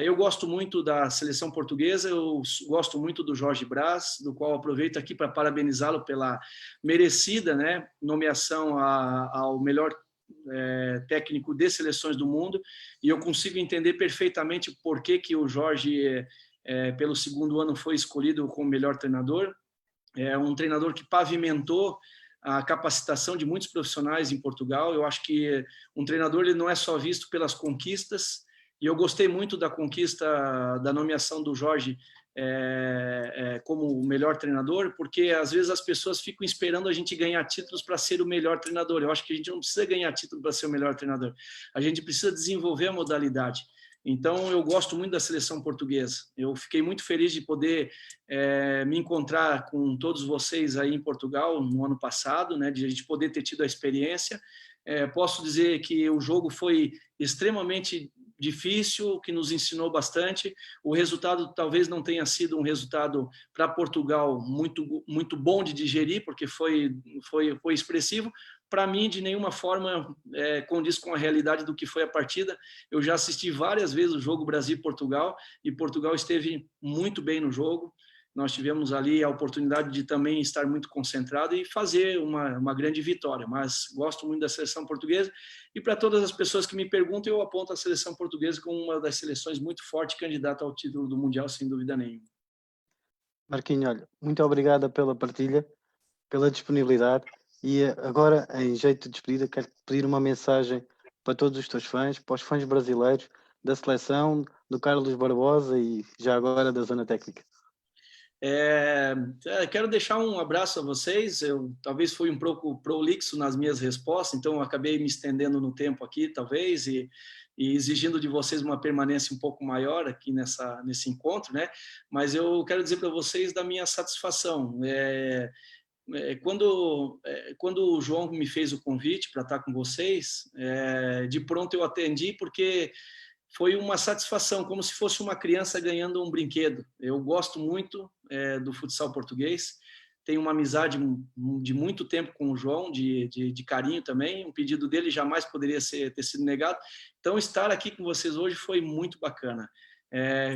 eu gosto muito da seleção portuguesa, eu gosto muito do Jorge Brás, do qual aproveito aqui para parabenizá-lo pela merecida, né, nomeação ao melhor técnico de seleções do mundo, e eu consigo entender perfeitamente por que o Jorge, pelo 2º ano, foi escolhido como melhor treinador. É um treinador que pavimentou a capacitação de muitos profissionais em Portugal. Eu acho que um treinador, ele não é só visto pelas conquistas, e eu gostei muito da conquista, da nomeação do Jorge como o melhor treinador, porque às vezes as pessoas ficam esperando a gente ganhar títulos para ser o melhor treinador. Eu acho que a gente não precisa ganhar título para ser o melhor treinador, a gente precisa desenvolver a modalidade. Então, eu gosto muito da seleção portuguesa. Eu fiquei muito feliz de poder me encontrar com todos vocês aí em Portugal no ano passado, né, de a gente poder ter tido a experiência. Posso dizer que o jogo foi extremamente difícil, que nos ensinou bastante. O resultado talvez não tenha sido um resultado para Portugal muito bom de digerir, porque foi expressivo. Para mim, de nenhuma forma condiz com a realidade do que foi a partida. Eu já assisti várias vezes o jogo Brasil-Portugal, e Portugal esteve muito bem no jogo. Nós tivemos ali a oportunidade de também estar muito concentrado e fazer uma grande vitória, mas gosto muito da seleção portuguesa, e para todas as pessoas que me perguntam, eu aponto a seleção portuguesa como uma das seleções muito forte, candidata ao título do Mundial, sem dúvida nenhuma. Marquinhos, olha, muito obrigada pela partilha, pela disponibilidade, e agora, em jeito de despedida, quero pedir uma mensagem para todos os teus fãs, para os fãs brasileiros da seleção, do Carlos Barbosa e já agora da Zona Técnica. Quero deixar um abraço a vocês. Eu talvez fui um pouco prolixo nas minhas respostas, então eu acabei me estendendo no tempo aqui, talvez, e exigindo de vocês uma permanência um pouco maior aqui nesse encontro, né? Mas eu quero dizer para vocês da minha satisfação. Quando o João me fez o convite para estar com vocês, de pronto eu atendi, porque foi uma satisfação, como se fosse uma criança ganhando um brinquedo. Eu gosto muito do futsal português, tenho uma amizade de muito tempo com o João, de carinho também. Um pedido dele jamais poderia ter sido negado. Então, estar aqui com vocês hoje foi muito bacana.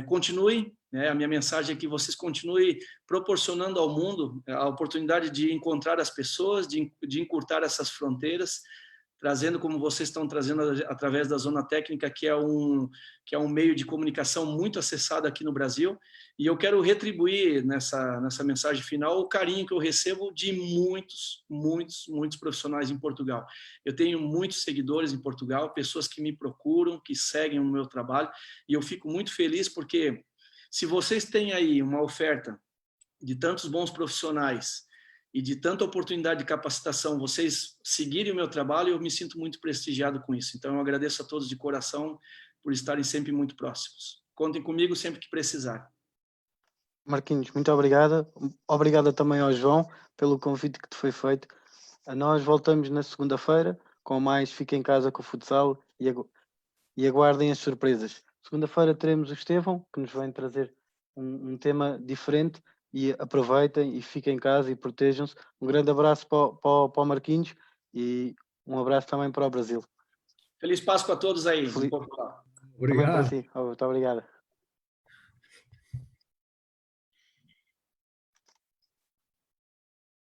Continuem, a minha mensagem é que vocês continuem proporcionando ao mundo a oportunidade de encontrar as pessoas, de encurtar essas fronteiras, trazendo como vocês estão trazendo através da Zona Técnica, que é um meio de comunicação muito acessado aqui no Brasil. E eu quero retribuir nessa mensagem final o carinho que eu recebo de muitos profissionais em Portugal. Eu tenho muitos seguidores em Portugal, pessoas que me procuram, que seguem o meu trabalho, e eu fico muito feliz porque Se vocês têm aí uma oferta de tantos bons profissionais e de tanta oportunidade de capacitação, vocês seguirem o meu trabalho, eu me sinto muito prestigiado com isso. Então, eu agradeço a todos de coração por estarem sempre muito próximos. Contem comigo sempre que precisar. Marquinhos, muito obrigado. Obrigado também ao João pelo convite que te foi feito. Nós voltamos na segunda-feira com mais Fica em Casa com o Futsal e aguardem as surpresas. Segunda-feira teremos o Estevão, que nos vem trazer um tema diferente, e aproveitem e fiquem em casa e protejam-se. Um grande abraço para o Marquinhos e um abraço também para o Brasil. Feliz Páscoa a todos aí. Obrigado. Também para si. Muito obrigado.